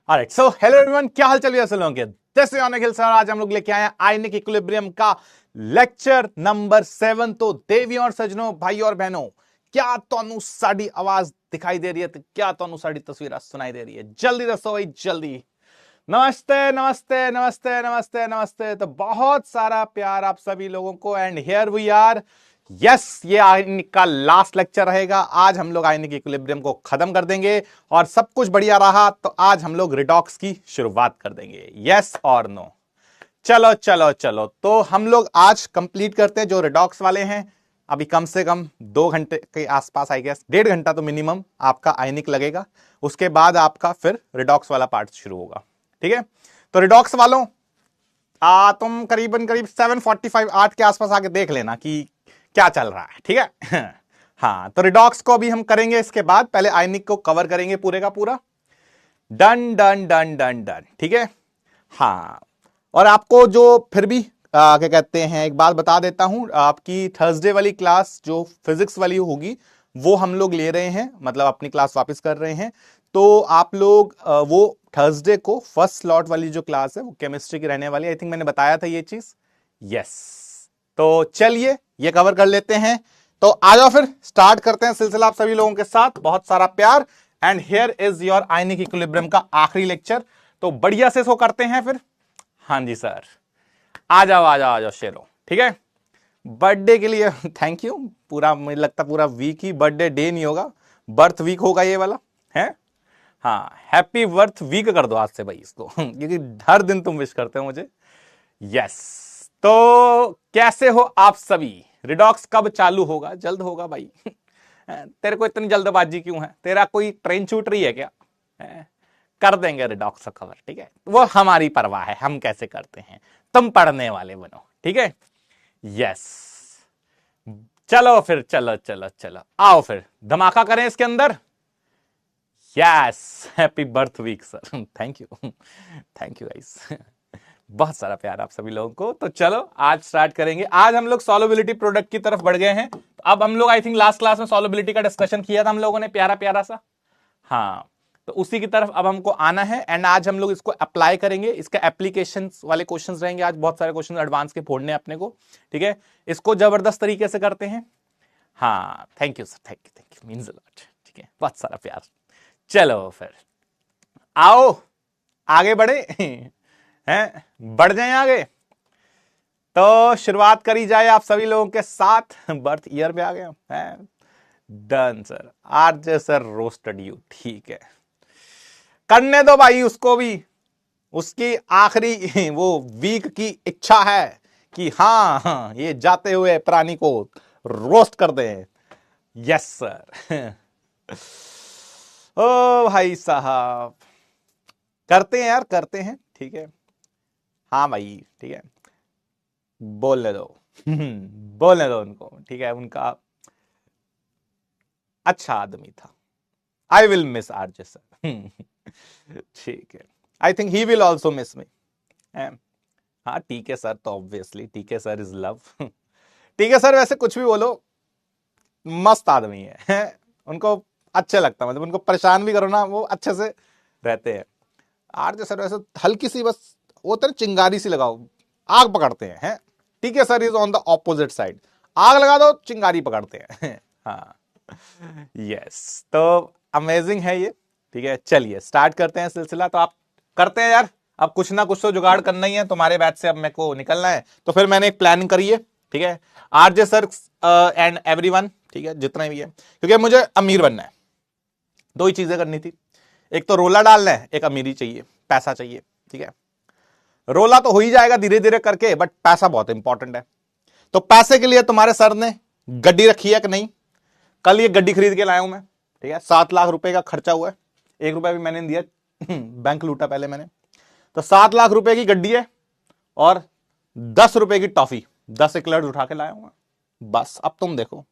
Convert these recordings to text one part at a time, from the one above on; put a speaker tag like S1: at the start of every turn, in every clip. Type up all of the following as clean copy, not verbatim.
S1: Alright, so hello everyone, क्या हाल चल रहा है सब लोगों के। This is Anil sir. आज हम लोग लेके आए हैं आयनिक इक्विलिब्रियम का लेक्चर नंबर 7। तो देवियों और सजनों, भाई और बहनों, क्या ਤੁਹਾਨੂੰ ਸਾਡੀ आवाज दिखाई दे रही है? तो क्या ਤੁਹਾਨੂੰ ਸਾਡੀ तस्वीर सुनाई दे रही है? जल्दी दसो भाई, जल्दी। नमस्ते नमस्ते नमस्ते नमस्ते नमस्ते। तो बहुत सारा प्यार आप सभी लोगों को। And here we are. Yes, ये आयनिक का लास्ट लेक्चर रहेगा। आज हम लोग आयनिक इक्विलिब्रियम को खत्म कर देंगे और सब कुछ बढ़िया रहा तो आज हम लोग रिडॉक्स की शुरुआत कर देंगे। यस और नो? चलो चलो चलो, तो हम लोग आज कंप्लीट करते हैं जो रिडॉक्स वाले हैं। अभी कम से कम 2 घंटे के आसपास, आई गेस 1.5 घंटा तो मिनिमम आपका आयनिक लगेगा। उसके बाद आपका फिर रिडॉक्स वाला पार्ट शुरू होगा। ठीक है, तो रिडॉक्स वालों तुम करीबन 7:45 8 के आसपास आके देख लेना कि क्या चल रहा है। ठीक है हाँ, तो रिडॉक्स को अभी हम करेंगे, इसके बाद पहले आयनिक को कवर करेंगे पूरे का पूरा। Done done done done done. ठीक है हाँ, और आपको जो फिर भी क्या कहते हैं, एक बात बता देता हूं, आपकी थर्सडे वाली क्लास जो फिजिक्स वाली होगी वो हम लोग ले रहे हैं, मतलब अपनी क्लास वापस कर रहे हैं। तो आप लोग वो थर्सडे को फर्स्ट स्लॉट वाली जो क्लास है वो केमिस्ट्री की रहने वाली है। आई थिंक मैंने बताया था ये चीज। यस, तो चलिए ये कवर कर लेते हैं। तो आ जाओ फिर स्टार्ट करते हैं सिलसिला आप सभी लोगों के साथ। बहुत सारा प्यार। And here is your ionic equilibrium का आखिरी लेक्चर। तो बढ़िया से इसको करते हैं फिर। हाँ जी सर, आ जाओ आ जाओ आ जाओ शेरों। ठीक है, बर्थडे के लिए थैंक यू। पूरा मुझे लगता पूरा वीक ही, बर्थडे डे नहीं होगा, बर्थ वीक होगा ये वाला है। हाँ, हैप्पी बर्थ वीक कर दो आज से भाई इसको क्योंकि हर दिन तुम विश करते हो मुझे। यस, तो कैसे हो आप सभी? रिडॉक्स कब चालू होगा? जल्द होगा भाई तेरे को इतनी जल्दबाजी क्यों है? तेरा कोई ट्रेन छूट रही है क्या? कर देंगे रिडॉक्स का कवर। ठीक है, वो हमारी परवाह है, हम कैसे करते हैं, तुम पढ़ने वाले बनो। ठीक है, यस, चलो फिर, चलो चलो चलो, आओ फिर धमाका करें इसके अंदर। Yes, happy birth week sir. Thank you guys बहुत सारा प्यार आप सभी लोगों को। तो चलो आज स्टार्ट करेंगे। आज हम लोग सॉल्युबिलिटी प्रोडक्ट की तरफ बढ़ गए हैं। तो अब हम लोग आई थिंक लास्ट क्लास में सॉल्युबिलिटी का डिस्कशन किया था हम लोगों ने, प्यारा प्यारा सा। हाँ, तो उसी की तरफ अब हमको आना है। एंड आज हम लोग इसको अप्लाई करेंगे। इसका एप्लीकेशंस वाले क्वेश्चंस रहेंगे आज, बहुत सारे क्वेश्चन एडवांस के फोड़ने अपने को। ठीक है, इसको जबरदस्त तरीके से करते हैं। हाँ, thank you sir, thank you means a lot. ठीक है, बहुत सारा प्यार। चलो फिर आओ आगे बढ़े हैं, बढ़ जाए आगे। तो शुरुआत करी जाए आप सभी लोगों के साथ। बर्थ ईयर पे आ गया है। Done sir, RJ sir roasted you. ठीक है, करने दो भाई उसको भी, उसकी आखिरी वो वीक की इच्छा है कि हाँ ये जाते हुए प्राणी को रोस्ट कर दें। यस सर ओ भाई साहब, करते हैं यार, करते हैं। ठीक है हाँ भाई, ठीक है, बोलने दो बोलने दो उनको। ठीक है, उनका अच्छा आदमी था। I will miss RJ sir. ठीक है, I think he will also miss मी। हाँ ठीक है सर, तो ऑब्वियसली ठीक है सर इज लव। ठीक है सर, वैसे कुछ भी बोलो, मस्त आदमी है उनको अच्छे लगता है, मतलब उनको परेशान भी करो ना वो अच्छे से रहते हैं। आरजे सर वैसे हल्की सी बस वो तो चिंगारी सी लगाओ, आग पकड़ते हैं। ठीक है sir is on the opposite side, आग लगा दो चिंगारी पकड़ते हैं। हाँ यस, तो अमेजिंग है ये। ठीक है, चलिए स्टार्ट करते हैं सिलसिला। तो आप करते हैं यार, अब कुछ ना कुछ तो जुगाड़ करना ही है। तुम्हारे बैच से अब मेरे को निकलना है, तो फिर मैंने एक प्लानिंग करी है। ठीक है, आरजे सर एंड एवरीवन, ठीक है जितना भी है, क्योंकि मुझे अमीर बनना है। 2 ही चीजें करनी थी, एक तो रोला डालना है, एक अमीरी चाहिए, पैसा चाहिए। ठीक है, रोला तो हो ही जाएगा धीरे धीरे करके, बट पैसा बहुत इंपॉर्टेंट है। तो पैसे के लिए तुम्हारे सर ने गड्डी रखी है कि नहीं? कल ये गड्डी खरीद के लाया हूं मैं। ठीक है, 7 लाख रुपए का खर्चा हुआ है, 1 रुपया भी मैंने दिया बैंक लूटा पहले मैंने। तो 7 लाख रुपए की गड्डी है और 10 रुपए की टॉफी, 10 एक्लर्स उठा के लाया हूं। बस अब तुम देखो,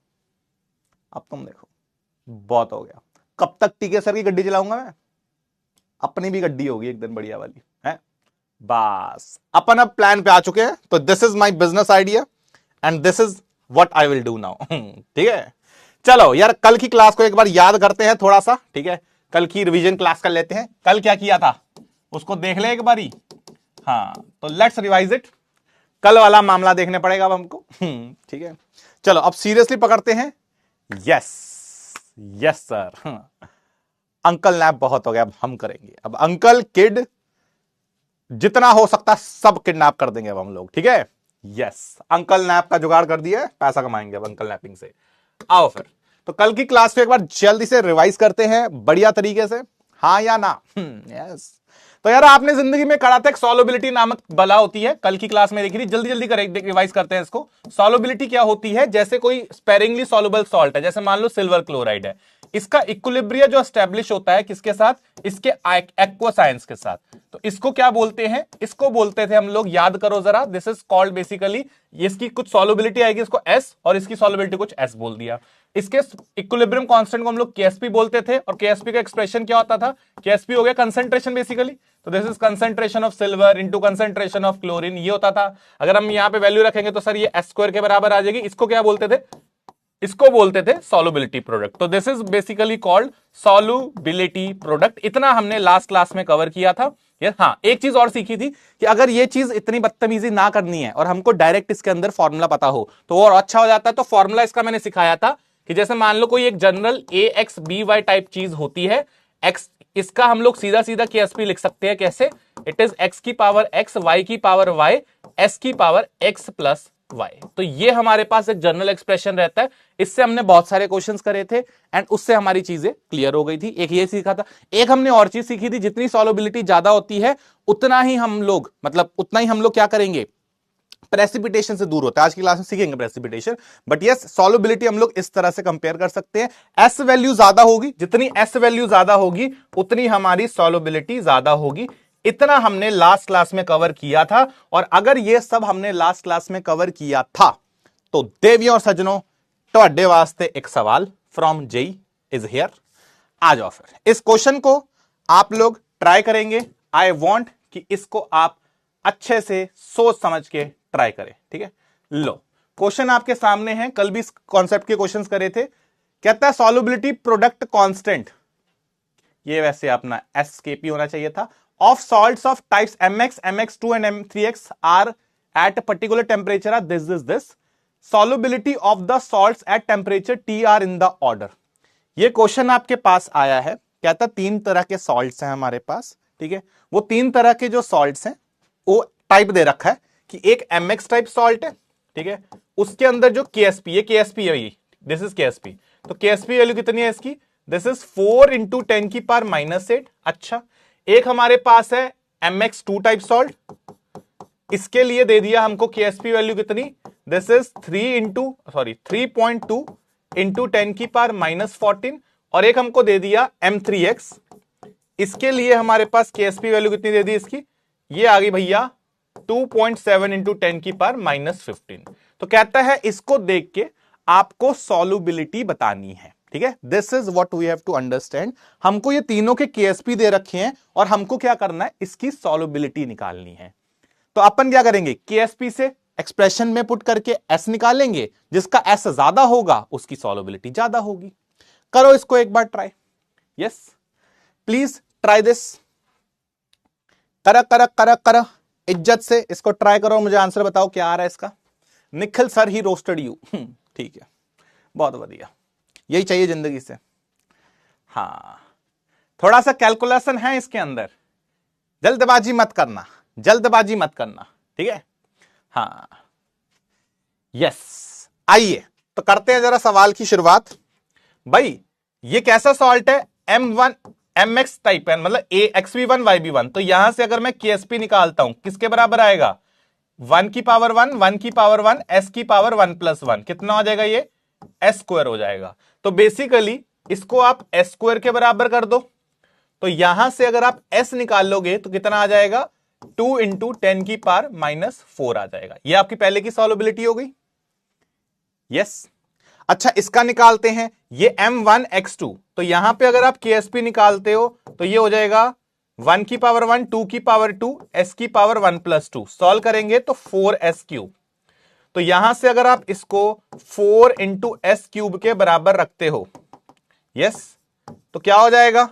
S1: अब तुम देखो, बहुत हो गया। कब तक टीके सर की गड्डी चलाऊंगा मैं? अपनी भी गड्डी होगी एक दिन बढ़िया वाली है। बस अपन अब प्लान पे आ चुके हैं। तो this is my business idea and this is what I will do now. ठीक है, चलो यार कल की क्लास को एक बार याद करते हैं थोड़ा सा। ठीक है, कल की रिवीजन क्लास कर लेते हैं। कल क्या किया था? उसको देख ले एक बारी। हाँ, तो लेट्स रिवाइज इट। कल वाला मामला देखने पड़ेगा अब हमको। ठीक है, चलो अब सीरियसली पकड़ते हैं। Yes yes sir, uncle nap बहुत हो गया, अब हम करेंगे। अब अंकल किड जितना हो सकता सब किडनैप कर देंगे अब हम लोग, ठीक है। यस, अंकल नैप का जुगाड़ कर दिया है, पैसा कमाएंगे अब अंकल नैपिंग से। आओ फिर, तो कल की क्लास को एक बार जल्दी से रिवाइज करते हैं बढ़िया तरीके से, हाँ या ना। यस, तो यार आपने जिंदगी में करा था, एक सॉल्युबिलिटी नामक बला होती है, कल की क्लास में देखी थी। जल्दी जल्दी करें, रिवाइज करते हैं इसको। सॉल्युबिलिटी क्या होती है? जैसे कोई स्पेरिंगली सॉल्युबल सॉल्ट है, जैसे मान लो सिल्वर क्लोराइड है, इसका इक्विलिब्रियम जो एस्टेब्लिश होता है किसके साथ? इसके एक्वस आयंस के साथ। तो इसको क्या बोलते हैं? इसको बोलते थे हम लोग, याद करो जरा, दिस इज कॉल्ड बेसिकली, इसकी कुछ सॉल्युबिलिटी आएगी इसको एस, और इसकी सॉल्युबिलिटी कुछ एस बोल दिया। इसके इक्विलिब्रियम कांस्टेंट को हम लोग केएसपी बोलते थे, और केएसपी का एक्सप्रेशन क्या होता था? केएसपी हो गया कंसंट्रेशन बेसिकली। तो this is concentration of silver into concentration of chlorine, ये होता था। अगर हम यहां पे वैल्यू रखेंगे तो सर ये एस स्क्वायर के बराबर आ जाएगी। इसको क्या बोलते थे? इसको बोलते थे सॉल्युबिलिटी प्रोडक्ट। तो this is basically called solubility product. इतना हमने लास्ट क्लास में कवर किया था। हाँ, एक चीज और सीखी थी कि अगर ये चीज इतनी बदतमीजी ना करनी है और हमको डायरेक्ट इसके अंदर फॉर्मूला पता हो तो और अच्छा हो जाता है। तो फॉर्मूला इसका मैंने सिखाया था कि जैसे मान लो कोई एक general A X B Y type चीज होती है, एक्स, इसका हम लोग सीधा सीधा केएसपी लिख सकते हैं। कैसे? इट इज एक्स की पावर एक्स, वाई की पावर वाई, एस की पावर एक्स प्लस वाई। तो ये हमारे पास एक जनरल एक्सप्रेशन रहता है। इससे हमने बहुत सारे क्वेश्चंस करे थे एंड उससे हमारी चीजें क्लियर हो गई थी। एक ये सीखा था, एक हमने और चीज सीखी थी, जितनी सॉल्युबिलिटी ज्यादा होती है उतना ही हम लोग, मतलब उतना ही हम लोग क्या करेंगे, प्रेसिपिटेशन से दूर होता है। आज की क्लास में सीखेंगे प्रेसिपिटेशन, बट यस, सॉल्युबिलिटी हम लोग इस तरह से कंपेयर कर सकते हैं। एस वैल्यू ज्यादा होगी, जितनी एस वैल्यू ज्यादा होगी उतनी हमारी सॉल्युबिलिटी ज्यादा होगी। इतना हमने लास्ट क्लास में कवर किया था। और अगर ये सब हमने लास्ट क्लास में कवर किया था तो देवियों और सज्जनों, ਤੁਹਾਡੇ वास्ते एक सवाल फ्रॉम जेई इज हियर। आ जाओ फिर, इस क्वेश्चन को आप लोग ट्राई करेंगे। आई वॉन्ट कि इसको आप अच्छे से सोच समझ के ट्राई करें, ठीक है। लो, क्वेश्चन आपके सामने है, कल भी इस कॉन्सेप्ट के क्वेश्चंस करे थे। कहता है सॉल्युबिलिटी प्रोडक्ट कांस्टेंट, ये वैसे अपना एसकेपी होना चाहिए था, of salts of types mx, mx2 and m3x are at particular temperature are this solubility of the salts at temperature T are in the order। ये क्वेश्चन आपके पास आया है। कहता 3 तरह के सॉल्ट्स हैं हमारे पास, ठीक है। वो 3 तरह के जो सॉल्ट्स हैं वो टाइप दे रखा है कि एक mx टाइप सॉल्ट है, ठीक है, उसके अंदर जो KSP, ये KSP है, ये दिस इज KSP। तो KSP वैल्यू कितनी है इसकी? दिस इज 4 इंटू 10 की पावर -8। अच्छा, एक हमारे पास है mx2 टाइप सॉल्ट, इसके लिए दे दिया हमको KSP वैल्यू कितनी? दिस इज 3.2 इंटू 10 की पावर -14। और एक हमको दे दिया M3X, इसके लिए हमारे पास KSP वैल्यू कितनी दे दी इसकी? ये आ गई भैया 2.7 इंटू 10 की पावर -15। तो कहता है इसको देख के आपको सॉल्युबिलिटी बतानी है, ठीक है। This is what we have to understand. हमको ये तीनों के KSP दे रखे हैं और हमको क्या करना है, इसकी सॉल्युबिलिटी निकालनी है। तो अपन क्या करेंगे, KSP से एक्सप्रेशन में पुट करके S निकालेंगे, जिसका S ज्यादा होगा उसकी सॉल्युबिलिटी ज्यादा होगी। करो इसको एक बार try. Yes, please try this. कर इज्जत से इसको ट्राई करो, मुझे आंसर बताओ क्या आ रहा है इसका। Nikhil sir he roasted you, ठीक है, बहुत बढ़िया, यही चाहिए जिंदगी से। हाँ, थोड़ा सा कैलकुलेशन है इसके अंदर, जल्दबाजी मत करना, जल्दबाजी मत करना, ठीक है। हाँ, यस, आइए तो करते हैं जरा सवाल की शुरुआत। भाई ये कैसा सॉल्ट है? M1 MX टाइप है, मतलब XB1 YB1। तो यहां से अगर मैं KSP निकालता हूं किसके बराबर आएगा? 1 की पावर 1, 1 की पावर 1, S की पावर 1+1, कितना हो जाएगा? ये S स्क्वायर हो जाएगा। तो बेसिकली इसको आप S स्क्वायर के बराबर कर दो। तो यहां से अगर आप S निकाल लोगे तो कितना आ जाएगा? 2 इंटू 10 की पावर -4 आ जाएगा। ये आपकी पहले की सॉल्युबिलिटी हो गई। यस, अच्छा इसका निकालते हैं, ये M1X2। तो यहां पे अगर आप KSP निकालते हो तो ये हो जाएगा 1 की पावर 1, 2 की पावर 2, S की पावर 1+2। सॉल्व करेंगे तो 4S3। तो यहां से अगर आप इसको 4 इंटू S³ के बराबर रखते हो, यस, तो क्या हो जाएगा?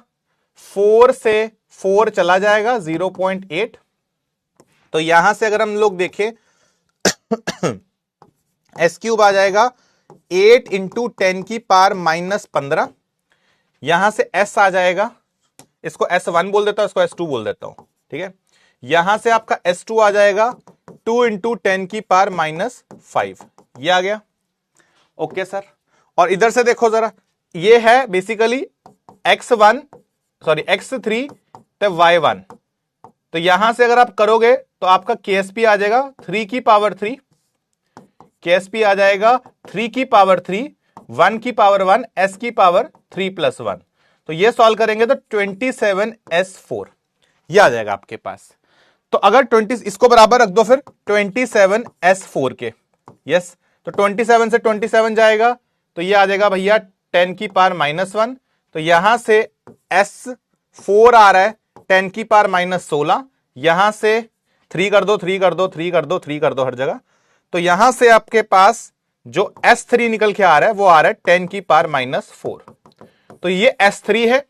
S1: 4 से 4 चला जाएगा 0.8। तो यहां से अगर हम लोग देखें एस क्यूब आ जाएगा 8 इंटू 10 की पावर -15। यहां से एस आ जाएगा, इसको S1 बोल देता हूं, इसको S2 बोल देता हूं, ठीक है। यहां से आपका S2 आ जाएगा 2 इंटू 10 की पावर -5, ये आ गया। ओके सर, और इधर से देखो जरा, ये है बेसिकली x3 तो y1। तो यहां से अगर आप करोगे तो आपका KSP आ जाएगा 3 की पावर 3, KSP आ जाएगा 3 की पावर 3, 1 की पावर 1, s की पावर 3 + 1। तो ये सॉल्व करेंगे तो 27s4 ये आ जाएगा आपके पास। तो अगर 20 इसको बराबर रख दो फिर 27s4 के, यस। तो 27 से 27 जाएगा तो ये आ जाएगा भैया 10 की पावर -1। तो यहां से S4 आ रहा है 10 की पावर -16, यहां से 3 कर दो 3 कर दो 3 कर दो 3 कर दो हर जगह। तो यहां से आपके पास जो S3 निकल के आ रहा है वो आ रहा है 10 की पावर -4। तो ये S3 है,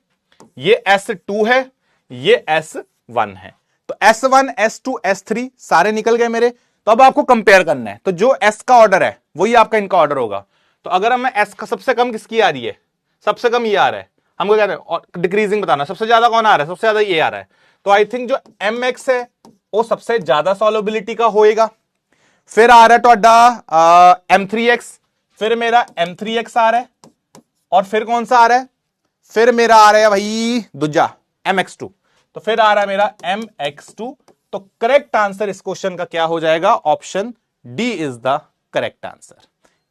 S1: ये S2 है, ये S1 है। तो S1 S2 S3 सारे निकल गए मेरे। तो अब आपको कंपेयर करना है, तो जो S का ऑर्डर है वही आपका इनका ऑर्डर होगा। तो अगर हमें S का सबसे कम किसकी आ रही है, सबसे कम ये आ रहा है, हमको क्या है डिक्रीजिंग बताना, सबसे ज्यादा कौन आ रहा है, सबसे ज्यादा ये आ रहा है। तो आई थिंक जो MX है वो सबसे ज्यादा सॉल्युबिलिटी का होएगा। फिर आ रहा है तो M3X, फिर मेरा M3X आ रहा है, और फिर कौन सा आ रहा है, फिर मेरा आ रहा है भाई दूजा MX2। तो फिर आ रहा है मेरा MX2। तो करेक्ट आंसर इस क्वेश्चन का क्या हो जाएगा, option D is the correct answer.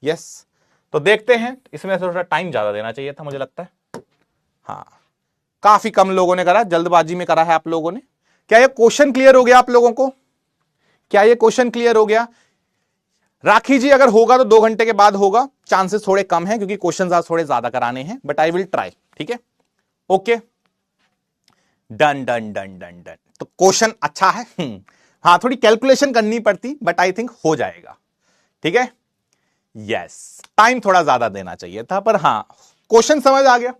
S1: Yes, तो देखते हैं, इसमें थोड़ा टाइम ज्यादा देना चाहिए था मुझे लगता है। हाँ, काफी कम लोगों ने करा, जल्दबाजी में करा है आप लोगों ने। क्या ये क्वेश्चन क्लियर हो गया आप लोगों को, क्या ये क्वेश्चन क्लियर हो गया? राखी जी अगर होगा तो 2 घंटे के बाद होगा, चांसेस थोड़े कम हैं क्योंकि क्वेश्चंस आज थोड़े ज्यादा कराने हैं, बट आई विल ट्राई, ठीक है। Okay, done done done done done. तो क्वेश्चन अच्छा है, हाँ थोड़ी कैलकुलेशन करनी पड़ती, बट आई थिंक हो जाएगा, ठीक है। यस, टाइम थोड़ा ज्यादा देना चाहिए था, पर हाँ क्वेश्चन समझ आ गया,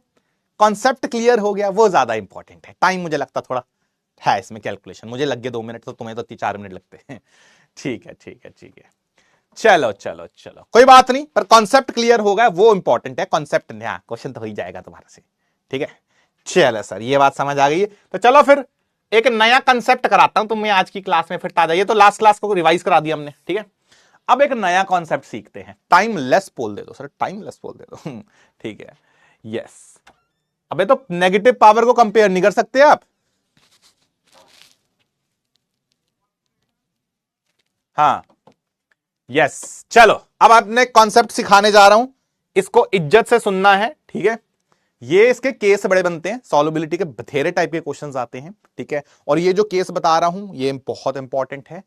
S1: कॉन्सेप्ट क्लियर हो गया, वो ज्यादा इंपॉर्टेंट है। टाइम मुझे लगता थोड़ा है इसमें कैलकुलेशन, मुझे लग गए 2 मिनट, तो तुम्हें तो 4 मिनट लगते हैं। ठीक है ठीक है ठीक है, चलो चलो चलो कोई बात नहीं, पर कॉन्सेप्ट क्लियर हो गया वो इंपॉर्टेंट है। कॉन्सेप्ट हाँ, क्वेश्चन तो हो ही जाएगा तुम्हारे से, ठीक है। चलो सर, ये बात समझ आ गई है। तो चलो फिर एक नया कंसेप्ट कराता हूं तुम्हें आज की क्लास में, फिर ताजा। ये तो लास्ट क्लास को रिवाइज करा दिया हमने, ठीक है। अब एक नया कॉन्सेप्ट सीखते हैं। टाइमलेस पोल दे दो सर, टाइमलेस पोल दे दो। ठीक है, यस। अबे तो नेगेटिव पावर को कंपेयर नहीं कर सकते आप। हाँ यस, चलो अब आपने कॉन्सेप्ट सिखाने जा रहा हूं, इसको इज्जत से सुनना है, ठीक है। ये इसके केस बड़े बनते हैं, सॉल्युबिलिटी के बथेरे टाइप के क्वेश्चंस आते हैं, ठीक है। और ये जो केस बता रहा हूं ये बहुत इंपॉर्टेंट है।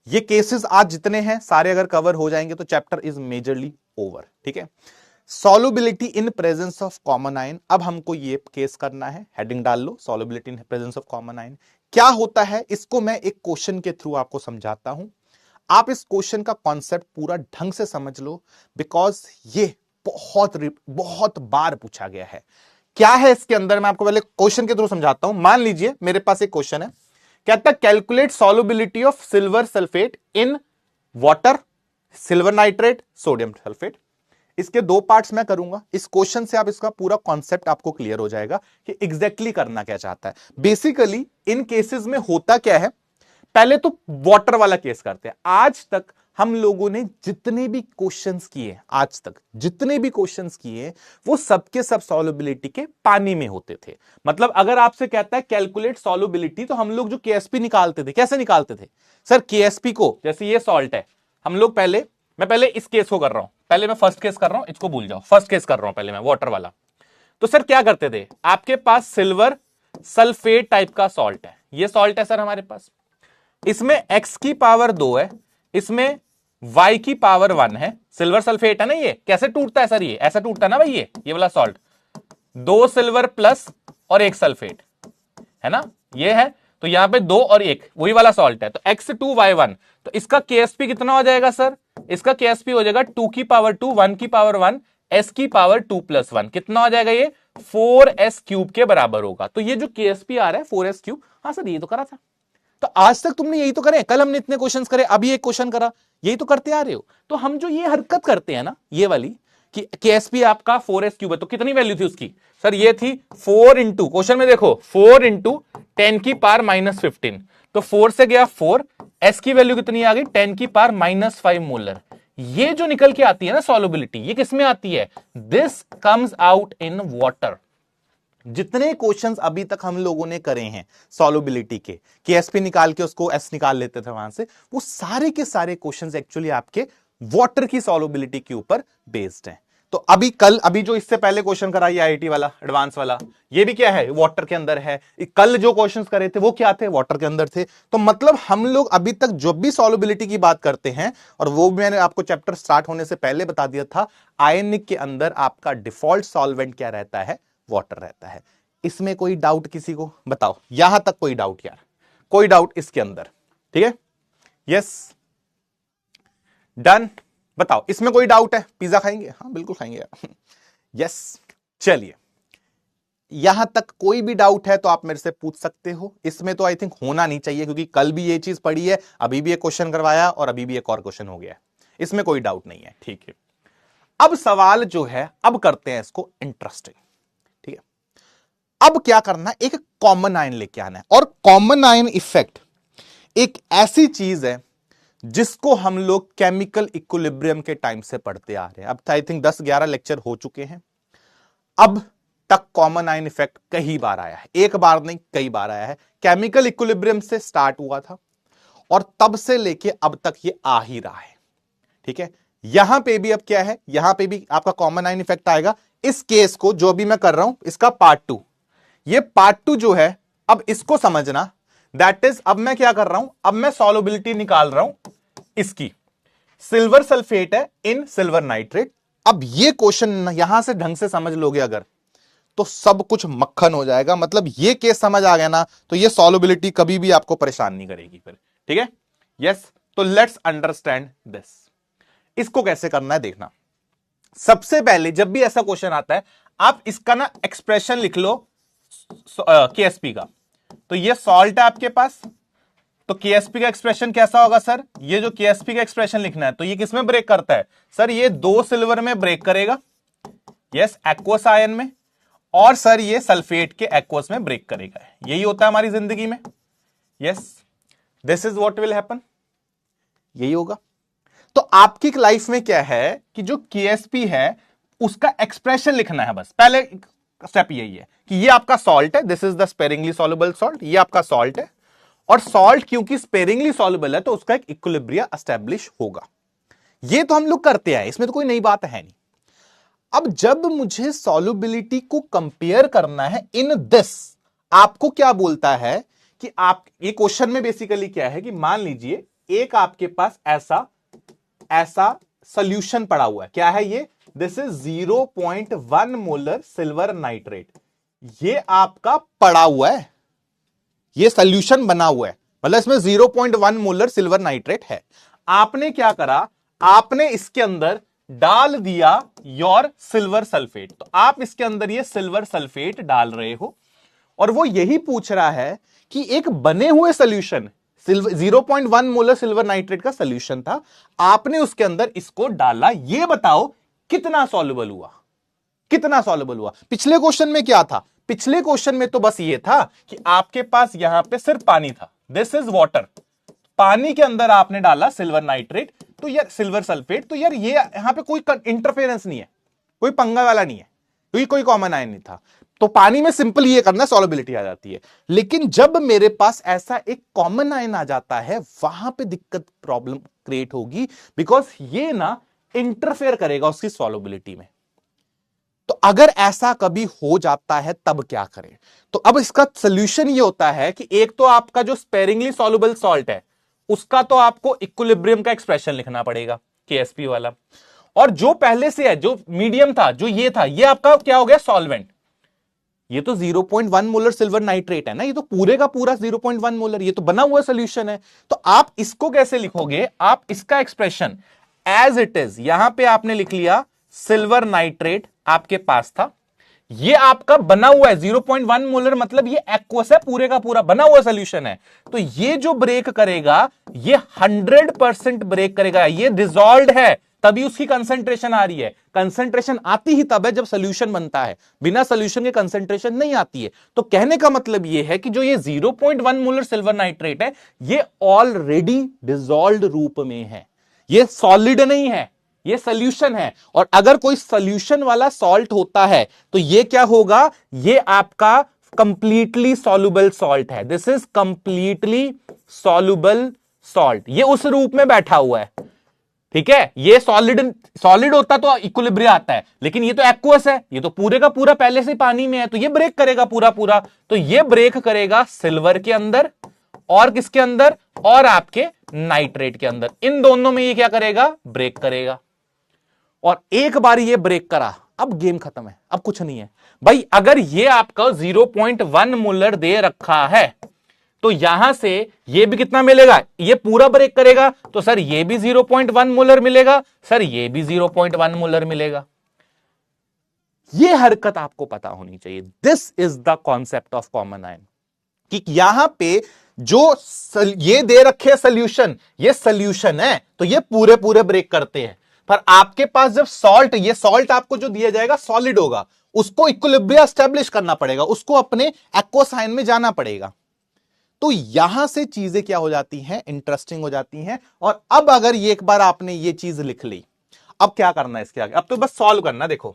S1: ये केसेस आज जितने हैं सारे अगर कवर हो जाएंगे तो चैप्टर इज मेजरली ओवर, ठीक है। Solubility in presence of common ion. अब हमको ये केस करना है, हेडिंग डाल लो, solubility in presence of common ion क्या होता है, इसको मैं एक क्वेश्चन के थ्रू आपको समझाता हूं। आप इस क्वेश्चन का कॉन्सेप्ट पूरा ढंग से समझ लो, बिकॉज ये बहुत बार पूछा गया है। क्या है इसके अंदर, मैं आपको पहले क्वेश्चन के थ्रू समझाता हूं। मान लीजिए मेरे पास एक क्वेश्चन है, कहता है calculate solubility of silver sulphate in water, silver nitrate, sodium sulphate. इसके 2 पार्ट्स मैं करूंगा। इस क्वेश्चन से आप इसका पूरा कॉन्सेप्ट आपको क्लियर हो जाएगा कि एग्जैक्टली करना क्या चाहता है। बेसिकली इन केसेस में होता क्या है, पहले तो वाटर वाला केस करते हैं। आज तक हम लोगों ने जितने भी क्वेश्चंस किए, आज तक जितने भी क्वेश्चंस किए, वो सबके सब सॉल्युबिलिटी के पानी में होते थे। मतलब अगर आपसे कहता है कैलकुलेट सॉल्युबिलिटी, तो हम लोग जो केएसपी निकालते थे, कैसे निकालते थे सर? केएसपी को, जैसे ये सॉल्ट है, हम लोग मैं पहले इस केस को कर रहा हूं, पहले मैं फर्स्ट केस कर रहा हूं, इसको भूल जाओ, फर्स्ट केस कर रहा हूं पहले मैं वाटर वाला। तो सर क्या करते थे, आपके पास सिल्वर सल्फेट टाइप का सॉल्ट है, ये सॉल्ट है सर हमारे पास, इसमें x की पावर 2 है, इसमें y की पावर 1 है। सिल्वर सल्फेट है ना, ये कैसे टूटता है सर? ये ऐसा टूटता है ना भाई, ये वाला सॉल्ट, 2 सिल्वर प्लस और 1 सल्फेट है ना, ये है। तो यहां पे 2 और 1 वही वाला सॉल्ट है। तो x2y1, तो इसका KSP कितना हो जाएगा सर? इसका KSP हो जाएगा 2 की पावर 2, 1 की पावर 1, s की पावर 2 + 1। कितना हो जाएगा ये? 4s क्यूब के बराबर होगा। तो ये जो KSP आ रहा है 4s क्यूब, हाँ सर ये तो करा था। तो आज तक तुमने यही तो करे, कल हमने इतने क्वेश्चंस करे, अभी एक क्वेश्चन करा, यही तो करते आ रहे हो। तो हम जो ये हरकत करते हैं ना, ये वाली कि KSP आपका 4s क्यूब है, तो कितनी वैल्यू थी उसकी सर? ये थी 4 इंटू, क्वेश्चन में देखो 4 इंटू 10 की पावर -15, तो 4 से गया 4, s की वैल्यू कितनी आ गई? 10 की पावर -5 मोलर। ये जो निकल के आती है ना सॉल्युबिलिटी, ये किसमें आती है? This comes out in water. जितने क्वेश्चंस अभी तक हम लोगों ने करे हैं सॉल्युबिलिटी के, KSP निकाल के उसको S निकाल लेते थे वहां से, वो सारे के सारे क्वेश्चंस एक्चुअली आपके वाटर की सॉल्युबिलिटी के ऊपर बेस्ड हैं। तो अभी जो इससे पहले क्वेश्चन करा ये IIT वाला एडवांस वाला, ये भी क्या है? वाटर के अंदर है। कल जो क्वेश्चंस करे थे वो क्या थे? वाटर के अंदर थे। तो मतलब हम लोग अभी तक जो भी सॉल्युबिलिटी की बात करते हैं, और वो भी मैंने आपको चैप्टर स्टार्ट होने से पहले बता दिया था, आयनिक के अंदर आपका डिफॉल्ट सॉल्वेंट क्या रहता है? वाटर रहता है। इसमें कोई डाउट किसी को? बताओ यहां तक कोई डाउट यार, कोई डाउट इसके अंदर? ठीक है, यस, डन। बताओ इसमें कोई डाउट है? पिज्जा खाएंगे? हाँ बिल्कुल खाएंगे यार। यस, चलिए यहां तक कोई भी डाउट है तो आप मेरे से पूछ सकते हो। इसमें तो आई थिंक होना नहीं चाहिए, क्योंकि कल भी ये चीज पढ़ी है, अभी भी एक क्वेश्चन करवाया और अभी भी एक और क्वेश्चन हो गया है। इसमें कोई डाउट नहीं है, ठीक है। अब सवाल जो है, अब करते हैं इसको इंटरेस्टिंग। ठीक है, अब क्या करना है? एक कॉमन आयन लेके आना है। और कॉमन आयन इफेक्ट एक ऐसी चीज है जिसको हम लोग केमिकल इक्विलिब्रियम के टाइम से पढ़ते आ रहे हैं। अब आई थिंक 10-11 लेक्चर हो चुके हैं। अब तक कॉमन आयन इफेक्ट कई बार आया है, एक बार नहीं कई बार आया है। केमिकल इक्विलिब्रियम से स्टार्ट हुआ था और तब से लेके अब तक ये आ ही रहा है। ठीक है, यहां पे भी अब क्या है? यहां पे भी आपका कॉमन आयन इफेक्ट आएगा। इस केस को जो भी मैं कर रहा हूं, इसका पार्ट 2, ये पार्ट 2 जो है, अब इसको समझना। दैट इज, अब मैं क्या कर रहा हूं? अब मैं सॉल्युबिलिटी निकाल रहा हूं इसकी। सिल्वर सल्फेट है इन सिल्वर नाइट्रेट। अब ये क्वेश्चन यहां से ढंग से समझ लोगे अगर, तो सब कुछ मक्खन हो जाएगा। मतलब ये केस समझ आ गया ना, तो ये सॉल्युबिलिटी कभी भी आपको परेशान नहीं करेगी फिर। ठीक है, यस। तो लेट्स अंडरस्टैंड दिस। इसको कैसे करना है देखना। सबसे पहले जब भी ऐसा क्वेश्चन आता है, आप इसका ना एक्सप्रेशन लिख लो KSP का। तो ये सॉल्ट है आपके पास, तो KSP का एक्सप्रेशन कैसा होगा सर? ये जो KSP का एक्सप्रेशन लिखना है, तो ये किसमें ब्रेक करता है सर? ये 2 सिल्वर में ब्रेक करेगा, यस, एक्वस आयन में। और सर ये सल्फेट के एक्वस में ब्रेक करेगा। यही होता है हमारी जिंदगी में, yes, this is what will happen, यही होगा। तो आपकी लाइफ में क्या है कि जो KSP है उसका एक्सप्रेशन लिखना है बस। पहले स्टेप यही है कि ये आपका सॉल्ट है, this is the sparingly soluble salt, ये आपका सॉल्ट है। और सॉल्ट क्योंकि स्पेरिंगली सॉल्युबल है, तो उसका एक इक्विलिब्रियम एस्टेब्लिश होगा। ये तो हम लोग करते आए, इसमें तो कोई नई बात है नहीं। अब जब मुझे सॉल्युबिलिटी को कंपेयर करना है इन दिस, आपको क्या बोलता है कि आप, ये क्वेश्चन में बेसिकली क्या है कि मान लीजिए एक आपके पास ऐसा सॉल्यूशन पड़ा हुआ है। क्या है ये? This is 0.1 molar silver nitrate. ये आपका पड़ा हुआ है, ये सॉल्यूशन बना हुआ है, मतलब इसमें 0.1 मोलर सिल्वर नाइट्रेट है। आपने क्या करा? आपने इसके अंदर डाल दिया योर सिल्वर सल्फेट। तो आप इसके अंदर ये सिल्वर सल्फेट डाल रहे हो, और वो यही पूछ रहा है कि एक बने हुए सॉल्यूशन 0.1 मोलर सिल्वर नाइट्रेट का सॉल्यूशन था, आपने उसके अंदर इसको डाला, ये बताओ कितना सॉल्युबल हुआ, कितना सॉल्युबल हुआ। पिछले क्वेश्चन में क्या था? पिछले क्वेश्चन में तो बस ये था कि आपके पास यहां पे सिर्फ पानी था, दिस इज वाटर। पानी के अंदर आपने डाला सिल्वर नाइट्रेट, तो यार सिल्वर सल्फेट, तो यार ये यहां पे कोई इंटरफेरेंस नहीं है, कोई पंगा वाला नहीं है, क्योंकि कोई कॉमन आयन नहीं था। तो पानी में सिंपल ये करना, सॉल्युबिलिटी आ जाती है। लेकिन जब मेरे पास ऐसा एक कॉमन आयन आ जाता है, वहां पे दिक्कत, प्रॉब्लम क्रिएट होगी, बिकॉज ये ना इंटरफेयर करेगा उसकी सॉल्युबिलिटी में। तो अगर ऐसा कभी हो जाता है तब क्या करें? तो अब इसका सोल्यूशन ये होता है कि एक तो आपका जो स्पेरिंगली सॉल्युबल सॉल्ट है, उसका तो आपको इक्विलिब्रियम का एक्सप्रेशन लिखना पड़ेगा KSP वाला। और जो पहले से है, जो मीडियम था, जो ये था, ये आपका क्या हो गया? सॉल्वेंट। ये तो 0.1 मोलर सिल्वर नाइट्रेट है ना, ये तो पूरे का पूरा 0.1 मोलर, ये तो बना हुआ सोल्यूशन है। तो आप इसको कैसे लिखोगे? आप इसका एक्सप्रेशन एज इट इज, यहां पे आपने लिख लिया सिल्वर नाइट्रेट आपके पास था, ये आपका बना हुआ है 0.1 मोलर, मतलब ये एक्वस है, पूरे का पूरा बना हुआ सॉल्यूशन है। तो ये जो ब्रेक करेगा ये 100% ब्रेक करेगा, ये डिसॉल्व्ड है तभी उसकी कंसंट्रेशन आ रही है। कंसंट्रेशन आती ही तब है जब सॉल्यूशन बनता है, बिना सॉल्यूशन के कंसंट्रेशन नहीं आती है। तो कहने का मतलब ये है कि जो ये 0.1 मोलर सिल्वर नाइट्रेट है ये ऑलरेडी डिसॉल्व्ड रूप में है, ये सॉलिड नहीं है, ये सॉल्यूशन है। और अगर कोई सॉल्यूशन वाला सॉल्ट होता है तो ये क्या होगा, ये आपका कंप्लीटली सॉल्युबल सॉल्ट है। This is completely soluble salt, ये उस रूप में बैठा हुआ है, ठीक है। ये सॉलिड होता तो इक्विलिब्रियम आता है, लेकिन ये तो एक्वस है, ये तो पूरे का पूरा पहले से पानी में है, तो ये ब्रेक करेगा पूरा पूरा। तो ये ब्रेक करेगा सिल्वर के अंदर और किसके अंदर, और आपके नाइट्रेट के अंदर, इन दोनों में ये क्या करेगा, ब्रेक करेगा। और एक बार ये ब्रेक करा, अब गेम खत्म है, अब कुछ नहीं है भाई। अगर ये आपका 0.1 मोलर दे रखा है तो यहां से ये भी कितना मिलेगा, ये पूरा ब्रेक करेगा, तो सर ये भी 0.1 मोलर मिलेगा, सर ये भी 0.1 मोलर मिलेगा। ये हरकत आपको पता होनी चाहिए। This is the concept of common ion, कि यहां पे जो ये दे रखे सॉल्यूशन, ये सॉल्यूशन है तो ये पूरे पूरे ब्रेक करते हैं। पर आपके पास जब सॉल्ट, ये सॉल्ट आपको जो दिया जाएगा सॉलिड होगा, उसको इक्विलिब्रियम एस्टेब्लिश करना पड़ेगा, उसको अपने एक्वस आयन में जाना पड़ेगा। तो यहां से चीजें क्या हो जाती हैं, इंटरेस्टिंग हो जाती हैं। और अब अगर ये एक बार आपने ये चीज लिख ली, अब क्या करना है इसके आगे, अब तो बस सॉल्व करना। देखो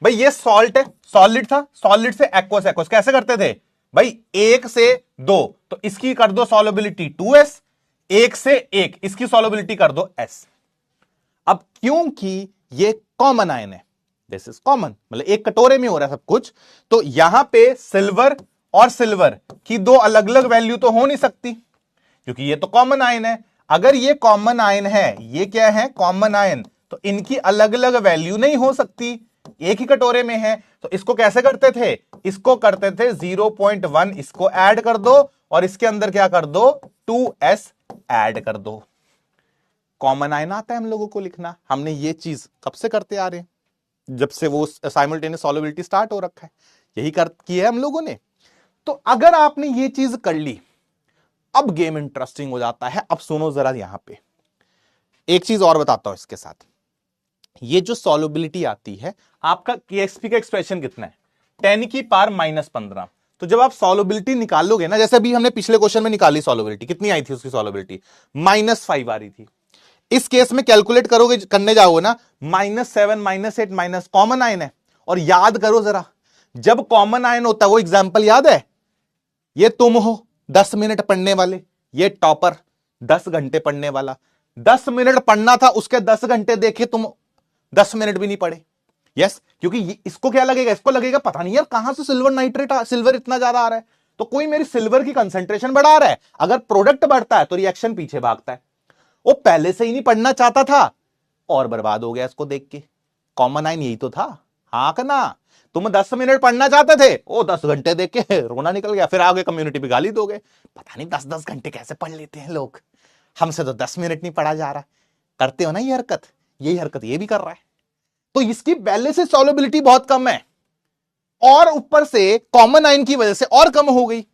S1: भाई ये सॉल्ट है, सॉलिड था, सॉलिड से एक्वस, एक्वस कैसे करते थे भाई, 1 से 2, तो इसकी कर दो सॉल्युबिलिटी 2s, 1 से 1 इसकी सॉल्युबिलिटी कर दो s। अब क्योंकि ये कॉमन आयन है, दिस इज कॉमन, मतलब एक कटोरे में हो रहा है सब कुछ, तो यहां पे सिल्वर और सिल्वर की दो अलग अलग वैल्यू तो हो नहीं सकती, क्योंकि ये तो कॉमन आयन है। अगर ये कॉमन आयन है, ये क्या है, कॉमन आयन, तो इनकी अलग अलग वैल्यू नहीं हो सकती, एक ही कटोरे में है। तो इसको कैसे करते थे, इसको करते थे 0.1 इसको ऐड कर दो और इसके अंदर क्या कर दो, 2s ऐड कर दो। कॉमन आयन आता है हम लोगों को लिखना, हमने ये चीज कब से करते आ रहे हैं, जब से वो साइमल्टेनियस सॉल्युबिलिटी स्टार्ट हो रखा है, यही कर किया है हम लोगों ने। तो अगर आपने ये चीज कर ली, अब गेम इंटरेस्टिंग हो जाता है। अब सुनो जरा, यहां पे एक चीज और बताता हूं इसके साथ। ये जो सॉल्युबिलिटी आती है, आपका केएसपी का एक्सप्रेशन कितना है, 10 की पावर -15। तो जब आप सॉल्युबिलिटी निकालोगे ना, जैसे अभी हमने पिछले क्वेश्चन में निकाली सॉल्युबिलिटी, कितनी आई थी उसकी सॉल्युबिलिटी, -5 आ रही थी। इस केस में कैलकुलेट करोगे, करने जाओगे ना, -7 -8 माइनस, कॉमन आयन है। और याद करो जरा, जब कॉमन आयन होता है, वो एग्जाम्पल याद है, ये तुम हो 10 मिनट पढ़ने वाले, ये टॉपर 10 घंटे पढ़ने वाला, 10 मिनट पढ़ना था, उसके 10 घंटे देखे तुम, 10 मिनट भी नहीं पढ़े। यस, क्योंकि इसको क्या लगेगा, इसको लगेगा पता नहीं यार कहां से सिल्वर नाइट्रेट, सिल्वर इतना ज्यादा आ रहा है, तो कोई मेरी सिल्वर की कंसंट्रेशन बढ़ा रहा है। अगर प्रोडक्ट बढ़ता है तो रिएक्शन पीछे भागता है। वो पहले से ही नहीं पढ़ना चाहता था और बर्बाद हो गया इसको देख के। कॉमन आयन यही तो था, हाँ ना, तुम 10 मिनट पढ़ना चाहते थे, वो 10 घंटे देख के रोना निकल गया, फिर आगे कम्युनिटी पे गाली दोगे, पता नहीं 10-10 घंटे कैसे पढ़ लेते हैं लोग, हमसे तो 10 मिनट नहीं पढ़ा जा रहा। करते हो ना ये हरकत, यही हरकत ये भी कर रहा है। तो इसकी पहले से सॉल्युबिलिटी बहुत कम है और ऊपर से कॉमन आयन की वजह से और कम हो गई।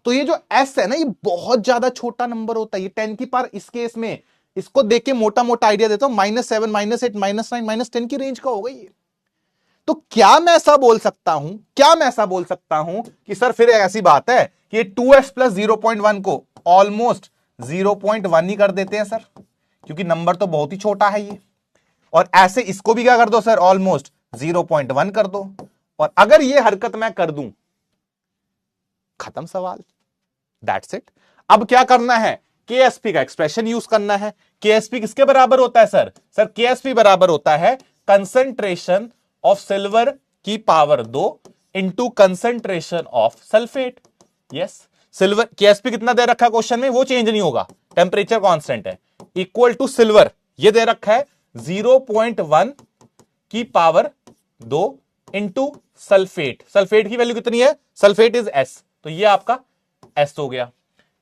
S1: तो ये जो एस है ना, ये बहुत ज्यादा छोटा नंबर होता है, ये 10 की पावर, इस केस में इसको देख के मोटा मोटा आइडिया देता हूं, -7 -8 -9 -10 की रेंज का होगा ये। तो क्या मैं ऐसा बोल सकता हूं, क्या मैं ऐसा बोल सकता हूं कि सर फिर ऐसी बात है कि ये 2s + 0.1 को ऑलमोस्ट 0.1 ही कर देते हैं सर, क्योंकि नंबर तो बहुत ही छोटा है ये। और ऐसे इसको भी क्या कर दो सर, ऑलमोस्ट 0.1 कर दो। और अगर ये हरकत मैं कर दूं, खत्म सवाल, दैट्स इट। अब क्या करना है, केएसपी का एक्सप्रेशन यूज करना है। केएसपी किसके बराबर होता है सर, सर केएसपी बराबर होता है कंसंट्रेशन ऑफ सिल्वर की power 2 into concentration of sulphate. Yes, silver Ksp कितना दे रखा है क्वेश्चन में, वो चेंज नहीं होगा, टेम्परेचर कांस्टेंट है, इक्वल टू सिल्वर ये दे रखा है 0.1 की पावर 2 इंटू सल्फेट। सल्फेट की वैल्यू कितनी है, सल्फेट इज एस, तो ये आपका एस हो गया।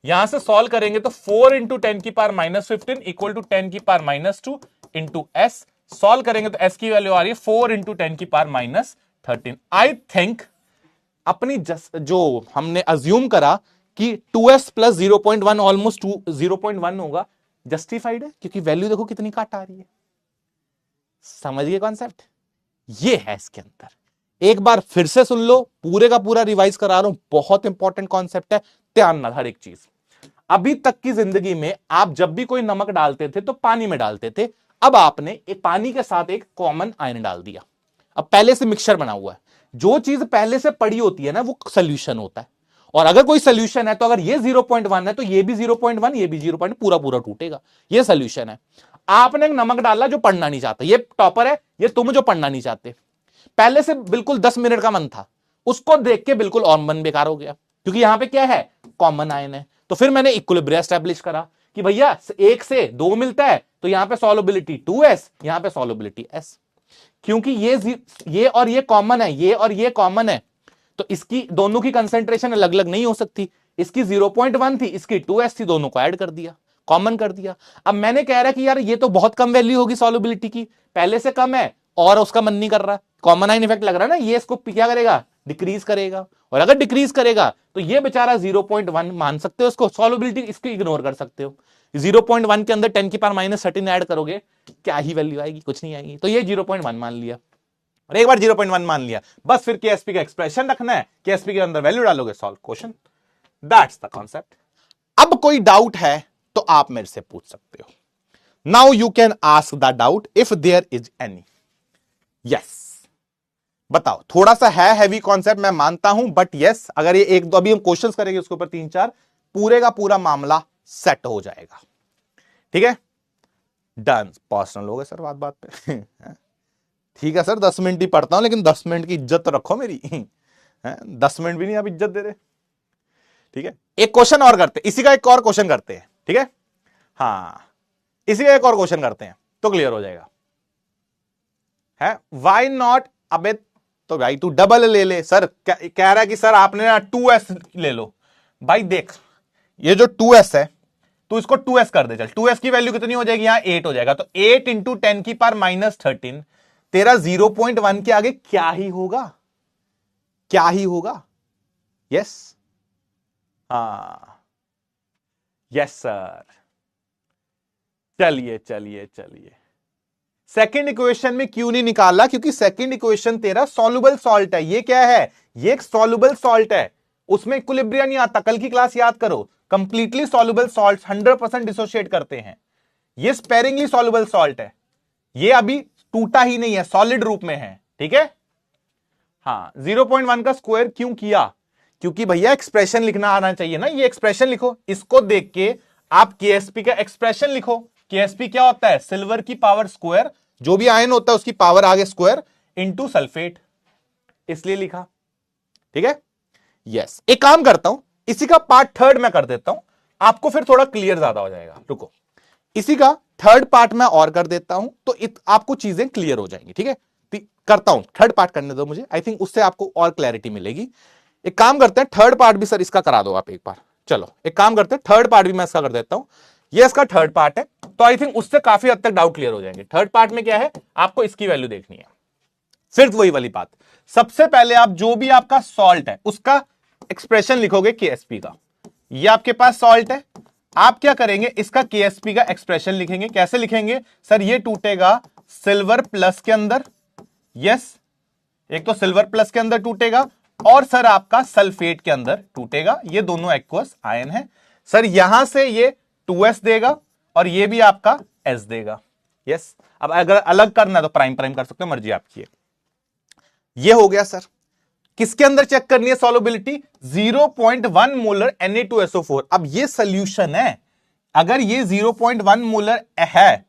S1: यहां से सॉल्व करेंगे तो 4 इंटू 10 की पावर -15 इक्वल टू 10 की पावर -2 इंटू एस। सॉल्व करेंगे तो एस की वैल्यू आ रही है 4 इंटू 10 की पावर 13। आई थिंक अपनी जो हमने अज्यूम करा कि 2s प्लस 0.1 ऑलमोस्ट 0.1 होगा, जस्टिफाइड है, क्योंकि वैल्यू देखो कितनी काट आ रही है। समझ गए कॉन्सेप्ट? ये है इसके अंदर। एक बार फिर से सुन लो, पूरे का पूरा रिवाइज करा रहा हूं, बहुत इंपॉर्टेंट कॉन्सेप्ट है, ध्यान ना हर एक चीज। अभी तक की जिंदगी में आप जब भी कोई नमक डालते थे तो पानी में डालते थे, अब आपने एक पानी के साथ एक कॉमन आयन डाल दिया। अब पहले से मिक्सचर बना हुआ है, जो चीज पहले से पड़ी होती है ना वो सोल्यूशन होता है। और अगर कोई सोल्यूशन है तो अगर ये 0.1 है तो ये भी 0.1, ये भी 0. पूरा पूरा टूटेगा, ये सोल्यूशन है। आपने एक नमक डाला जो पढ़ना नहीं चाहता, ये टॉपर है, ये तुम जो पढ़ना नहीं चाहते, पहले से बिल्कुल 10 मिनट का मन था, उसको देख के बिल्कुल और मन बेकार हो गया, क्योंकि यहां पे क्या है, कॉमन आयन है। तो फिर मैंने इक्विलिब्रियम एस्टैब्लिश करा कि भैया 1 से 2 मिलता है तो यहां पे सॉल्युबिलिटी 2s, यहां पे सॉल्युबिलिटी s, क्योंकि ये और ये कॉमन है, ये और ये कॉमन है, तो इसकी दोनों की कंसेंट्रेशन अलग अलग नहीं हो सकती। इसकी 0.1 थी, इसकी 2s थी, दोनों को ऐड कर दिया, कॉमन कर दिया। अब मैंने कह रहा कि यार ये तो बहुत कम वैल्यू होगी सॉल्युबिलिटी की, पहले से कम है और उसका मन नहीं कर रहा, कॉमन आयन इफेक्ट लग रहा है ना, ये इसको क्या करेगा, डिक्रीज करेगा। और अगर डिक्रीज करेगा तो ये बेचारा 0.1 मान सकते हो उसको, सॉल्युबिलिटी इसको इग्नोर कर सकते हो। 0.1 के अंदर 10⁻13 ऐड करोगे, क्या ही वैल्यू आएगी, कुछ नहीं आएगी। तो ये 0.1 मान लिया, और एक बार 0.1 मान लिया, बस फिर केएसपी का एक्सप्रेशन रखना है, केएसपी के अंदर वैल्यू डालोगे, solve question, that's the concept. अब कोई डाउट है तो आप मेरे से पूछ सकते हो। Now you can ask the doubt if there is any. Yes, बताओ। थोड़ा सा है हैवी कॉन्सेप्ट, मैं मानता हूं, बट यस, अगर ये एक दो अभी हम क्वेश्चंस करेंगे उसके ऊपर 3-4, पूरे का पूरा मामला सेट हो जाएगा। ठीक है, डन। पर्सनल हो गए सर बात बात पे। ठीक है सर, 10 मिनट ही पढ़ता हूं, लेकिन 10 मिनट की इज्जत तो रखो मेरी। 10 मिनट भी नहीं आप इज्जत दे रहे। ठीक है, एक क्वेश्चन और करते हैं, इसी का एक और क्वेश्चन करते हैं। ठीक है, हाँ, इसी का एक और क्वेश्चन करते हैं तो क्लियर हो जाएगा। है वाई नॉट, अबे तो भाई तू डबल ले ले। सर कह रहा है कि सर आपने ना 2s ले लो। भाई देख, ये जो 2s है तो इसको 2s कर दे, चल 2s की वैल्यू कितनी हो जाएगी, यहां 8 हो जाएगा, तो 8 इंटू 10⁻13 तेरा 0.1 के आगे क्या ही होगा, क्या ही होगा। यस, हाँ, यस सर। चलिए चलिए चलिए, सेकंड इक्वेशन में क्यों नहीं निकाला, क्योंकि सेकंड इक्वेशन तेरा सॉल्युबल सॉल्ट है। ये क्या है, ये एक सॉल्युबल सॉल्ट है, उसमें इक्विलिब्रियम नहीं आता। कल की क्लास याद करो, कंप्लीटली सॉल्युबल सॉल्ट 100% डिसोशिएट करते हैं। ये स्पेरिंगली सॉल्युबल सॉल्ट है, ये अभी टूटा ही नहीं है, सॉलिड रूप में है। ठीक है, हाँ, 0.1 का स्क्वायर क्यों किया, क्योंकि भैया एक्सप्रेशन लिखना आना चाहिए ना। ये एक्सप्रेशन लिखो, इसको देख के आप केएसपी का एक्सप्रेशन लिखो। केएसपी क्या होता है, सिल्वर की पावर स्क्वायर, जो भी आयन होता है उसकी पावर आगे स्क्वायर इंटू सल्फेट, इसलिए लिखा। ठीक है, यस। एक काम करता हूं, इसी का पार्ट थर्ड मैं कर देता हूं, आपको फिर थोड़ा क्लियर ज्यादा हो जाएगा। रुको, इसी का थर्ड पार्ट मैं और कर देता हूं तो आपको चीजें क्लियर हो जाएंगी। ठीक है, करता हूं, थर्ड पार्ट करने दो मुझे, आई थिंक उससे आपको और क्लैरिटी मिलेगी। एक काम करते हैं, थर्ड पार्ट भी सर इसका करा दो आप एक बार। चलो एक काम करते हैं, थर्ड पार्ट भी मैं इसका कर देता हूं। ये इसका थर्ड पार्ट है, तो आई थिंक उससे काफी हद तक डाउट क्लियर हो जाएंगे। थर्ड पार्ट में क्या है, आपको इसकी वैल्यू देखनी है। सिर्फ वही वाली बात, सबसे पहले आप जो भी आपका सॉल्ट है उसका एक्सप्रेशन लिखोगे केएसपी का। ये आपके पास सॉल्ट है, आप क्या करेंगे, इसका केएसपी का एक्सप्रेशन लिखेंगे। कैसे लिखेंगे, सर ये टूटेगा सिल्वर प्लस के अंदर, यस, एक तो सिल्वर प्लस के अंदर टूटेगा और सर आपका सल्फेट के अंदर टूटेगा। ये दोनों एक्वस आयन है। सर यहां से ये 2s देगा और ये भी आपका s देगा। यस, अब अगर अलग करना है तो प्राइम प्राइम कर सकते हो, मर्जी आपकी है। ये हो गया सर। किसके अंदर चेक करनी है सॉल्युबिलिटी, 0.1 मोलर Na2SO4। अब ये सोल्यूशन है, अगर ये 0.1 मोलर है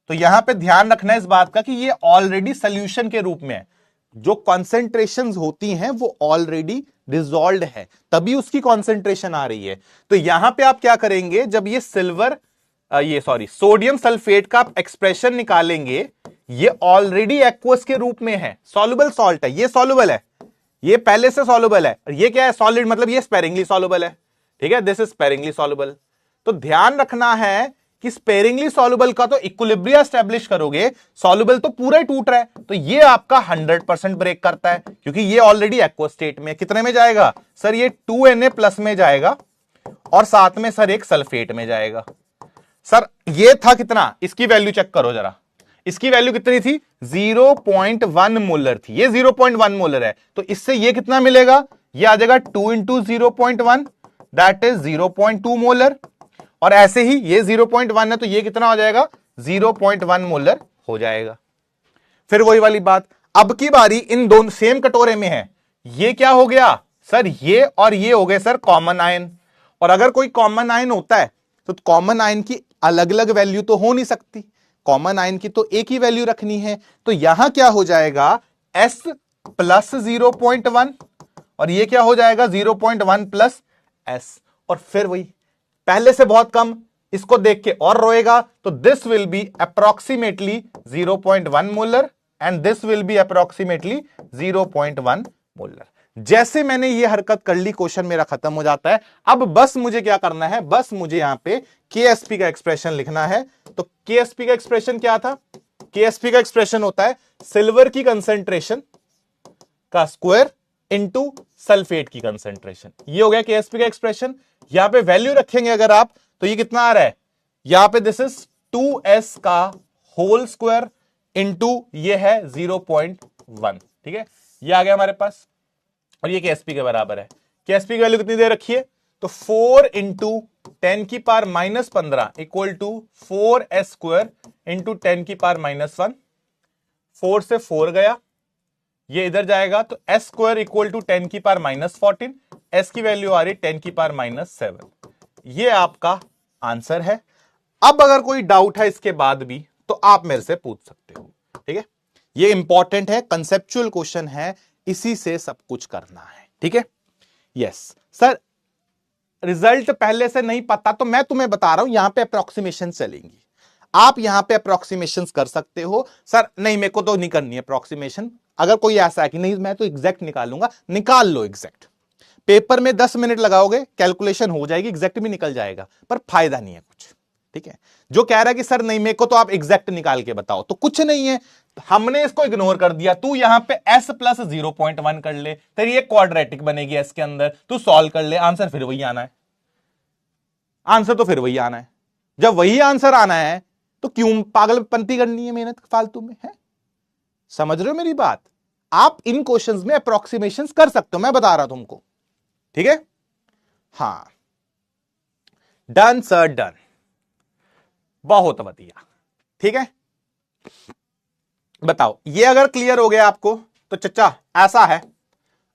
S1: तो यहां पे ध्यान रखना है इस बात का कि ये ऑलरेडी सोल्यूशन के रूप में है। जो कॉन्सेंट्रेशंस होती हैं वो ऑलरेडी डिसॉल्व्ड है, तभी उसकी कॉन्सेंट्रेशन आ रही है। तो यहां पे आप क्या करेंगे, जब ये सोडियम सल्फेट का आप एक्सप्रेशन निकालेंगे, ये ऑलरेडी एक्वस के रूप में है, सॉल्युबल सॉल्ट है, ये सॉल्युबल है, ये पहले से सॉल्युबल है। और ये क्या है, सॉलिड, मतलब ये स्पेरिंगली सॉल्युबल है। ठीक है, दिस इज स्पेरिंगली सॉल्युबल। तो ध्यान रखना है, कि स्पेरिंगली सॉल्युबल का तो इक्विलिब्रिया एस्टेब्लिश करोगे, सॉल्युबल तो पूरा ही टूट रहा है, तो ये आपका 100% ब्रेक करता है क्योंकि ये ऑलरेडी एक्वस स्टेट में। कितने में जाएगा सर? ये 2Na प्लस में जाएगा और साथ में सर एक सल्फेट में जाएगा। सर ये था कितना, इसकी वैल्यू चेक करो जरा, इसकी वैल्यू कितनी थी? 0.1 मोलर थी, ये 0.1 मोलर है, तो इससे ये कितना मिलेगा? ये आ जाएगा 2 इंटू 0.1 दैट इज 0.2 मोलर, और ऐसे ही ये 0.1 है तो ये कितना हो जाएगा? 0.1 मोलर हो जाएगा। फिर वही वाली बात, अब की बारी इन दोनों सेम कटोरे में है, ये क्या हो गया सर? ये और ये हो गए सर कॉमन आयन, और अगर कोई कॉमन आयन होता है तो कॉमन आयन की अलग अलग वैल्यू तो हो नहीं सकती, कॉमन आयन की तो एक ही वैल्यू रखनी है, तो यहां क्या हो जाएगा? S प्लस 0.1 और ये क्या हो जाएगा? 0.1 प्लस S, और फिर वही पहले से बहुत कम, इसको देख के और रोएगा, तो this will be approximately 0.1 molar and this will be approximately 0.1 molar. जैसे मैंने ये हरकत कर ली, क्वेश्चन मेरा खत्म हो जाता है। अब बस मुझे क्या करना है? बस मुझे यहां पे KSP का एक्सप्रेशन लिखना है। तो KSP का एक्सप्रेशन क्या था? KSP का एक्सप्रेशन होता है सिल्वर की कंसेंट्रेशन का स्क्वायर इनटू सल्फेट की कंसेंट्रेशन। ये हो गया KSP का एक्सप्रेशन। यहां पे वैल्यू रखेंगे अगर आप, तो ये कितना आ रहा है? यहां पे दिस इज 2S का होल स्क्वायर इनटू ये है 0.1, ठीक है, ये आ गया हमारे पास, और ये KSP के बराबर है। KSP की वैल्यू कितनी दे रखी है? तो 4 इंटू 10 की power minus 15 equal to 4S square into 10 की पावर माइनस 1। 4 से 4 गया, ये इधर जाएगा, तो S स्क्वायर इक्वल टू 10 की पावर माइनस 14, S की वैल्यू आ रही 10 की पावर माइनस 7। ये आपका आंसर है। अब अगर कोई डाउट है इसके बाद भी तो आप मेरे से पूछ सकते हो, ठीक है। ये इंपॉर्टेंट है, कंसेप्चुअल क्वेश्चन है, इसी से सब कुछ करना है, ठीक है। यस सर, रिजल्ट पहले से नहीं पता तो मैं तुम्हें बता रहा हूं, यहां पे अप्रोक्सीमेशन चलेंगी, आप यहां पे अप्रोक्सीमेशन कर सकते हो। सर नहीं, मेरे को तो नहीं करनी है अप्रोक्सीमेशन। अगर कोई ऐसा है कि नहीं मैं तो एग्जैक्ट निकालूंगा, निकाल लो एग्जैक्ट। पेपर में 10 मिनट लगाओगे, कैलकुलेशन हो जाएगी, एग्जैक्ट भी निकल जाएगा, पर फायदा नहीं है कुछ, ठीक है। जो कह रहा है कि सर नहीं मेरे को तो आप एग्जैक्ट निकाल के बताओ, तो कुछ नहीं है, हमने इसको इग्नोर कर दिया। तू यहां पे S प्लस 0.1 कर ले, तेरी एक क्वाड्रेटिक बनेगी S के अंदर, तू सॉल्व कर ले, आंसर फिर वही आना है, आंसर तो फिर वही आना है। जब वही आंसर आना है तो क्यों पागलपंती करनी है, मेहनत फालतू में है। समझ रहे हो मेरी बात? आप इन क्वेश्चंस में अप्रोक्सीमेशंस कर सकते हो, मैं बता रहा हूं तुमको, ठीक है। हां, डन सर डन, बहुत बढ़िया, ठीक है। बताओ, ये अगर क्लियर हो गया आपको तो चचा ऐसा है।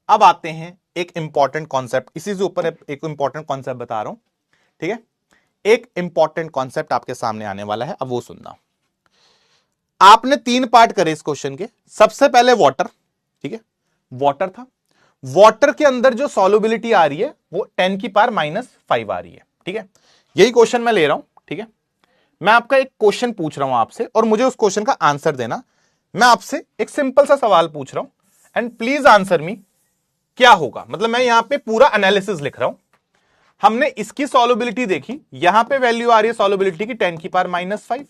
S1: अब आते हैं एक इंपॉर्टेंट कॉन्सेप्ट, इसी से ऊपर एक इंपॉर्टेंट कॉन्सेप्ट बता रहा हूं, ठीक है। एक इंपॉर्टेंट कॉन्सेप्ट आपके सामने आने वाला है, अब वो सुनना। आपने 3 पार्ट करे इस क्वेश्चन के। सबसे पहले वाटर, ठीक है, वाटर था, वाटर के अंदर जो सॉल्युबिलिटी आ रही है वो 10 की पावर माइनस 5 आ रही है, ठीक है। यही क्वेश्चन मैं ले रहा हूं, ठीक है। मैं आपका एक क्वेश्चन पूछ रहा हूं आपसे और मुझे उस क्वेश्चन का आंसर देना। मैं आपसे एक सिंपल सा सवाल पूछ रहा हूं एंड प्लीज आंसर मी, क्या होगा। मतलब मैं यहां पे पूरा एनालिसिस लिख रहा हूं। हमने इसकी सॉल्युबिलिटी देखी, यहां पे वैल्यू आ रही है सॉल्युबिलिटी की 10 की पावर माइनस 5।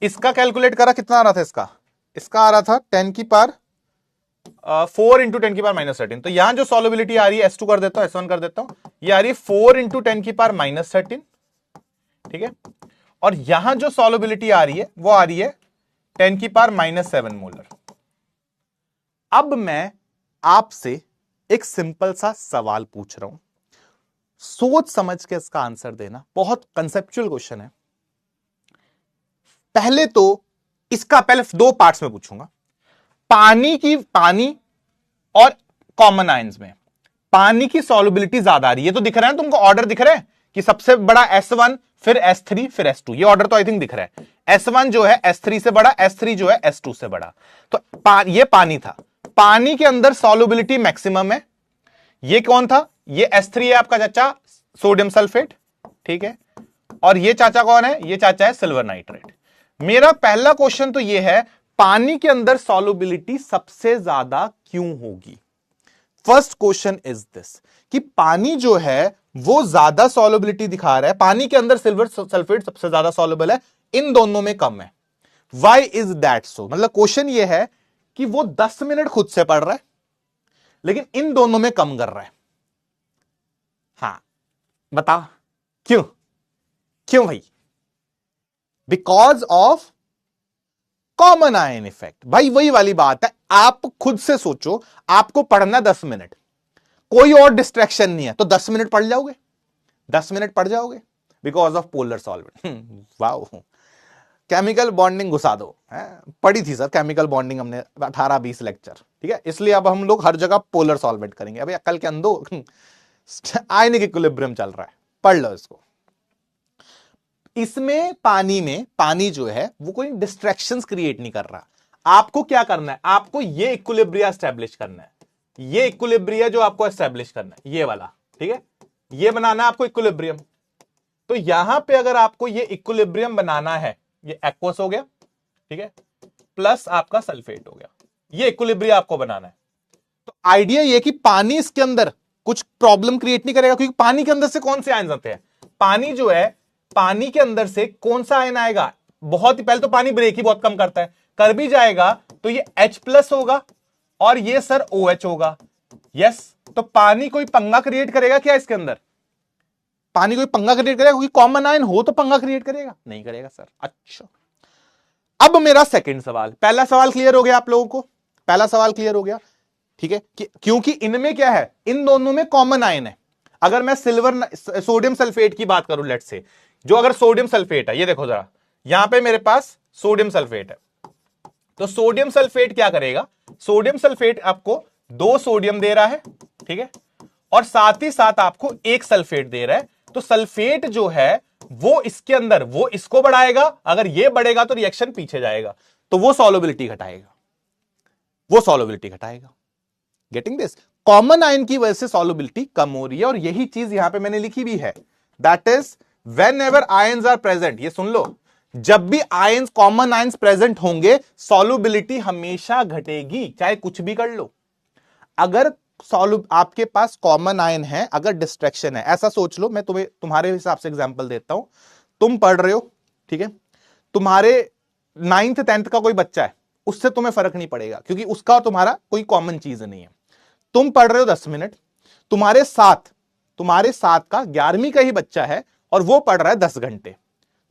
S1: इसका कैलकुलेट करा, कितना आ रहा था इसका आ रहा था 10 की पावर 4 इंटू 10 की पावर माइनस 13। तो यहां जो सॉल्युबिलिटी आ रही है S2 कर देता हूं, S1 कर देता हूं, ये आ रही है 4 इंटू 10 की पावर माइनस 13, ठीक है। और यहां जो सॉल्युबिलिटी आ रही है वो आ रही है 10 की पावर माइनस 7 मोलर। अब मैं आपसे एक सिंपल सा सवाल पूछ रहा हूं, सोच समझ के इसका आंसर देना, बहुत कंसेप्चुअल क्वेश्चन है। पहले तो इसका पहले 2 पार्ट्स में पूछूंगा। पानी और कॉमन आयंस में पानी की सॉल्युबिलिटी ज्यादा आ रही है, तो दिख रहा है तुमको, ऑर्डर दिख रहा है कि सबसे बड़ा S1 फिर S3 फिर S2, ये ऑर्डर तो आई थिंक दिख रहा है। S1 जो है S3 से बड़ा, S3 जो है S2 से बड़ा। तो ये पानी था, पानी के अंदर सॉल्युबिलिटी मैक्सिमम है। ये कौन था? ये S3 है आपका चाचा, सोडियम सल्फेट, ठीक है। और ये चाचा कौन है? ये चाचा है सिल्वर नाइट्रेट। मेरा पहला क्वेश्चन तो ये है, पानी के अंदर सॉल्युबिलिटी सबसे ज्यादा क्यों होगी? फर्स्ट क्वेश्चन इज दिस कि पानी जो है वो ज्यादा सॉल्युबिलिटी दिखा रहा है, पानी के अंदर सिल्वर सल्फेट सबसे ज्यादा सॉल्युबल है, इन दोनों में कम है। Why is that so? मतलब क्वेश्चन ये है कि वो 10 मिनट खुद से पढ़ रहा है लेकिन इन दोनों में कम कर रहा है। हां बताओ क्यों? क्यों भाई? Because of common ion effect. भाई वही वाली बात है, आप खुद से सोचो, आपको पढ़ना 10 मिनट, कोई और डिस्ट्रैक्शन नहीं है, तो 10 मिनट पढ़ जाओगे, 10 मिनट पढ़ जाओगे because of polar solvent. Wow, chemical bonding घुसा दो। पढ़ी थी सर केमिकल बॉन्डिंग हमने 18-20 लेक्चर, ठीक है। इसलिए अब हम लोग हर जगह पोलर सॉल्वेंट करेंगे। अभी अकल के अंदो, आयनिक इक्विलिब्रियम चल रहा है, पढ़ लो इसको। इसमें पानी जो है वो कोई डिस्ट्रैक्शंस क्रिएट नहीं कर रहा। आपको क्या करना है? आपको ये इक्विलिब्रिया एस्टेब्लिश करना है, ये इक्विलिब्रिया जो आपको एस्टेब्लिश करना है, ये वाला, ठीक है, ये बनाना है आपको इक्विलिब्रियम। तो यहां पे अगर आपको ये इक्विलिब्रियम बनाना है, ये एक्वस हो गया, ठीक है, प्लस आपका सल्फेट हो गया, ये इक्विलिब्रियम आपको बनाना है। तो आइडिया ये कि पानी इसके अंदर कुछ प्रॉब्लम क्रिएट नहीं करेगा, क्योंकि पानी के अंदर से कौन से आयन आते हैं? पानी जो है, पानी के अंदर से कौन सा आयन आएगा? बहुत ही पहले तो पानी ब्रेक ही बहुत कम करता है, कर भी जाएगा तो ये H+ होगा और ये सर OH होगा। यस, तो पानी कोई पंगा क्रिएट करेगा क्या इसके अंदर? पानी कोई पंगा क्रिएट करेगा? क्योंकि कॉमन आयन हो तो पंगा क्रिएट करेगा? नहीं करेगा सर। अच्छा, अब मेरा सेकंड सवाल, पहला सवाल क्लियर हो गया आप लोगों को? पहला सवाल क्लियर हो गया, ठीक है, कि क्योंकि इनमें क्या है, इन दोनों में कॉमन आयन है। अगर मैं सोडियम सल्फेट की बात करूं, लेट्स से, जो अगर सोडियम सल्फेट है, ये देखो जरा, यहां पे मेरे पास सोडियम सल्फेट है, तो सोडियम सल्फेट क्या करेगा? सोडियम सल्फेट आपको 2 सोडियम दे रहा है, ठीक है, और साथ ही साथ आपको 1 सल्फेट दे रहा है। तो सल्फेट जो है वो इसके अंदर, वो इसको बढ़ाएगा, अगर ये बढ़ेगा तो रिएक्शन पीछे जाएगा, तो वो सॉल्युबिलिटी घटाएगा, वो सॉल्युबिलिटी घटाएगा। Getting this? कॉमन आयन की वजह से सॉल्युबिलिटी कम हो रही है, और यही चीज यहां पे मैंने लिखी भी है, that is whenever ions are present, ये सुन लो, जब भी आयंस, कॉमन आयंस प्रेजेंट होंगे, सॉल्युबिलिटी हमेशा घटेगी, चाहे कुछ भी कर लो। अगर आपके पास कॉमन आयन है, अगर डिस्ट्रैक्शन है, ऐसा सोच लो, मैं तुम्हारे हिसाब से एग्जांपल देता हूं। तुम पढ़ रहे हो, ठीक है, तुम्हारे 9th 10th का कोई बच्चा है, उससे तुम्हें फर्क नहीं पड़ेगा, क्योंकि उसका और तुम्हारा कोई कॉमन चीज नहीं है। तुम पढ़ रहे हो 10 मिनट, तुम्हारे साथ का 11वीं का ही बच्चा है और वो पढ़ रहा है 10 घंटे,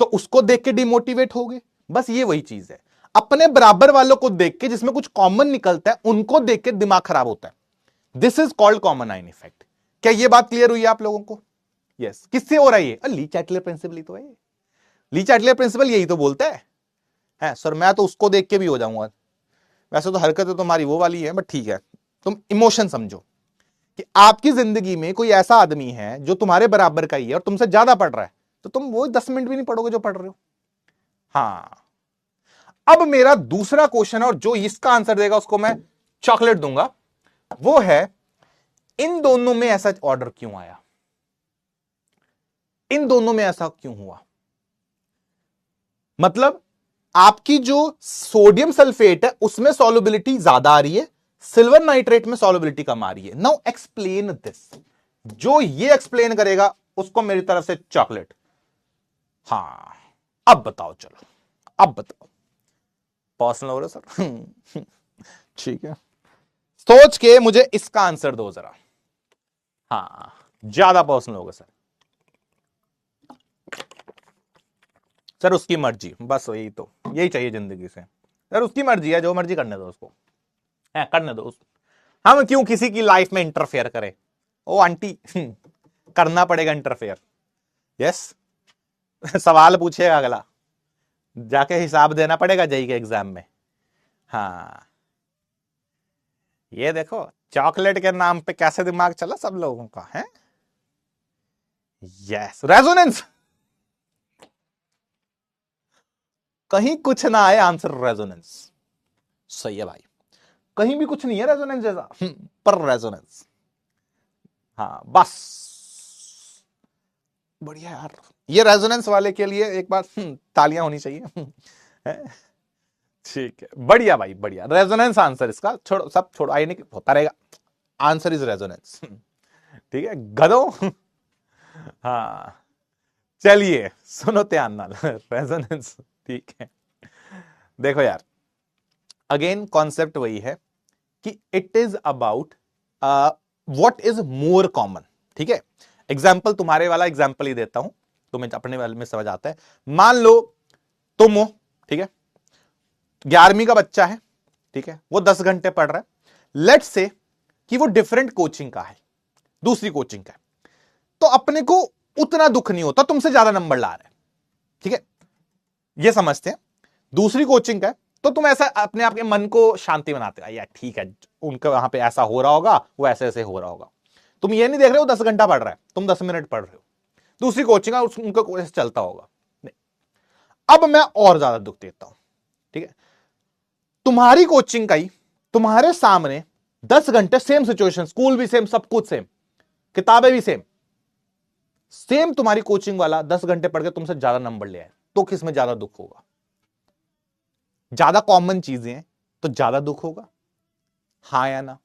S1: तो उसको देख के डिमोटिवेट हो गए। बस ये वही चीज है, अपने बराबर वालों को देख के, जिसमें कुछ कॉमन निकलता है, उनको देख के दिमाग खराब होता है। This is called common ion effect. क्या ये बात क्लियर हुई है आप लोगों को? यस। किससे हो रहा है ये? ली चैटलर प्रिंसिपल ही तो है। ली चैटलर प्रिंसिपल यही तो बोलता है सर, मैं तो उसको देख के भी हो जाऊंगा। वैसे तो हरकत तो तुम्हारी वो वाली है, बट ठीक है, तुम इमोशन समझो कि आपकी जिंदगी में कोई ऐसा आदमी है जो तुम्हारे बराबर का ही है और तुमसे ज्यादा पढ़ रहा है, तो तुम वो 10 मिनट भी नहीं पढ़ोगे जो पढ़ रहे हो। हाँ, अब मेरा दूसरा क्वेश्चन, और जो इसका आंसर देगा उसको मैं चॉकलेट दूंगा, वो है इन दोनों में ऐसा ऑर्डर क्यों आया? इन दोनों में ऐसा क्यों हुआ? मतलब आपकी जो सोडियम सल्फेट है उसमें सॉल्युबिलिटी ज्यादा आ रही है, सिल्वर नाइट्रेट में सॉल्युबिलिटी कम आ रही है। Now explain this. जो ये एक्सप्लेन करेगा उसको मेरी तरफ से चॉकलेट। हाँ, अब बताओ, चलो अब बताओ। पर्सनल हो रहा सर? ठीक है, सोच के मुझे इसका आंसर दो जरा। हाँ, ज्यादा पर्सनल होगा सर। सर उसकी मर्जी, बस वही तो, यही चाहिए जिंदगी से। सर उसकी मर्जी है, जो मर्जी करने दो उसको, है करने दो उसको, हम क्यों किसी की लाइफ में इंटरफेयर करें? ओ आंटी, करना पड़ेगा इंटरफेयर। यस, सवाल पूछेगा अगला, जाके हिसाब देना पड़ेगा जेईई के एग्जाम में। हाँ, ये देखो चॉकलेट के नाम पे कैसे दिमाग चला सब लोगों का है। Yes, resonance. कहीं कुछ ना आए आंसर रेजोनेंस। सही है भाई, कहीं भी कुछ नहीं है रेजोनेंस जैसा, पर रेजोनेंस। हाँ बस, बढ़िया यार, ये रेजोनेंस वाले के लिए एक बार तालियां होनी चाहिए। ठीक है, बढ़िया भाई, बढ़िया। रेजोनेंस आंसर इसका, छोड़ो सब छोड़ो, आई नहीं होता रहेगा, आंसर इज रेजोनेंस। ठीक है गधो। हाँ चलिए सुनो ध्यान नाल। रेजोनेंस ठीक है। देखो यार अगेन कॉन्सेप्ट वही है कि it is about what is more common. ठीक है एग्जाम्पल तुम्हारे वाला एग्जाम्पल ही देता हूं तुम्हें अपने वाले में समझ आता है। मान लो तुम हो ठीक है 11वीं का बच्चा है ठीक है वो 10 घंटे पढ़ रहा है। लेट्स से कि वो डिफरेंट कोचिंग का है दूसरी कोचिंग का है तो अपने को उतना दुख नहीं होता तुमसे ज्यादा नंबर ला रहा है। ठीक है ये समझते हैं दूसरी कोचिंग का है तो तुम ऐसा अपने आप के मन को शांति बनाते हो यार ठीक है उनका वहां पे ऐसा हो रहा होगा वो ऐसे ऐसे हो रहा होगा। तुम ये नहीं देख रहे हो 10 घंटा पढ़ रहा है तुम 10 मिनट पढ़ रहे हो दूसरी कोचिंग का उनका ऐसे चलता होगा। नहीं अब मैं और ज्यादा दुख देता हूं। ठीक है तुम्हारी कोचिंग का ही तुम्हारे सामने 10 घंटे सेम सिचुएशन स्कूल भी सेम सब कुछ सेम किताबें भी सेम सेम तुम्हारी कोचिंग वाला 10 घंटे पढ़ के तुमसे ज्यादा नंबर ले आए तो किसमें ज्यादा दुख होगा। ज्यादा कॉमन चीजें हैं तो ज्यादा दुख होगा। हाँ या ना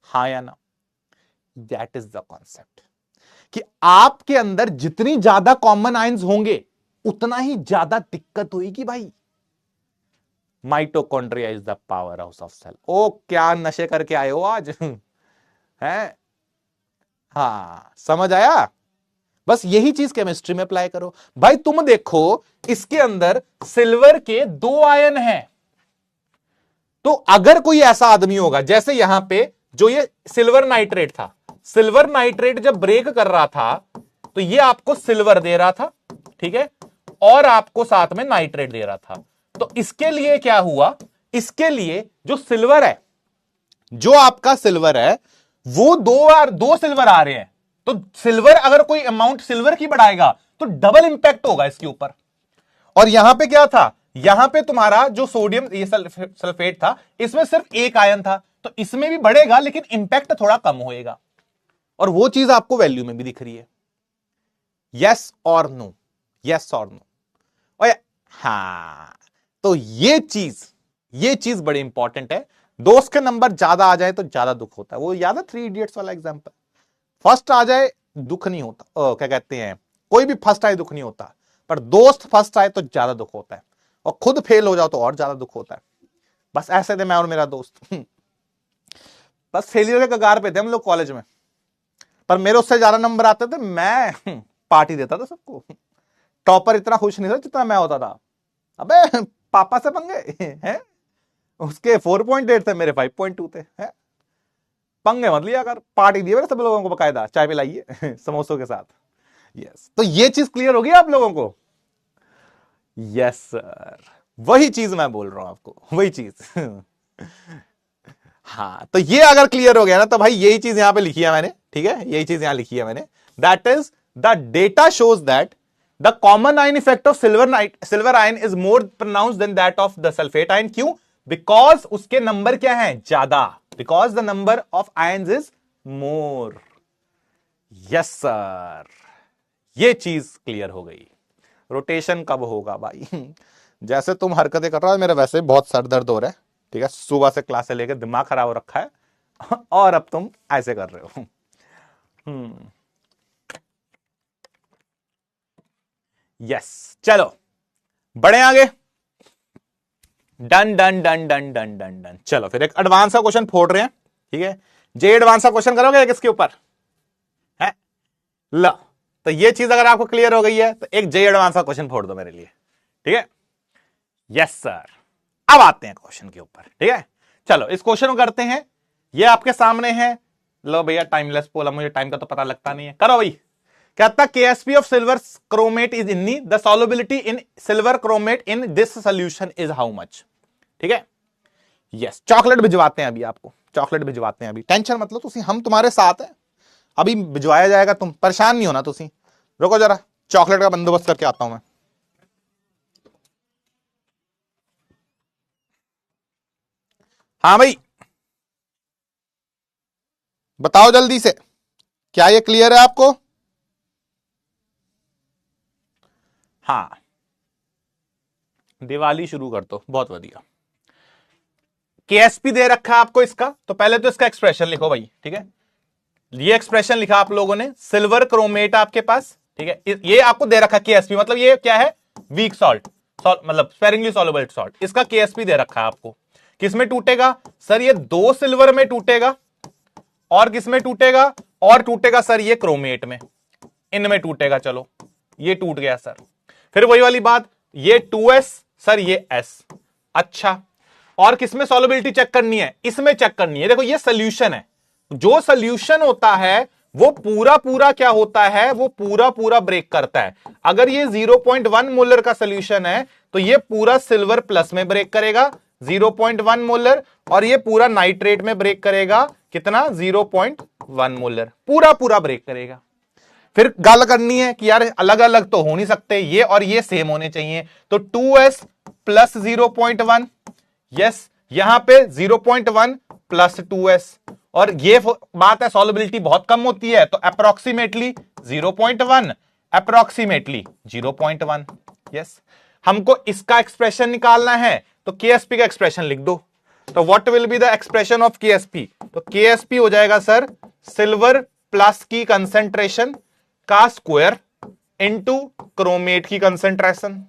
S1: हाँ या ना दैट इज द कॉन्सेप्ट कि आपके अंदर जितनी ज्यादा कॉमन आयंस होंगे उतना ही ज्यादा दिक्कत होगी भाई। Mitochondria is the power house of cell. ओ क्या नशे करके आए हो आज। है हाँ समझ आया। बस यही चीज केमिस्ट्री में अप्लाई करो भाई। तुम देखो इसके अंदर सिल्वर के 2 आयन हैं तो अगर कोई ऐसा आदमी होगा जैसे यहां पे जो ये सिल्वर नाइट्रेट था सिल्वर नाइट्रेट जब ब्रेक कर रहा था तो ये आपको सिल्वर दे रहा था ठीक है और आपको साथ में नाइट्रेट दे रहा था। तो इसके लिए क्या हुआ इसके लिए जो सिल्वर है जो आपका सिल्वर है वो दो सिल्वर आ रहे हैं तो सिल्वर अगर कोई अमाउंट सिल्वर की बढ़ाएगा तो डबल इंपैक्ट होगा इसके ऊपर। और यहां पे क्या था यहां पे तुम्हारा जो सोडियम ये सल्फेट था इसमें सिर्फ एक आयन था तो इसमें भी बढ़ेगा लेकिन इंपैक्ट थोड़ा कम होएगा और वो चीज आपको वैल्यू में भी दिख रही है। यस और नो यस और नो। और हाँ तो ये चीज बड़ी इंपॉर्टेंट है। दोस्त के नंबर ज्यादा आ जाए तो ज्यादा दुख होता है। वो याद है 3 इडियट्स वाला एग्जांपल फर्स्ट आ जाए दुख नहीं होता क्या कहते हैं कोई भी फर्स्ट आए दुख नहीं होता पर दोस्त फर्स्ट आए तो ज्यादा दुख होता है और खुद फेल हो जाओ तो और ज्यादा दुख होता है। बस ऐसे थे मैं और मेरा दोस्त। बस फेलियर के कगार पे थे हम लोग कॉलेज में पर मेरे उससे ज्यादा नंबर आते थे मैं पार्टी देता था सबको। टॉपर इतना खुश नहीं था जितना मैं होता था। अबे पापा से पंगे हैं उसके 4.8 थे मेरे 5.2 थे हैं? पंगे मत लिया कर पार्टी दी मेरे सब लोगों को बकायदा चाय पिलाइए समोसों के साथ। यस तो ये चीज क्लियर होगी आप लोगों को। यस सर वही चीज मैं बोल रहा हूं आपको वही चीज। हाँ तो ये अगर क्लियर हो गया ना तो भाई यही चीज यहां पे लिखी है मैंने ठीक है यही चीज यहां लिखी है मैंने। That is the data shows that the common ion effect of silver ion is more pronounced than that of the sulphate ion. क्यों बिकॉज उसके नंबर क्या है ज्यादा because the number of ions is more. Yes sir ये चीज clear हो गई। रोटेशन कब होगा भाई। जैसे तुम हरकतें कर रहे हो मेरा वैसे बहुत सर दर्द हो रहा है ठीक है सुबह से क्लास से लेकर दिमाग खराब हो रखा है और अब तुम ऐसे कर रहे हो। यस चलो बढ़े आगे। Done done done done done done done. चलो फिर एक एडवांस का क्वेश्चन फोड़ रहे हैं ठीक है। जे एडवांस का क्वेश्चन करोगे किसके ऊपर है लो। तो ये चीज अगर आपको क्लियर हो गई है तो एक जे एडवांस का क्वेश्चन फोड़ दो मेरे लिए ठीक है। यस सर अब आते हैं क्वेश्चन के ऊपर ठीक है। चलो इस क्वेश्चन को करते हैं। ये आपके सामने है। लो भैया टाइमलेस पोल मुझे टाइम का तो पता लगता नहीं है करो भाई। कहता Ksp of silver chromate is in the solubility in silver chromate in this solution is how much. ठीक है यस चॉकलेट भिजवाते हैं अभी आपको चॉकलेट भिजवाते हैं अभी टेंशन मतलब तुसी हम तुम्हारे साथ हैं अभी भिजवाया जाएगा तुम परेशान नहीं होना तुसी। रुको जरा चॉकलेट का बंदोबस्त करके आता हूं मैं। हाँ भाई बताओ जल्दी से क्या ये क्लियर है आपको। हाँ दिवाली शुरू कर दो बहुत बढ़िया। केएसपी दे रखा है आपको इसका, तो पहले तो इसका एक्सप्रेशन लिखो भाई, ठीक है। ये एक्सप्रेशन लिखा आप लोगों ने, सिल्वर क्रोमेट आपके पास, ठीक है। ये आपको दे रखा केएसपी, मतलब ये क्या है, वीक सॉल्ट, मतलब स्पेरिंगली सॉल्युबल सॉल्ट। इसका केएसपी दे रखा है आपको। किस में टूटेगा सर, ये 2 सिल्वर में टूटेगा, और किस में टूटेगा, और टूटेगा सर ये क्रोमेट में, इनमें टूटेगा। चलो ये टूट गया सर। फिर वही वाली बात, ये 2s सर, ये s। अच्छा, और किसमें सॉल्युबिलिटी चेक करनी है, इसमें चेक करनी है। देखो ये सोल्यूशन है, जो सोल्यूशन होता है वो पूरा पूरा क्या होता है, वो पूरा पूरा ब्रेक करता है। अगर ये 0.1 मोलर का सोल्यूशन है तो ये पूरा सिल्वर प्लस में ब्रेक करेगा 0.1 मोलर, और ये पूरा नाइट्रेट में ब्रेक करेगा कितना, 0.1 मोलर, पूरा पूरा ब्रेक करेगा। फिर गल करनी है कि यार अलग अलग तो हो नहीं सकते, ये और ये सेम होने चाहिए, तो 2s प्लस 0.1, यस, यहां पे 0.1 प्लस 2s, और ये बात है सॉल्युबिलिटी बहुत कम होती है, तो अप्रोक्सीमेटली 0.1, अप्रोक्सीमेटली 0.1, यस। हमको इसका एक्सप्रेशन निकालना है, तो केएसपी का एक्सप्रेशन लिख दो। तो what will be the expression of KSP, तो केएसपी हो जाएगा सर सिल्वर प्लस की कंसेंट्रेशन का स्क्वायर इनटू क्रोमेट की कंसेंट्रेशन,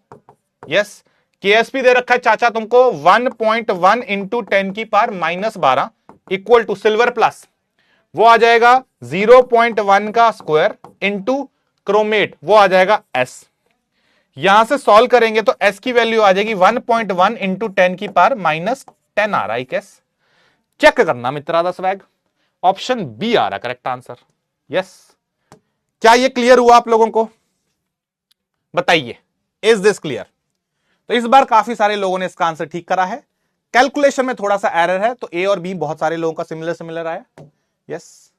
S1: यस। केएसपी दे रखा है चाचा तुमको 1.1 इंटू 10 की power -12 equal to silver plus, वो आ जाएगा 0.1 का स्क्वायर इंटू क्रोमेट, वो आ जाएगा s। यहां से सॉल्व करेंगे तो s की वैल्यू आ जाएगी 1.1 इंटू 10 की पावर -10 आ रहा है, कैस चेक करना मित्रा दा स्वैग, ऑप्शन बी आ रहा करेक्ट आंसर, यस। क्या ये क्लियर हुआ आप लोगों को, बताइए, इज दिस क्लियर। तो इस बार काफी सारे लोगों ने इसका आंसर ठीक करा है। कैलकुलेशन में थोड़ा सा एरर है, तो ए और बी बहुत सारे लोगों का सिमिलर आया, यस।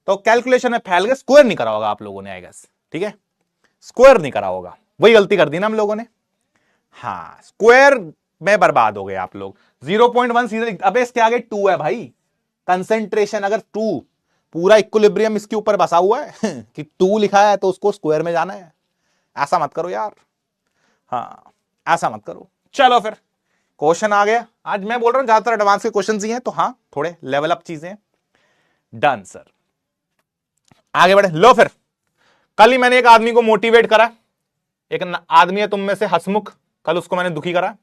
S1: तो कैलकुलेशन में फैल गए, स्क्वायर नहीं करा होगा आप लोगों ने, आई गेस, ठीक है, स्क्वायर नहीं करा होगा, वही गलती कर दी ना हम लोगों ने। हाँ, स्क्वायर में बर्बाद हो गए आप लोग। 0.1 सीधे, अबे इसके आगे 2 है भाई, कंसेंट्रेशन अगर 2, पूरा इक्विलिब्रियम इसके ऊपर बसा हुआ है कि 2 लिखा है तो उसको स्क्वायर में जाना है, ऐसा मत करो यार, हाँ ऐसा मत करो। चलो फिर क्वेश्चन आ गया, आज मैं बोल रहा हूं ज्यादातर एडवांस के क्वेश्चन ही हैं, तो हाँ थोड़े लेवल अप चीजें, डन सर। आगे बढ़े, लो फिर, कल ही मैंने एक आदमी को मोटिवेट करा, एक आदमी है तुम में से हसमुख, कल उसको मैंने दुखी करा।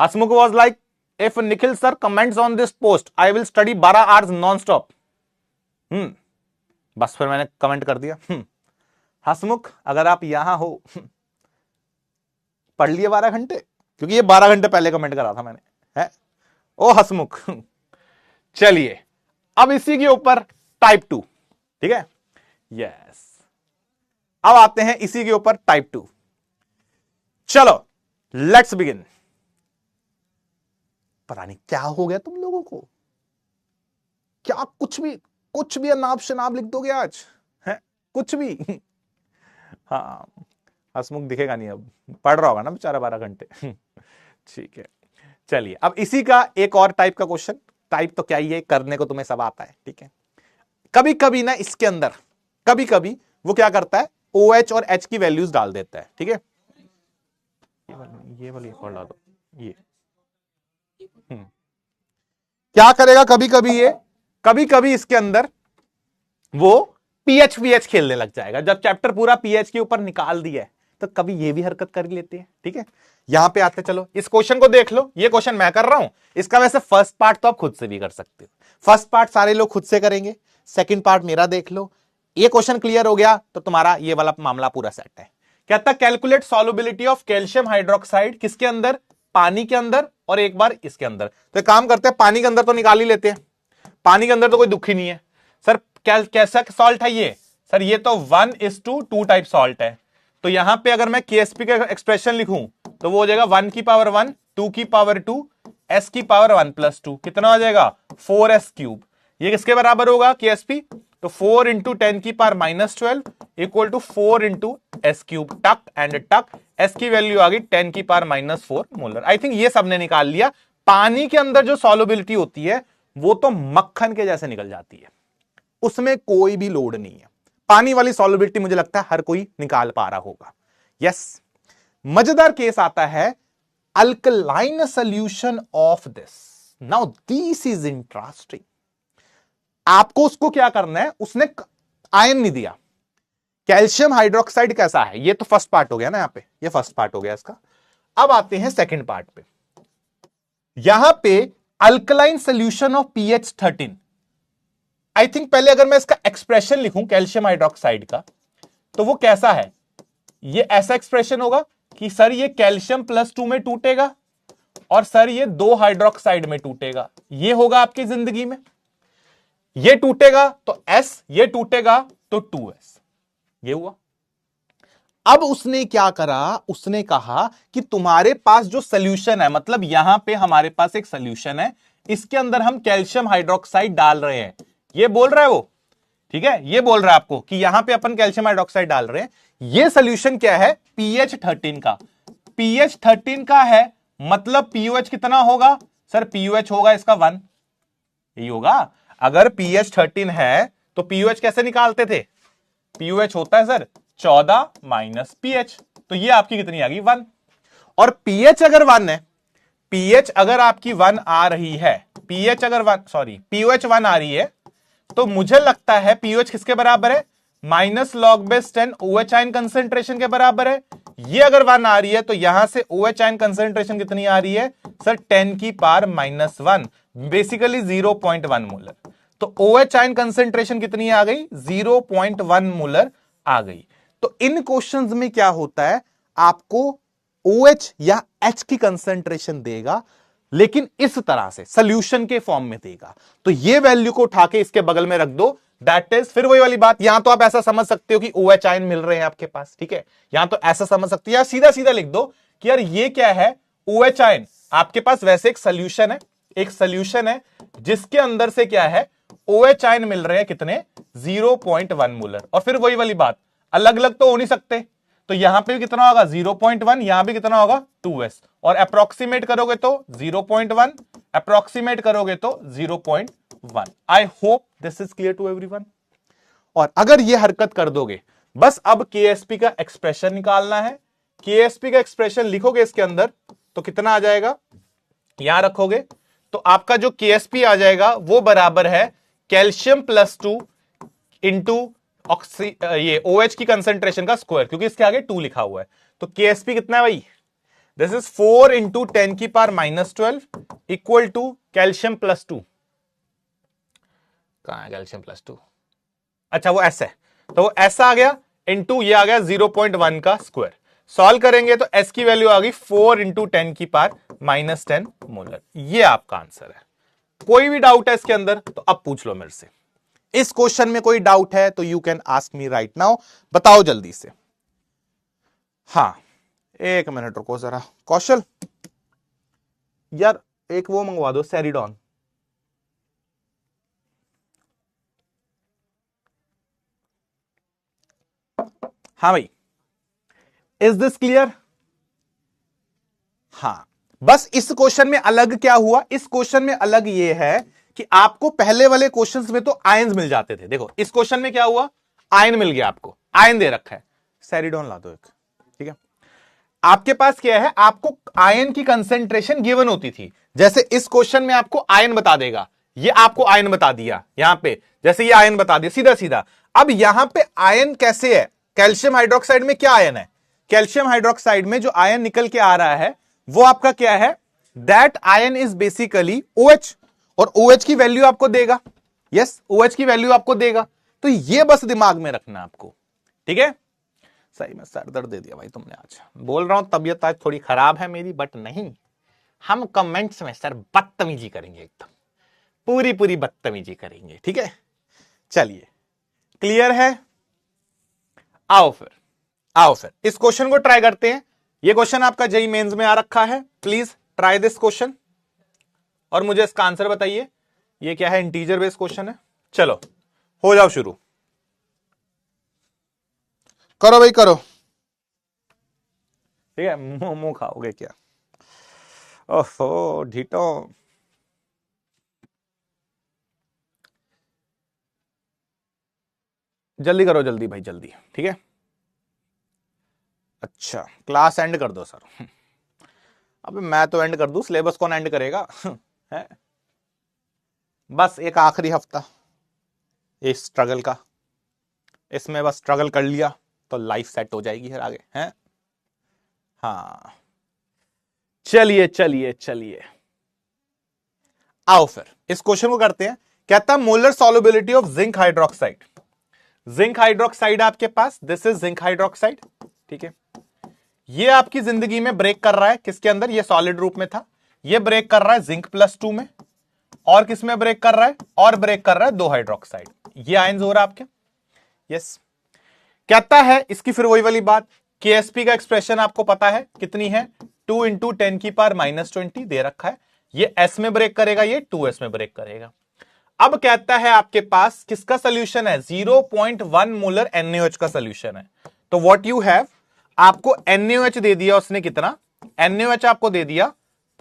S1: Hasmukh was like, if Nikhil sir comments on this post I will study 12 hours non stop. बस फिर मैंने कमेंट कर दिया, हसमुख अगर आप यहां हो पढ़ लिए 12 घंटे, क्योंकि ये 12 घंटे पहले कमेंट करा था मैंने, है ओ हसमुख। चलिए अब इसी के ऊपर टाइप 2, ठीक है, यस। अब आते हैं इसी के ऊपर टाइप 2। चलो लेट्स बिगिन। पता नहीं क्या हो गया तुम लोगों को, क्या कुछ भी अनाप शनाप लिख दोगे आज, है कुछ भी। हाँ हसमुख दिखेगा नहीं, अब पढ़ रहा होगा ना बेचारा 12 घंटे। ठीक है, चलिए अब इसी का एक और टाइप का क्वेश्चन, टाइप तो क्या ही है, करने को तुम्हें सब आता है, ठीक है। कभी कभी ना इसके अंदर कभी कभी वो क्या करता है, OH और H की वैल्यूज डाल देता है, ठीक है। ये वाली और ला दो, ये क्या करेगा, कभी कभी इसके अंदर वो pH खेलने लग जाएगा। जब चैप्टर पूरा pH के ऊपर निकाल दिया है तो कभी ये भी हरकत कर लेते हैं, ठीक है। यहां पे आते, चलो इस क्वेश्चन को देख लो, ये क्वेश्चन मैं कर रहा हूं, इसका वैसे फर्स्ट पार्ट तो आप खुद से भी कर सकते हो, फर्स्ट पार्ट सारे लोग खुद से करेंगे, सेकंड पार्ट मेरा देख लो। ये क्वेश्चन क्लियर हो गया तो तुम्हारा ये वाला मामला पूरा सेट है। कहता calculate solubility of calcium hydroxide, किसके अंदर, पानी के अंदर, और एक बार इसके अंदर। तो काम करते हैं, पानी के अंदर तो निकाल ही लेते हैं, पानी के अंदर तो कोई दुख ही नहीं है। सर कैसा सॉल्ट है ये, सर ये तो 1:2 टाइप सॉल्ट है। तो यहां पे अगर मैं केएसपी का एक्सप्रेशन लिखूं तो वो हो जाएगा 1 की पावर 1, 2 की पावर 2, s की पावर 1 + 2, कितना हो जाएगा 4s³। ये किसके बराबर होगा केएसपी, तो 4 × 10 की पावर -12 इक्वल टू 4 × s³। टक एंड टक, s की वैल्यू आ गई 10 की पावर -4 मोलर। आई थिंक ये सबने निकाल लिया। पानी के अंदर जो सॉल्युबिलिटी होती है वो तो मक्खन के जैसे निकल जाती है, उसमें कोई भी लोड नहीं है। पानी वाली सॉल्युबिलिटी मुझे लगता है हर कोई निकाल पा रहा होगा, यस। मजेदार केस आता है, alkaline solution of this, now this is interesting. आपको उसको क्या करना है, उसने आयन नहीं दिया। कैल्शियम हाइड्रोक्साइड कैसा है, ये तो फर्स्ट पार्ट हो गया ना, यहां पे ये फर्स्ट पार्ट हो गया इसका। अब आते हैं सेकंड पार्ट पे। यहां पे alkaline solution of pH 13। I think पहले अगर मैं इसका एक्सप्रेशन लिखूं कैल्शियम हाइड्रोक्साइड का, तो वो कैसा है, ये ऐसा एक्सप्रेशन होगा कि सर ये कैल्शियम +2 में टूटेगा और सर ये 2 हाइड्रोक्साइड में टूटेगा। ये होगा आपकी जिंदगी में, ये टूटेगा तो S, ये टूटेगा तो 2S। ये हुआ। अब उसने क्या करा, उसने कहा कि तुम्हारे पास जो सोल्यूशन है, मतलब यहां पे हमारे पास एक सोल्यूशन है, इसके अंदर हम कैल्शियम हाइड्रोक्साइड डाल रहे हैं। ये बोल रहा है वो, ठीक है, ये बोल रहा है आपको कि यहां पे अपन कैल्शियम हाइड्रोक्साइड डाल रहे हैं। ये सोल्यूशन क्या है, pH 13 का। pH 13 का है, मतलब pOH कितना होगा सर, pOH होगा इसका 1। यही होगा। अगर pH 13 है तो pOH कैसे निकालते थे, pOH होता है सर 14 माइनस pH, तो ये आपकी कितनी आ गई 1। और pH अगर 1 है, pH अगर आपकी 1 आ रही है, pH अगर 1 सॉरी pOH 1 आ रही है, तो मुझे लगता है pOH किसके बराबर है, -log/10 OH आयन कंसेंट्रेशन के बराबर है। ये अगर 1 आ रही है तो यहां से OH आयन कंसेंट्रेशन कितनी आ रही है सर, 10 की पावर -1, बेसिकली 0.1 मोलर। तो OH आयन कंसेंट्रेशन कितनी आ गई, 0.1 मोलर आ गई। तो इन क्वेश्चंस में क्या होता है, आपको OH या H की कंसेंट्रेशन देगा, लेकिन इस तरह से सोल्यूशन के फॉर्म में देगा। तो ये वैल्यू को उठा के इसके बगल में रख दो, दैट इज फिर वही वाली बात। यहां तो आप ऐसा समझ सकते हो कि OH आयन मिल रहे हैं आपके पास, ठीक है, यहां तो ऐसा समझ सकते हो, या सीधा सीधा लिख दो कि यार ये क्या है, OH आयन आपके पास वैसे एक सोल्यूशन है, एक सोल्यूशन है जिसके अंदर से क्या है, OH आयन मिल रहे हैं कितने, 0.1 मोलर। और फिर वही वाली बात, अलग अलग तो हो नहीं सकते, तो यहां पे भी कितना होगा 0.1, यहां भी कितना होगा 2S, और अप्रोक्सीमेट करोगे तो 0.1, अप्रोक्सीमेट करोगे तो 0.1। I hope this is clear to everyone. और अगर ये हरकत कर दोगे, बस अब KSP का एक्सप्रेशन निकालना है। KSP का एक्सप्रेशन लिखोगे इसके अंदर तो कितना आ जाएगा, यहां रखोगे तो आपका जो KSP आ जाएगा वो बराबर है कैल्शियम +2 इंटू ये OH की कंसेंट्रेशन का स्क्वायर, क्योंकि इसके आगे 2 लिखा हुआ है। तो KSP कितना है भाई, दिस इज 4 इंटू 10 की पावर -12 इक्वल टू कैल्शियम +2। कहां है कैल्शियम +2, अच्छा वो S है, तो वो S आ गया इंटू ये आ गया 0.1 का स्क्वायर। सॉल्व करेंगे तो S की वैल्यू आ गई 4 इंटू 10 की पावर -10 मोलर। ये आपका आंसर है। कोई भी डाउट है इसके अंदर तो अब पूछ लो मेरे से। इस क्वेश्चन में कोई डाउट है तो you can ask me right now, बताओ जल्दी से। हाँ, एक मिनट रुको जरा कौशल, यार एक वो मंगवा दो सेरिडॉन। हाँ भाई, इज दिस क्लियर। हाँ, बस इस क्वेश्चन में अलग क्या हुआ, इस क्वेश्चन में अलग ये है कि आपको पहले वाले क्वेश्चंस में तो आयंस मिल जाते थे। देखो इस क्वेश्चन में क्या हुआ, आयन मिल गया आपको, आयन दे रखा है, सेरिडॉन ला दो एक, ठीक है। आपके पास क्या है, आपको आयन की कंसेंट्रेशन गिवन होती थी। जैसे इस क्वेश्चन में आपको आयन बता देगा, ये आपको आयन बता दिया यहां पे, जैसे ये आयन बता दिया सीधा सीधा। अब यहां पे आयन कैसे है, कैल्शियम हाइड्रोक्साइड में क्या आयन है, कैल्शियम हाइड्रोक्साइड में जो आयन निकल के आ रहा है वो आपका क्या है, that ion is basically OH, और OH की वैल्यू आपको देगा, यस OH की वैल्यू आपको देगा। तो ये बस दिमाग में रखना आपको, ठीक है। सही में सर दर्द दे दिया भाई तुमने आज, बोल रहा हूं तबीयत आज थोड़ी खराब है मेरी, बट नहीं, हम कमेंट्स में सर बदतमीजी करेंगे, एकदम पूरी पूरी बदतमीजी करेंगे, ठीक है। चलिए क्लियर है, आओ फिर इस क्वेश्चन को ट्राई करते हैं। ये क्वेश्चन आपका जेईई मेंस में आ रखा है, प्लीज ट्राई दिस क्वेश्चन और मुझे इसका आंसर बताइए। ये क्या है, इंटीजर बेस्ड क्वेश्चन है। चलो हो जाओ शुरू, करो भाई करो, ठीक है। मुंह खाओगे क्या, ओहो ढीटो। जल्दी करो जल्दी भाई जल्दी, ठीक है। अच्छा क्लास एंड कर दो सर। अबे मैं तो एंड कर दूं, सिलेबस कौन एंड करेगा है। बस एक आखिरी हफ्ता इस स्ट्रगल का, इसमें बस स्ट्रगल कर लिया तो लाइफ सेट हो जाएगी फिर आगे, हैं? हाँ, चलिए चलिए चलिए, आओ फिर इस क्वेश्चन को करते हैं। कहता molar solubility of zinc hydroxide. Zinc hydroxide आपके पास, दिस इज जिंक हाइड्रोक्साइड, ठीक है। ये आपकी जिंदगी में ब्रेक कर रहा है किसके अंदर, ये सॉलिड रूप में था, ये ब्रेक कर रहा है जिंक प्लस 2 में, और किस में ब्रेक कर रहा है, और ब्रेक कर रहा है 2 हाइड्रोक्साइड, ये आयंस हो रहा है आपके। यस, कहता है इसकी फिर वही वाली बात, केएसपी का एक्सप्रेशन आपको पता है कितनी है, 2 इंटू 10 की पावर -20 दे रखा है, ये एस में ब्रेक करेगा, ये 2s में ब्रेक करेगा। अब कहता है आपके पास किसका सोल्यूशन है, 0.1 मोलर NaOH का सोल्यूशन है। तो व्हाट यू हैव, आपको NaOH दे दिया उसने, कितना NaOH आपको दे दिया,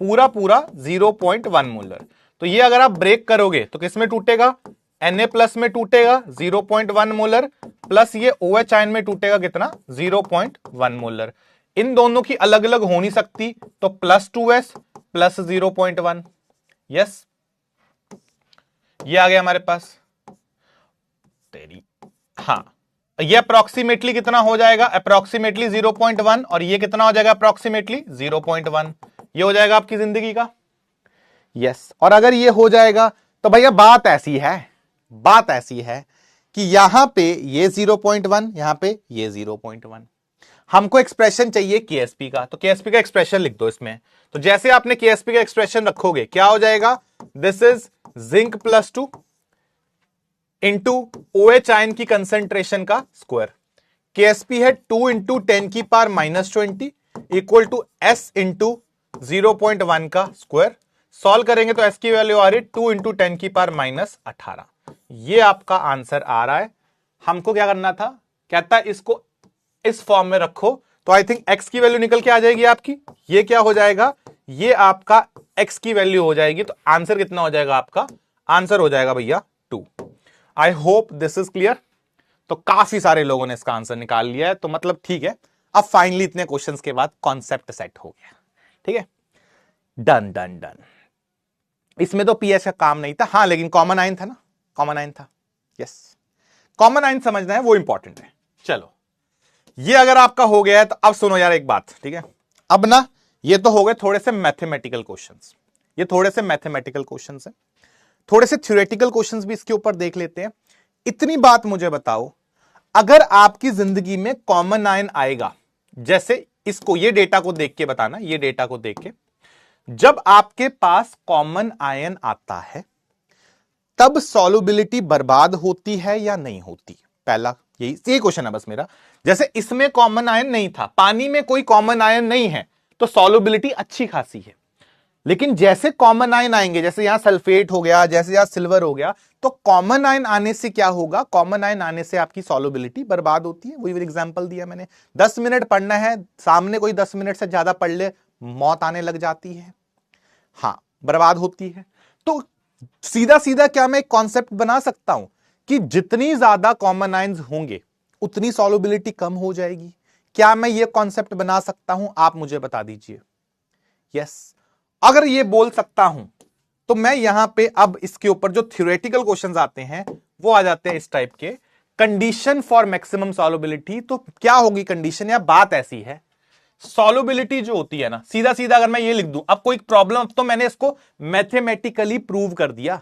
S1: पूरा पूरा 0.1 मोलर। तो ये अगर आप ब्रेक करोगे तो किस में टूटेगा, Na प्लस में टूटेगा 0.1 मोलर, प्लस ये OH आयन में टूटेगा कितना, 0.1 मोलर। इन दोनों की अलग अलग हो नहीं सकती, तो +2s प्लस 0.1, यस, ये आ गया हमारे पास तेरी। हाँ, ये अप्रोक्सीमेटली कितना हो जाएगा, अप्रोक्सीमेटली 0.1, और ये कितना हो जाएगा अप्रोक्सीमेटली 0.1, ये हो जाएगा आपकी जिंदगी का। यस, और अगर ये हो जाएगा तो भैया बात ऐसी है, बात ऐसी है कि यहां पे ये 0.1, यहां पे ये 0.1, हमको एक्सप्रेशन चाहिए केएसपी का, तो केएसपी का एक्सप्रेशन लिख दो इसमें। तो जैसे आपने केएसपी का एक्सप्रेशन रखोगे क्या हो जाएगा, this is zinc plus 2 into OH ion की कंसेंट्रेशन का स्क्वायर, केएसपी है 2 इंटू 10 की power -20 equal to S into 0.1 का स्क्वायर। सॉल्व करेंगे तो S की वैल्यू आ रही है 2 इंटू 10 की पावर -18। ये आपका आंसर आ रहा है। हमको क्या करना था, कहता है इसको इस फॉर्म में रखो, तो आई थिंक x की वैल्यू निकल के आ जाएगी आपकी, ये क्या हो जाएगा, ये आपका x की वैल्यू हो जाएगी। तो आंसर कितना हो जाएगा आपका, आंसर हो जाएगा भैया 2। आई होप दिस इज क्लियर। तो काफी सारे लोगों ने इसका आंसर निकाल लिया है, तो मतलब ठीक है, अब फाइनली इतने क्वेश्चंस के बाद कॉन्सेप्ट सेट हो गया, ठीक है, डन डन डन। इसमें तो पीएच का काम नहीं था, हाँ लेकिन कॉमन आयन था ना, कॉमन आयन था, यस, कॉमन आयन समझना है वो इंपॉर्टेंट है। चलो, ये अगर आपका हो गया है तो अब सुनो यार एक बात, ठीक है, अब ना ये तो हो गए थोड़े से मैथमेटिकल क्वेश्चंस, ये थोड़े से मैथमेटिकल क्वेश्चंस हैं, थोड़े से थ्योरेटिकल क्वेश्चंस भी इसके ऊपर देख लेते हैं। इतनी बात मुझे बताओ, अगर आपकी जिंदगी में कॉमन आयन आएगा, जैसे इसको, ये डेटा को देख के बताना, ये डेटा को देख के, जब आपके पास कॉमन आयन आता है तब सॉल्युबिलिटी बर्बाद होती है या नहीं होती, पहला यही क्वेश्चन है बस मेरा। जैसे इसमें कॉमन आयन नहीं था, पानी में कोई कॉमन आयन नहीं है, तो सॉल्युबिलिटी अच्छी खासी है। लेकिन जैसे कॉमन आयन आएंगे, जैसे यहां सल्फेट हो गया, जैसे यहां सिल्वर हो गया, तो कॉमन आयन आने से क्या होगा, कॉमन आयन आने से आपकी सॉल्युबिलिटी बर्बाद होती है। वही एग्जांपल दिया मैंने, 10 मिनट पढ़ना है, सामने कोई 10 मिनट से ज्यादा पढ़ ले, मौत आने लग जाती है, हाँ बर्बाद होती है। तो सीधा सीधा क्या मैं एक कॉन्सेप्ट बना सकता हूं कि जितनी ज्यादा कॉमन आयंस होंगे उतनी सॉल्युबिलिटी कम हो जाएगी। क्या मैं ये कॉन्सेप्ट बना सकता हूं, आप मुझे बता दीजिए। यस, अगर ये बोल सकता हूं तो मैं यहां पे अब इसके ऊपर जो थ्योरेटिकल क्वेश्चंस आते हैं वो आ जाते हैं इस टाइप के, कंडीशन फॉर मैक्सिमम सॉल्युबिलिटी। तो क्या होगी कंडीशन, या बात ऐसी है, सॉल्युबिलिटी जो होती है ना, सीधा सीधा अगर मैं ये लिख दूं, अब कोई प्रॉब्लम, अब तो मैंने इसको मैथमेटिकली प्रूव कर दिया,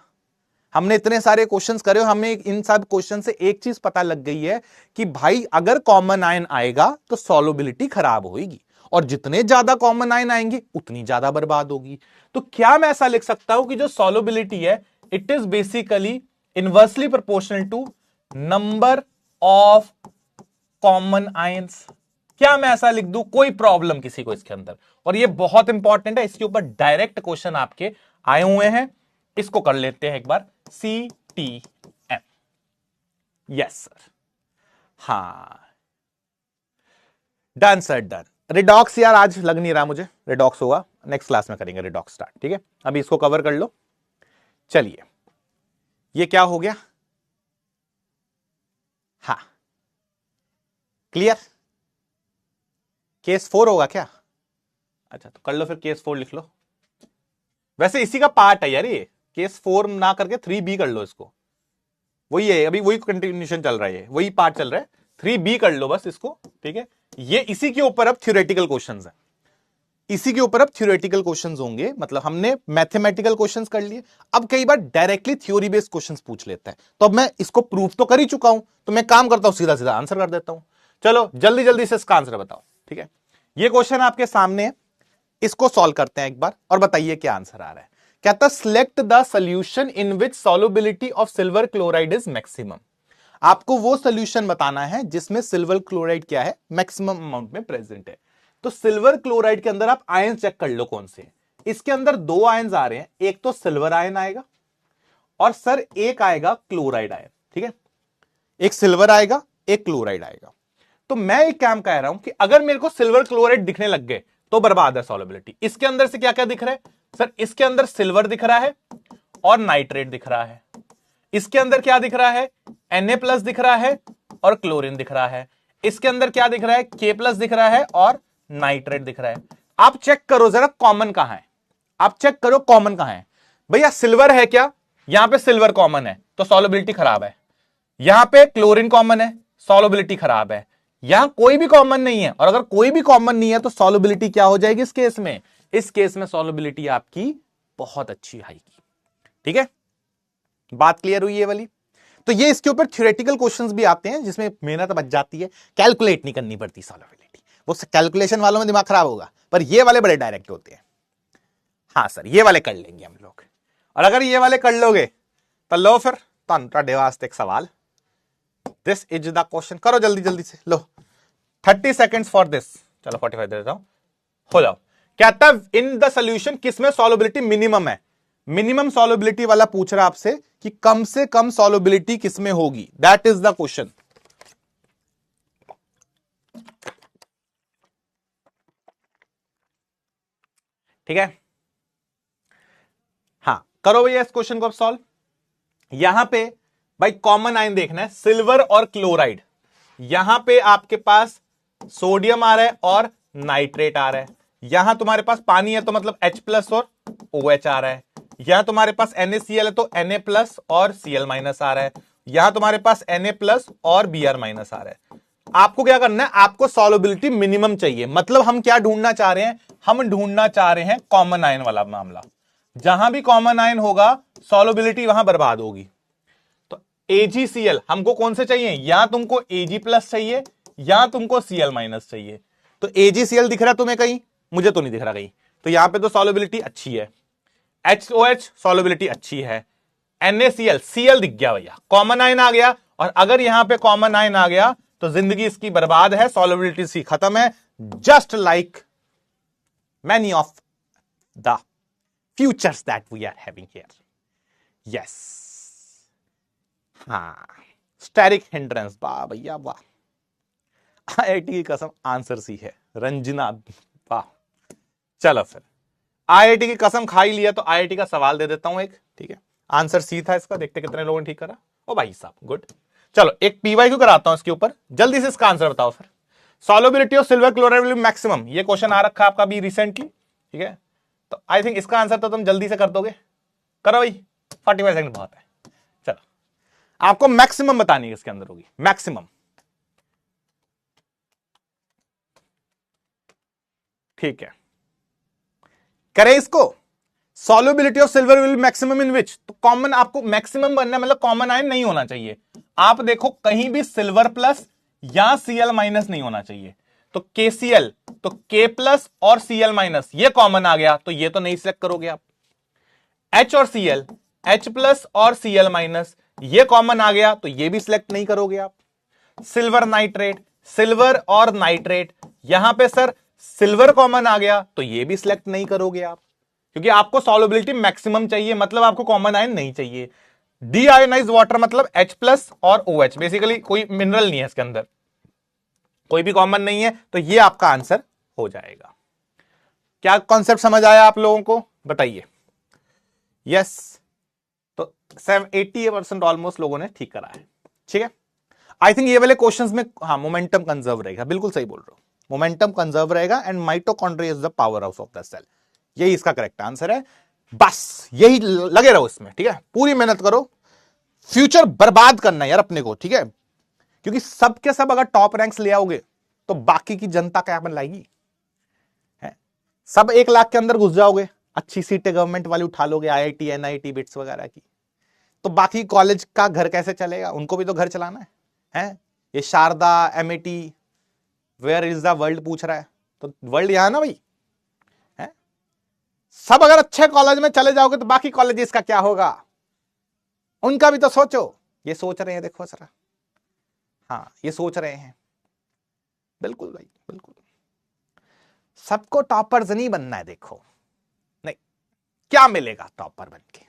S1: हमने इतने सारे क्वेश्चंस करे, हमें इन सब क्वेश्चन से एक चीज पता लग गई है कि भाई अगर कॉमन आयन आएगा तो सॉल्युबिलिटी खराब होगी, और जितने ज्यादा कॉमन आयन आएंगे उतनी ज्यादा बर्बाद होगी। तो क्या मैं ऐसा लिख सकता हूं कि जो सॉल्युबिलिटी है it is basically inversely proportional to number of common ions. क्या मैं ऐसा लिख दूं, कोई प्रॉब्लम किसी को इसके अंदर, और ये बहुत इंपॉर्टेंट है, इसके ऊपर डायरेक्ट क्वेश्चन आपके आए हुए हैं, इसको कर लेते हैं एक बार, CTM। यस सर, हाँ डन सर डन। रिडॉक्स यार आज लग नहीं रहा मुझे, रिडॉक्स होगा नेक्स्ट क्लास में करेंगे रिडॉक्स स्टार्ट, ठीक है, अभी इसको कवर कर लो। चलिए, ये क्या हो गया, हाँ क्लियर, केस 4 होगा क्या, अच्छा तो कर लो फिर, केस 4 लिख लो, वैसे इसी का पार्ट है यार ये, केस 4 ना करके 3B कर लो इसको, वही है, अभी वही कंटिन्यूएशन चल रहा है, वही पार्ट चल रहा है, 3B कर लो बस इसको, ठीक है। ये इसी के ऊपर अब थ्योरेटिकल क्वेश्चंस है, इसी के ऊपर अब थ्योरेटिकल क्वेश्चंस होंगे, मतलब हमने मैथमेटिकल क्वेश्चंस कर लिए, अब कई बार डायरेक्टली थ्योरी बेस्ड क्वेश्चंस पूछ लेता है, तो अब मैं इसको प्रूव तो कर ही चुका हूं, तो मैं काम करता हूं सीधा सीधा आंसर कर देता हूं। चलो जल्दी जल्दी से इसका आंसर बताओ, ठीक है। ये क्वेश्चन आपके सामने है, इसको सॉल्व करते हैं एक बार और बताइए क्या आंसर आ रहा है। कहता select the solution in which solubility of silver chloride is maximum. आपको वो सॉल्यूशन बताना है जिसमें सिल्वर क्लोराइड क्या है, मैक्सिमम अमाउंट में प्रेजेंट है। तो सिल्वर क्लोराइड के अंदर आप आयन चेक कर लो कौन से, इसके अंदर 2 आयन आ रहे हैं, एक तो सिल्वर आयन आएगा और सर एक आएगा क्लोराइड आयन, ठीक है। एक सिल्वर आएगा, एक क्लोराइड आएगा। तो मैं एक काम कह रहा हूं कि अगर मेरे को सिल्वर क्लोराइड दिखने लग गए तो बर्बाद है सॉल्युबिलिटी। इसके अंदर से क्या क्या दिख रहा है सर, इसके अंदर सिल्वर दिख रहा है और नाइट्रेट दिख रहा है। इसके अंदर क्या दिख रहा है, Na+ दिख रहा है और क्लोरीन दिख रहा है। इसके अंदर क्या दिख रहा है, K+ दिख रहा है और नाइट्रेट दिख रहा है। आप चेक करो जरा कॉमन कहां है, आप चेक करो कॉमन कहां है। भैया सिल्वर है क्या, यहां पे सिल्वर कॉमन है तो सॉल्युबिलिटी खराब है। यहां पे क्लोरीन कॉमन है, सॉल्युबिलिटी खराब है। यहां कोई भी कॉमन नहीं है, और अगर कोई भी कॉमन नहीं है तो सॉल्युबिलिटी क्या हो जाएगी इस केस में, इस केस में सॉल्युबिलिटी आपकी बहुत अच्छी आएगी, ठीक है। बात क्लियर हुई ये वाली। तो ये इसके ऊपर थ्योरेटिकल क्वेश्चंस भी आते हैं जिसमें मेहनत बच जाती है, कैलकुलेट नहीं करनी पड़ती सॉल्युबिलिटी, वो कैलकुलेशन वालों में दिमाग खराब होगा, पर ये वाले बड़े डायरेक्ट होते हैं। हाँ सर ये वाले कर लेंगे हम लोग, और अगर ये वाले कर लोगे तो लो फिर ਤੁਹਾਡੇ वास्ते एक सवाल, दिस इज द क्वेश्चन, करो जल्दी जल्दी से, लो 30 सेकेंड्स फॉर दिस, चलो 45 दे देता हूं, हो जाओ। कहता है इन द सोल्यूशन किसमें सॉल्युबिलिटी मिनिमम है, मिनिमम सॉल्युबिलिटी वाला पूछ रहा आपसे कि कम से कम सॉल्युबिलिटी किसमें होगी, दैट इज द क्वेश्चन। ठीक है, हाँ करो भैया इस क्वेश्चन को अब सॉल्व। यहां पे भाई कॉमन आयन देखना है, सिल्वर और क्लोराइड। यहां पे आपके पास सोडियम आ रहा है और नाइट्रेट आ रहा है। यहां तुम्हारे पास पानी है तो मतलब H+ और OH आ रहा है। यहां तुम्हारे पास NaCl है तो Na+ और Cl- आ रहा है। यहां तुम्हारे पास Na+ और Br- आ रहा है। आपको क्या करना है, आपको सॉल्युबिलिटी मिनिमम चाहिए। मतलब हम क्या ढूंढना चाह रहे हैं, हम ढूंढना चाह रहे हैं कॉमन आयन वाला मामला। जहां भी कॉमन आयन होगा सॉल्युबिलिटी वहां बर्बाद होगी। तो AgCl हमको कौन से चाहिए, या तुमको Ag+ चाहिए या तुमको Cl- चाहिए। तो AgCl दिख रहा है तुम्हें कहीं, मुझे तो नहीं दिख रहा कहीं, तो यहां पे तो सॉल्युबिलिटी अच्छी है। HOH सॉल्युबिलिटी अच्छी है। NaCl Cl दिख गया भैया, कॉमन आयन आ गया। और अगर यहां पे कॉमन आयन आ गया तो जिंदगी इसकी बर्बाद है, सॉल्युबिलिटी सी खत्म है। Just like many of the futures that we are having here. Yes, हाँ स्टेरिक हिंड्रेंस, वाह भैया वाह। IIT की कसम आंसर सी है, रंजना वाह। चलो फिर IIT की कसम खा ही लिया तो IIT का सवाल दे देता हूं एक, ठीक है। आंसर सी था इसका, देखते कितने लोगों ने ठीक करा। ओ भाई साहब गुड। चलो एक PYQ कराता हूं इसके ऊपर, जल्दी से इसका आंसर बताओ फिर। Solubility of silver chloride will maximum, ये क्वेश्चन आ रखा है आपका भी रिसेंटली, ठीक है। तो आई थिंक इसका आंसर तो तुम जल्दी से कर दोगे, करो भाई, 45 सेकंड बहुत है। चलो आपको मैक्सिमम बतानी है, इसके अंदर होगी मैक्सिमम, ठीक है। करें इसको, solubility of silver will maximum in which, तो कॉमन आपको मैक्सिमम बनना है, मतलब कॉमन आयन नहीं होना चाहिए। आप देखो कहीं भी सिल्वर प्लस या Cl- नहीं होना चाहिए। तो KCl तो K+ और Cl- ये कॉमन आ गया, तो ये तो नहीं सिलेक्ट करोगे आप। H और Cl H+ और Cl- ये कॉमन आ गया, तो ये भी सिलेक्ट नहीं करोगे आप। सिल्वर नाइट्रेट, सिल्वर और नाइट्रेट, यहां पे सर सिल्वर कॉमन आ गया, तो ये भी सिलेक्ट नहीं करोगे आप, क्योंकि आपको सॉल्युबिलिटी मैक्सिमम चाहिए, मतलब आपको कॉमन आयन नहीं चाहिए। डीआयोनाइज वाटर मतलब H+ और OH, बेसिकली कोई मिनरल नहीं है इसके अंदर, कोई भी कॉमन नहीं है, तो ये आपका आंसर हो जाएगा। क्या कॉन्सेप्ट समझ आया आप लोगों को, बताइए। यस, तो 80% ऑलमोस्ट लोगों ने ठीक करा है, ठीक है। आई थिंक ये वाले क्वेश्चंस में हाँ मोमेंटम कंजर्व रहेगा, बिल्कुल सही बोल रहे हो, मोमेंटम कंजर्व रहेगा। And mitochondria is the power house of the cell, यही इसका करेक्ट आंसर है। बस यही लगे रहो इसमें, ठीक है, पूरी मेहनत करो, फ्यूचर बर्बाद करना है यार अपने को, ठीक है, क्योंकि सब के सब अगर टॉप रैंक्स ले आओगे तो बाकी की जनता क्या बन लाएगी, है? सब 1 लाख के अंदर घुस जाओगे, अच्छी सीटें गवर्नमेंट वाली उठा लोगे, आईआईटी एनआईटी बिट्स वगैरह की, तो बाकी कॉलेज का घर कैसे चलेगा, उनको भी तो घर चलाना है? ये Sharda MIT where is the world पूछ रहा है, तो वर्ल्ड यहां ना भाई, है? सब अगर अच्छे कॉलेज में चले जाओगे तो बाकी कॉलेजेस का क्या होगा, उनका भी तो सोचो। ये सोच रहे हैं, देखो जरा, हाँ ये सोच रहे हैं, बिल्कुल भाई बिल्कुल। सबको टॉपर्स नहीं बनना है, देखो नहीं, क्या मिलेगा टॉपर बन के,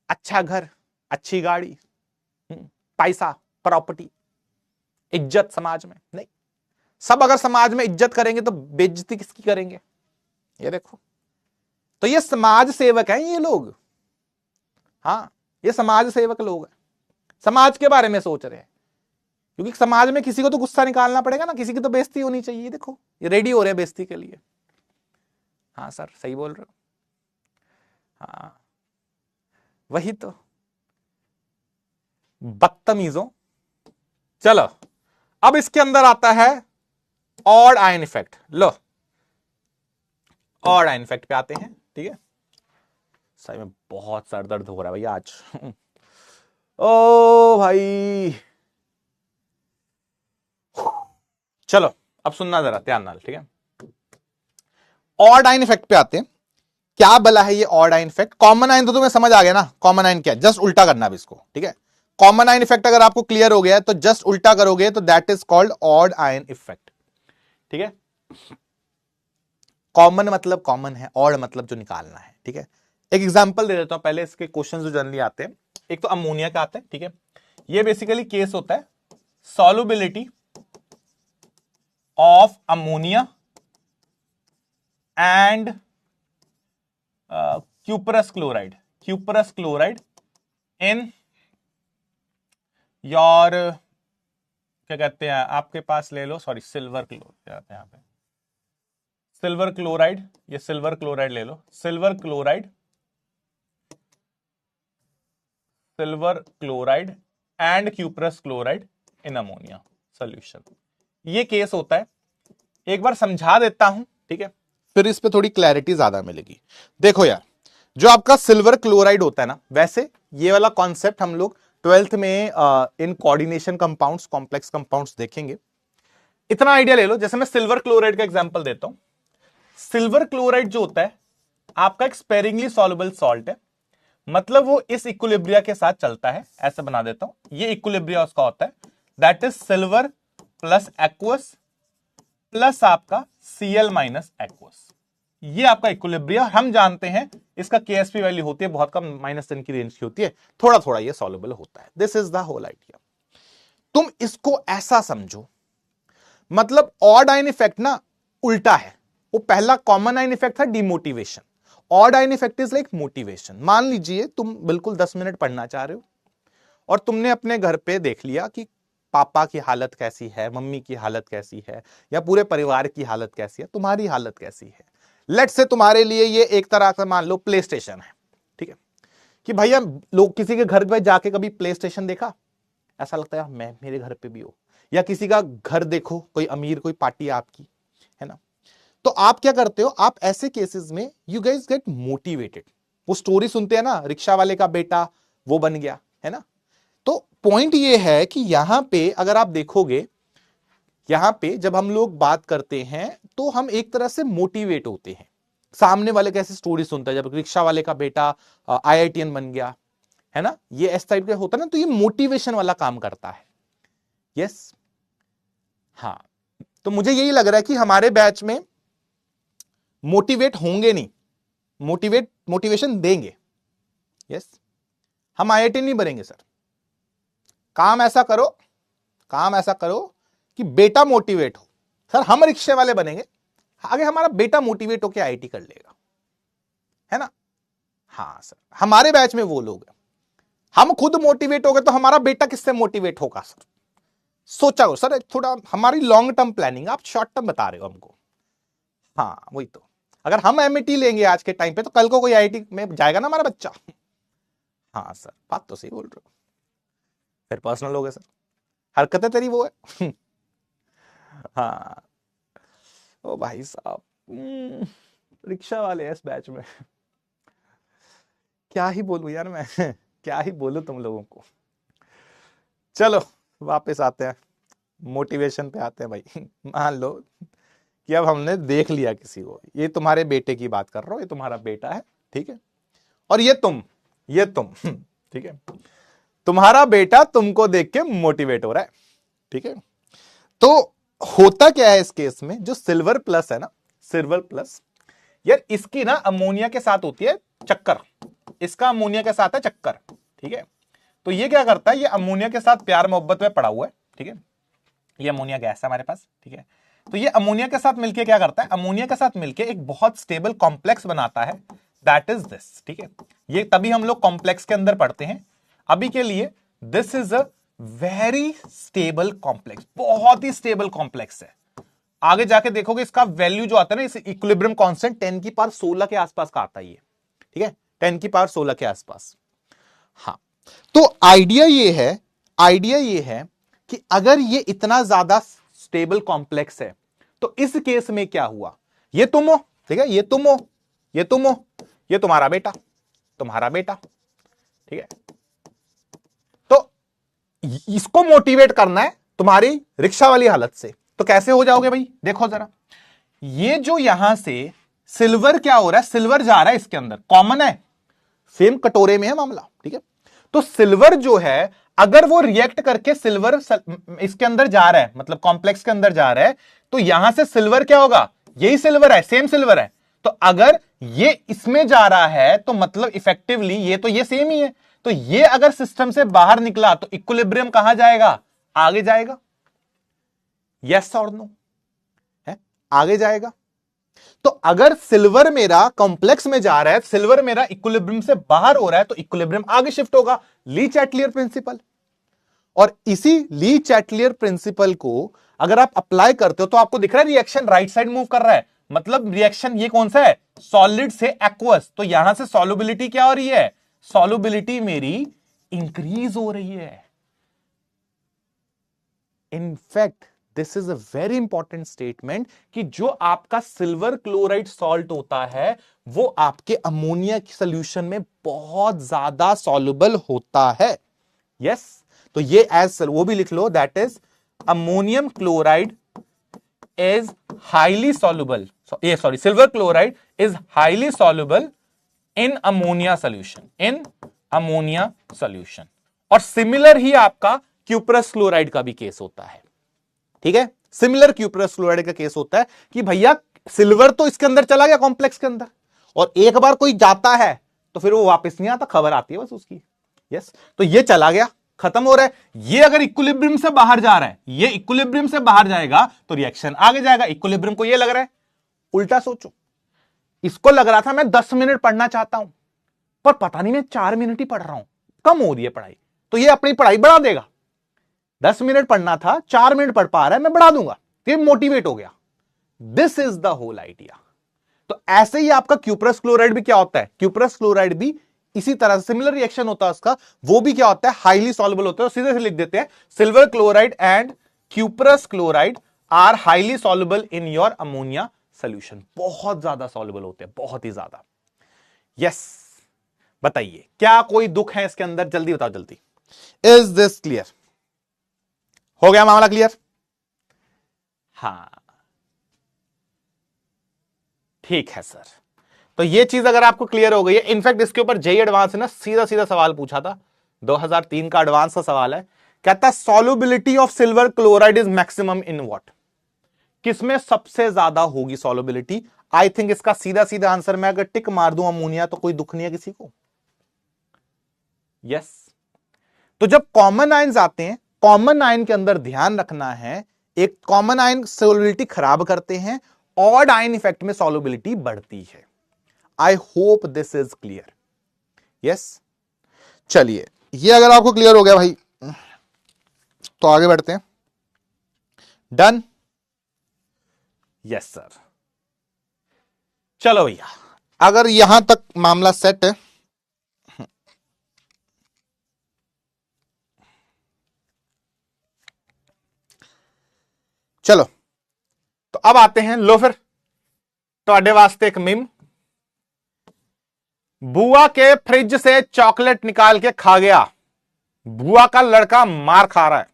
S1: अच्छा घर, अच्छी गाड़ी, पैसा, प्रॉपर्टी, इज्जत समाज में नहीं। सब अगर समाज में इज्जत करेंगे तो बेइज्जती किसकी करेंगे, ये देखो। तो ये समाज सेवक हैं ये लोग, हाँ ये समाज सेवक लोग हैं, समाज के बारे में सोच रहे हैं, क्योंकि समाज में किसी को तो गुस्सा निकालना पड़ेगा ना, किसी की तो बेइज्जती होनी चाहिए। देखो ये रेडी हो रहे हैं बेइज्जती के लिए। हाँ सर सही बोल रहे हो, हाँ वही तो, बदतमीजों। चलो अब इसके अंदर आता है ऑड आयन इफेक्ट। लो ऑड आयन इफेक्ट पे आते हैं, ठीक है। सही में बहुत सर दर्द हो रहा है भैया आज। ओ भाई चलो अब सुनना जरा ध्यान नाल, ठीक है। ऑड आयन इफेक्ट पे आते हैं। क्या भला है ये odd ion effect? Common ion तो तुम्हें समझ आ गया ना, कॉमन आयन क्या है, जस्ट उल्टा करना भी इसको, ठीक है। कॉमन आयन इफेक्ट अगर आपको क्लियर हो गया है तो जस्ट उल्टा करोगे तो that is called odd ion effect, ठीक है। कॉमन मतलब कॉमन है, ऑड मतलब जो निकालना है, ठीक है। एक एग्जांपल दे देता हूं पहले, इसके क्वेश्चंस जो जनरली आते हैं। एक तो अमोनिया का आता है, ठीक है। ये बेसिकली केस होता है solubility of ammonia and cuprous chloride in your, क्या कहते हैं आपके पास ले लो, सॉरी सिल्वर क्लोराइड, यहां पे सिल्वर क्लोराइड, ये सिल्वर क्लोराइड ले लो, silver chloride and cuprous chloride in ammonia solution. ये केस होता है, एक बार समझा देता हूं, ठीक है, फिर इस पे थोड़ी क्लैरिटी ज्यादा मिलेगी। देखो यार, जो आपका सिल्वर क्लोराइड होता है ना, वैसे ये वाला कॉन्सेप्ट हम लोग 12th में in coordination compounds, complex compounds देखेंगे। इतना आइडिया ले लो, जैसे मैं सिल्वर क्लोराइड का एग्जांपल देता हूं। सिल्वर क्लोराइड जो होता है आपका एक स्पेरिंगली सॉल्युबल सॉल्ट है, मतलब वो इस इक्विलिब्रिया के साथ चलता है। ऐसे बना देता हूं, ये इक्विलिब्रिया उसका होता है, that is silver plus aqueous plus आपका Cl माइनस एक्वस। ये आपका इक्विलिब्रिया, हम जानते हैं इसका KSP वैल्यू होती है बहुत कम, -10 की रेंज की होती है, थोड़ा थोड़ा ये सॉल्युबल होता है। This is the whole idea. तुम इसको ऐसा समझो, मतलब ऑड आयन इफेक्ट ना उल्टा है। वो पहला कॉमन आयन इफेक्ट था demotivation, odd ion effect is like motivation. मान लीजिए तुम बिल्कुल 10 मिनट पढ़ना चाह रहे हो और तुमने अपने घर पे देख लिया कि पापा की हालत कैसी है, मम्मी की हालत कैसी है, या पूरे परिवार की हालत कैसी है, तुम्हारी हालत कैसी है। लेट्स से तुम्हारे लिए ये एक तरह का मान लो प्ले स्टेशन है, ठीक है, कि भैया लोग किसी के घर पे जाके कभी प्ले स्टेशन देखा, ऐसा लगता है मैं मेरे घर पे भी हो, या किसी का घर देखो, कोई अमीर कोई पार्टी आपकी है ना, तो आप क्या करते हो, आप ऐसे केसेस में यू गाइस गेट मोटिवेटेड। वो स्टोरी सुनते हैं ना, रिक्शा वाले का बेटा वो बन गया, है ना। तो पॉइंट ये है कि यहां पे अगर आप देखोगे, यहां पे जब हम लोग बात करते हैं तो हम एक तरह से मोटिवेट होते हैं। सामने वाले कैसे स्टोरी सुनता है, जब रिक्शा वाले का बेटा IITian बन गया, है ना, ये इस टाइप का होता है ना, तो ये मोटिवेशन वाला काम करता है। यस हाँ, तो मुझे यही लग रहा है कि हमारे बैच में मोटिवेट होंगे नहीं, मोटिवेशन देंगे। यस हम IIT नहीं बनेंगे सर। काम ऐसा करो कि बेटा मोटिवेट हो। सर हम रिक्शे वाले बनेंगे, आगे हमारा बेटा मोटिवेट होकर IIT कर लेगा, है ना। हाँ सर हमारे बैच में वो लोग हैं, हम खुद मोटिवेट हो गए तो हमारा बेटा किससे मोटिवेट होगा सर। सोचा हो सर, थोड़ा हमारी लॉन्ग टर्म प्लानिंग, आप शॉर्ट टर्म बता रहे हो हमको। हाँ वही तो, अगर हम एमईटी लेंगे आज के टाइम पे तो कल को कोई आईआईटी में जाएगा ना हमारा बच्चा। हाँ सर, बात तो सही बोल रहे हो, फिर पर्सनल हो गया सर, हरकतें तेरी वो है। हाँ ओ भाई साहब, रिक्शा वाले हैं इस बैच में, क्या ही बोलूं यार मैं। क्या ही बोलूं तुम लोगों को। चलो वापस आते हैं, मोटिवेशन पे आते हैं भाई। मान लो कि अब हमने देख लिया किसी को, ये तुम्हारे बेटे की बात कर रहा हूं, ये तुम्हारा बेटा है, ठीक है, और ये तुम ठीक है, तुम्हारा बेटा तुमको देख के मोटिवेट हो रहा है, ठीक है। तो होता क्या है इस केस में, जो सिल्वर प्लस है ना, सिल्वर प्लस यार, इसकी ना अमोनिया के साथ होती है चक्कर, इसका अमोनिया के साथ है चक्कर, ठीक है। तो ये क्या करता है, ये अमोनिया के साथ प्यार मोहब्बत में पड़ा हुआ है, ठीक है, ये अमोनिया गैस है हमारे पास, ठीक है। तो ये अमोनिया के साथ मिलके क्या करता है, अमोनिया के साथ मिलके एक बहुत स्टेबल कॉम्प्लेक्स बनाता है, दैट इज दिस, ठीक है। ये तभी हम लोग कॉम्प्लेक्स के अंदर पढ़ते हैं, अभी के लिए this is a very stable complex, बहुत ही स्टेबल कॉम्प्लेक्स है। आगे जाके देखोगे इसका वैल्यू जो आता है ना, इस इक्विलिब्रियम कांस्टेंट 10 की पावर 16 के आसपास का आता है ये, ठीक है, 10 की पावर 16 के आसपास। हाँ, तो आइडिया ये है कि अगर ये इतना ज्यादा स्टेबल कॉम्प्लेक्स है तो इस केस में क्या हुआ, ये तुम हो, ठीक है, ये तुम हो, ये तुम हो, ये तुम्हारा बेटा, ठीक है। तो इसको मोटिवेट करना है तुम्हारी रिक्शा वाली हालत से, तो कैसे हो जाओगे भाई, देखो जरा, ये जो यहां से सिल्वर क्या हो रहा है, सिल्वर जा रहा है इसके अंदर, कॉमन है, सेम कटोरे में है मामला, ठीक है। तो सिल्वर जो है, अगर वो रिएक्ट करके सिल्वर इसके अंदर जा रहा है, मतलब कॉम्प्लेक्स के अंदर जा रहा है, तो यहां से सिल्वर क्या होगा, यही सिल्वर है, सेम सिल्वर है। तो अगर ये इसमें जा रहा है तो मतलब इफेक्टिवली ये तो ये सेम ही है, तो ये अगर सिस्टम से बाहर निकला तो इक्विलिब्रियम कहां जाएगा, आगे जाएगा, यस और नो है, आगे जाएगा। तो अगर सिल्वर मेरा कॉम्प्लेक्स में जा रहा है, सिल्वर मेरा इक्विलिब्रियम से बाहर हो रहा है, तो इक्विलिब्रियम आगे शिफ्ट होगा, ली चैटलियर प्रिंसिपल। और इसी ली चैटलियर प्रिंसिपल को अगर आप अप्लाई करते हो तो आपको दिख रहा है रिएक्शन राइट साइड मूव कर रहा है, मतलब रिएक्शन ये कौन सा है, सॉलिड से एक्वस, तो यहां से सॉल्युबिलिटी क्या हो रही है, सॉल्युबिलिटी मेरी इंक्रीज हो रही है। In fact this is a very important statement कि जो आपका सिल्वर क्लोराइड सॉल्ट होता है वो आपके अमोनिया के सोल्यूशन में बहुत ज्यादा सॉल्युबल होता है, यस। तो ये एज वो भी लिख लो, that is ammonium chloride is highly soluble, silver chloride is highly soluble in ammonia solution, और सिमिलर ही आपका क्यूप्रस क्लोराइड का भी केस होता है, ठीक है। सिमिलर क्यूप्रस क्लोराइड का केस होता है कि भैया सिल्वर तो इसके अंदर चला गया कॉम्प्लेक्स के अंदर, और एक बार कोई जाता है तो फिर वो वापस नहीं आता, खबर आती है बस उसकी, यस। तो ये चला गया, खत्म हो रहा है। ये अगर इक्विलिब्रियम से बाहर जा रहा है, ये इक्विलिब्रियम से बाहर जाएगा तो रिएक्शन आगे जाएगा। इक्विलिब्रियम को ये लग रहा है, उल्टा सोचो, इसको लग रहा था मैं 10 मिनट पढ़ना चाहता हूं, पर पता नहीं मैं 4 मिनट ही पढ़ रहा हूं, कम हो रही है पढ़ाई, तो ये अपनी पढ़ाई बढ़ा देगा। 10 मिनट पढ़ना था, 4 मिनट पढ़ पा रहा है, मैं बढ़ा दूंगा, ये मोटिवेट हो गया। This is the whole idea. तो ऐसे ही आपका क्यूप्रस क्लोराइड भी क्या होता है, क्यूप्रस क्लोराइड भी इसी तरह सिमिलर रिएक्शन होता है उसका, वो भी क्या होता है, हाईली सॉल्युबल होता है। सीधे से लिख देते हैं, silver chloride and cuprous chloride are highly soluble in your ammonia solution, बहुत ज्यादा सॉल्युबल होते हैं, बहुत ही ज्यादा, यस। बताइए क्या कोई दुख है इसके अंदर, जल्दी बताओ जल्दी। इज दिस क्लियर, हो गया मामला क्लियर, हाँ ठीक है सर। तो ये चीज अगर आपको क्लियर हो गई है, इनफैक्ट इसके ऊपर जेई एडवांस ने सीधा सीधा सवाल पूछा था, 2003 का एडवांस का सवाल है, कहता है solubility of silver chloride is maximum in what, किसमें सबसे ज्यादा होगी सॉल्युबिलिटी। आई थिंक इसका सीधा सीधा आंसर मैं अगर टिक मार दूं अमोनिया, तो कोई दुख नहीं है किसी को, यस। तो जब कॉमन आयंस आते हैं, कॉमन आयन के अंदर ध्यान रखना है, एक कॉमन आयन सॉल्युबिलिटी खराब करते हैं, ऑड आयन इफेक्ट में सॉल्युबिलिटी बढ़ती है। आई hope this is clear, yes. चलिए ये अगर आपको क्लियर हो गया भाई तो आगे बढ़ते हैं, डन, यस सर। चलो भैया, अगर यहां तक मामला सेट है, चलो तो अब आते हैं, लो फिर ਤੁਹਾਡੇ वास्ते एक मिम। बुआ के फ्रिज से चॉकलेट निकाल के खा गया, बुआ का लड़का मार खा रहा है।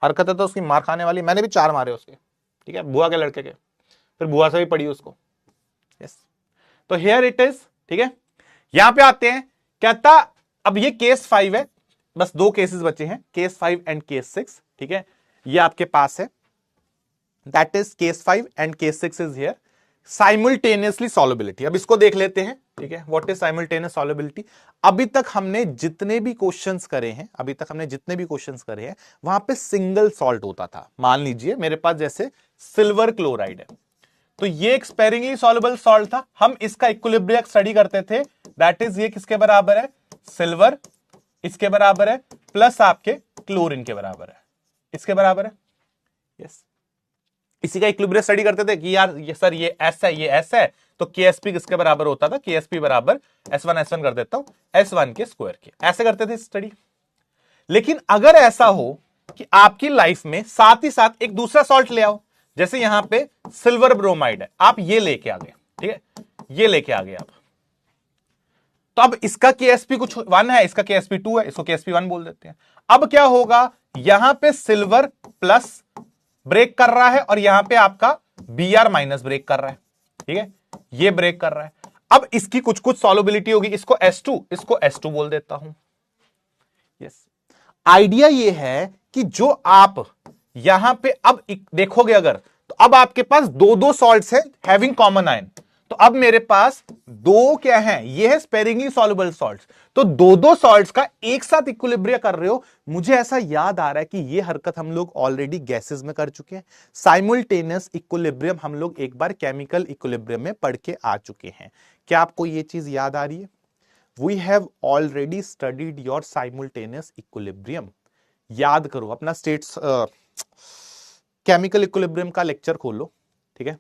S1: हरकत है तो उसकी मार खाने वाली, मैंने भी 4 मारे उसके, ठीक है, बुआ के लड़के के, फिर बुआ से भी पड़ी उसको। यस, तो हियर इट इज, ठीक है। यहां पे आते हैं, कहता अब ये केस 5 है, बस 2 केसेस बचे हैं, केस 5 एंड केस 6, ठीक है, ये आपके पास है, that is case 5 and case 6 is here. Simultaneously solubility, अब इसको देख लेते हैं, ठीक है, व्हाट इज साइमल्टेनियस सॉल्युबिलिटी। अभी तक हमने जितने भी क्वेश्चंस करे हैं, वहां पे सिंगल सॉल्ट होता था। मान लीजिए मेरे पास जैसे सिल्वर क्लोराइड है, तो ये एक स्पेरिंगली सॉल्युबल सॉल्ट था, हम इसका इक्विलिब्रियम स्टडी करते थे, दैट इज ये किसके बराबर है, सिल्वर इसके बराबर है, प्लस आपके क्लोरीन के बराबर है, इसके बराबर है। यस, इसी का इक्विलिब्रियम स्टडी करते थे कि यार ये सर ये एस है, ये एस है, तो केएसपी किसके बराबर होता था, केएसपी बराबर S1 कर देता हूं S1 के स्क्वायर के, ऐसे करते थे स्टडी। लेकिन अगर ऐसा हो कि आपकी लाइफ में साथ ही साथ एक दूसरा सॉल्ट ले आओ, जैसे यहां पे सिल्वर ब्रोमाइड है, आप ये लेके आ गए, ठीक है, ये लेके आ गए आप, तो अब इसका केएसपी कुछ 1 है, इसका केएसपी 2 है, इसको केएसपी 1 बोल देते हैं। अब क्या होगा, यहां पे सिल्वर प्लस ब्रेक कर रहा है और यहां पे आपका Br माइनस ब्रेक कर रहा है, ठीक है, ये ब्रेक कर रहा है। अब इसकी कुछ कुछ सॉल्युबिलिटी होगी, इसको S2, इसको S2 बोल देता हूं। यस, आइडिया ये है कि जो आप यहां पे अब देखोगे अगर, तो अब आपके पास 2 सॉल्ट्स हैं हैविंग कॉमन आयन, तो अब मेरे पास 2 क्या है, ये है स्पेरिंगली सॉल्युबल सॉल्ट्स, तो 2 सॉल्ट्स का एक साथ इक्विलिब्रियम कर रहे हो। मुझे ऐसा याद आ रहा है कि ये हरकत हम लोग ऑलरेडी गैसेस में कर चुके हैं, साइमल्टेनियस इक्विलिब्रियम हम लोग एक बार केमिकल इक्विलिब्रियम में पढ़ के आ चुके हैं। क्या आपको ये चीज याद आ रही है? We have already studied your simultaneous equilibrium. याद करो, अपना स्टेट्स केमिकल इक्विलिब्रियम का लेक्चर खोलो, ठीक है,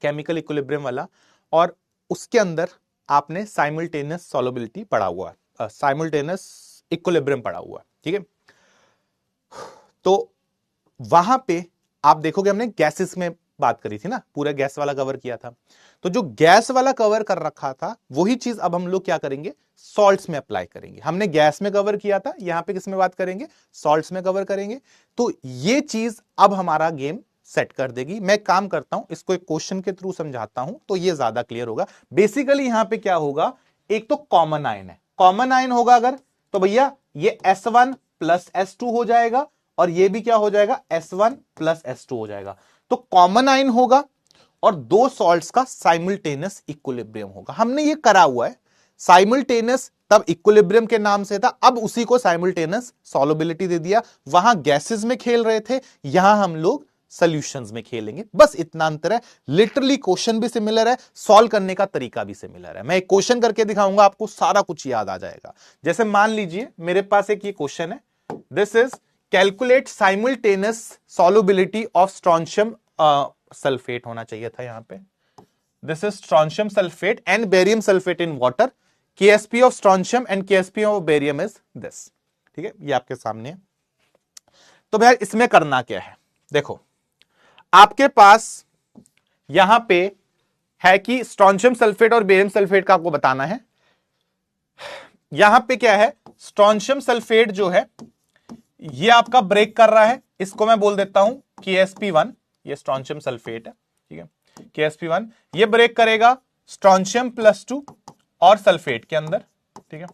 S1: केमिकल इक्विलिब्रियम वाला, और उसके अंदर आपने साइमल्टेनियस सॉल्युबिलिटी पढ़ा हुआ है, साइमल्टेनियस इक्विलिब्रियम पढ़ा हुआ है, ठीक है। तो वहां पे आप देखोगे हमने गैसेस में बात करी थी ना, पूरा गैस वाला कवर किया था, तो जो गैस वाला कवर कर रखा था वही चीज अब हम लोग क्या करेंगे, सॉल्ट्स में अप्लाई करेंगे। हमने गैस में कवर किया था, यहां पे किस में बात करेंगे, सॉल्ट्स में कवर करेंगे। तो ये चीज अब हमारा गेम सेट कर देगी। मैं काम करता हूं, इसको एक क्वेश्चन के थ्रू समझाता हूं तो ये ज्यादा क्लियर होगा। बेसिकली यहां पे क्या होगा, एक तो कॉमन आयन है, कॉमन आयन होगा अगर, तो भैया ये S1 प्लस S2 हो जाएगा, और ये भी क्या हो जाएगा, S1 प्लस S2 हो जाएगा। तो कॉमन आयन होगा और 2 सॉल्ट्स का साइमल्टेनियस इक्विलिब्रियम होगा। हमने ये करा हुआ है, साइमल्टेनियस तब इक्विलिब्रियम के नाम से था, अब उसी को साइमल्टेनियस सॉल्युबिलिटी दे दिया। वहां गैसेस में खेल रहे थे, यहां हम लोग सॉल्यूशंस में खेलेंगे, बस इतना अंतर है। लिटरली क्वेश्चन भी सिमिलर है, सॉल्व करने का तरीका भी सिमिलर है। मैं एक क्वेश्चन करके दिखाऊंगा, आपको सारा कुछ याद आ जाएगा। जैसे मान लीजिए मेरे पास एक ये क्वेश्चन है, this is calculate simultaneous solubility of strontium sulphate होना चाहिए था यहां पे, this is strontium sulphate and barium sulphate in water, KSP of strontium and KSP of barium is this, ठीक है, ये आपके सामने है। तो भैया इसमें करना क्या है, देखो आपके पास यहां पे है कि स्ट्रोंशियम सल्फेट और बेरियम सल्फेट का आपको बताना है। यहां पे क्या है, स्ट्रोंशियम सल्फेट जो है ये आपका ब्रेक कर रहा है, इसको मैं बोल देता हूं KSP1, ये स्ट्रोंशियम सल्फेट है, ठीक है, KSP1 ये ब्रेक करेगा स्ट्रोंशियम +2 और सल्फेट के अंदर, ठीक है,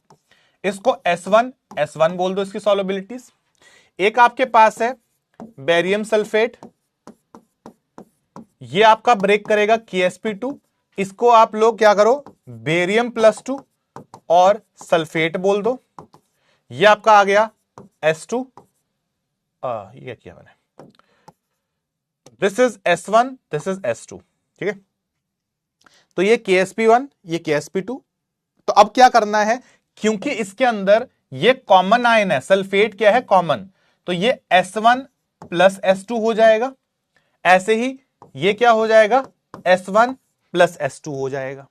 S1: इसको S1 बोल दो इसकी सॉल्युबिलिटीज। एक आपके पास है बेरियम सल्फेट, ये आपका ब्रेक करेगा KSP2, इसको आप लोग क्या करो, बेरियम +2 और सल्फेट बोल दो, ये आपका आ गया S2, ये किया मैंने, this is S1, this is S2, ठीक है। तो ये KSP1, ये KSP2। तो अब क्या करना है, क्योंकि इसके अंदर ये कॉमन आयन है, सल्फेट क्या है, कॉमन, तो ये S1 प्लस S2 हो जाएगा। ऐसे ही ये क्या हो जाएगा, S1 प्लस S2 हो जाएगा,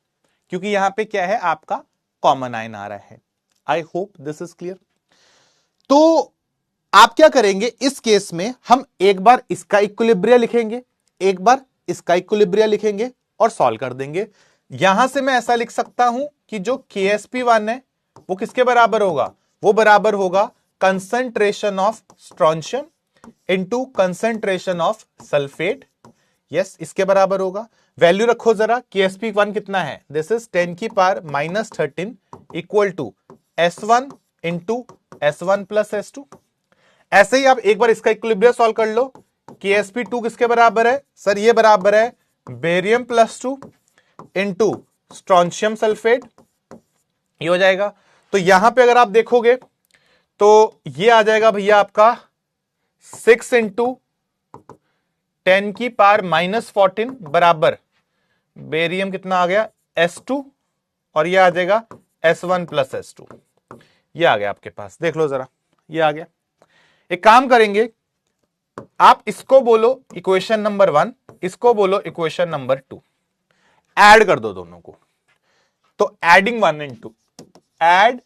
S1: क्योंकि यहां पे क्या है, आपका कॉमन आयन आ रहा है। आई होप दिस इज क्लियर। तो आप क्या करेंगे इस केस में, हम एक बार इसका इक्विलिब्रिया लिखेंगे, एक बार इसका इक्विलिब्रिया लिखेंगे और सॉल्व कर देंगे। यहां से मैं ऐसा लिख सकता हूं कि जो KsP1 है वो किसके बराबर होगा, वो बराबर होगा concentration of strontium into concentration of sulphate. Yes, इसके बराबर होगा। वैल्यू रखो जरा, KsP1 कितना है, this is 10⁻13 equal to S1 into S1 plus S2। ऐसे ही आप एक बार इसका इक्विलिब्रियम सॉल्व कर लो। KsP2 किसके बराबर है सर, ये बराबर है बेरियम +2 इंटू स्ट्रोंशियम सल्फेट, ये हो जाएगा। तो यहां पे अगर आप देखोगे तो ये आ जाएगा भैया आपका 6 इंटू 10⁻14 बराबर बेरियम कितना आ गया S2, और ये आ जाएगा S1 प्लस S2। ये आ गया आपके पास, देख लो जरा, ये आ गया। एक काम करेंगे, आप इसको बोलो इक्वेशन नंबर 1, इसको बोलो इक्वेशन नंबर 2, ऐड कर दो दोनों को। तो एडिंग 1 एंड 2, ऐड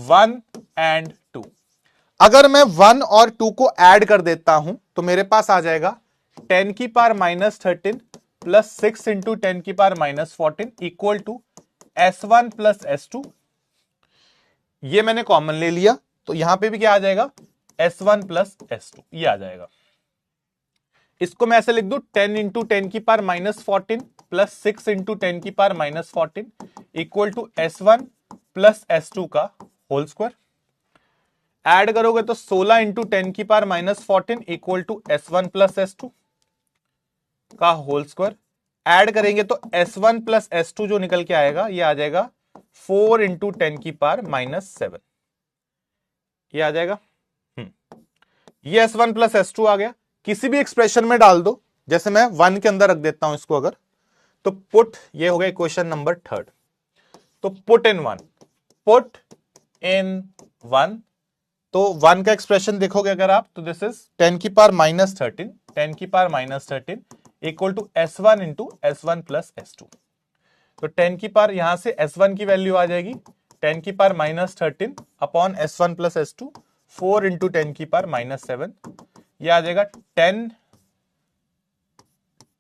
S1: 1 एंड 2। अगर मैं 1 और 2 को ऐड कर देता हूं तो मेरे पास आ जाएगा 10⁻13 plus 6 into 10⁻14 equal to S1 plus S2। ये मैंने कॉमन ले लिया, तो यहां पे भी क्या आ जाएगा, S1 प्लस S2, ये आ जाएगा। इसको मैं ऐसे लिख दूं 10 into 10⁻14 plus 6 into 10⁻14 equal to S1 plus S2 का होल स्क्वायर। ऐड करोगे तो 16 into 10⁻14 equal to S1 plus S2 का होल स्क्वायर। ऐड करेंगे तो S1 प्लस S2 जो निकल के आएगा, ये आ जाएगा 4 इंटू 10⁻7, ये आ जाएगा। ये S1 प्लस S2 आ गया। किसी भी एक्सप्रेशन में डाल दो, जैसे मैं 1 के अंदर रख देता हूं इसको अगर, तो पुट, ये हो गया इक्वेशन नंबर 3। तो पुट इन 1, पुट इन 1, तो 1 का एक्सप्रेशन देखोगे अगर आप, तो this is 10⁻13 equal to S1 into S1 plus S2। तो 10 यहां से S1 की वैल्यू आ जाएगी 10⁻13 upon S1 plus S2, 4 into 10⁻7, ये आ जाएगा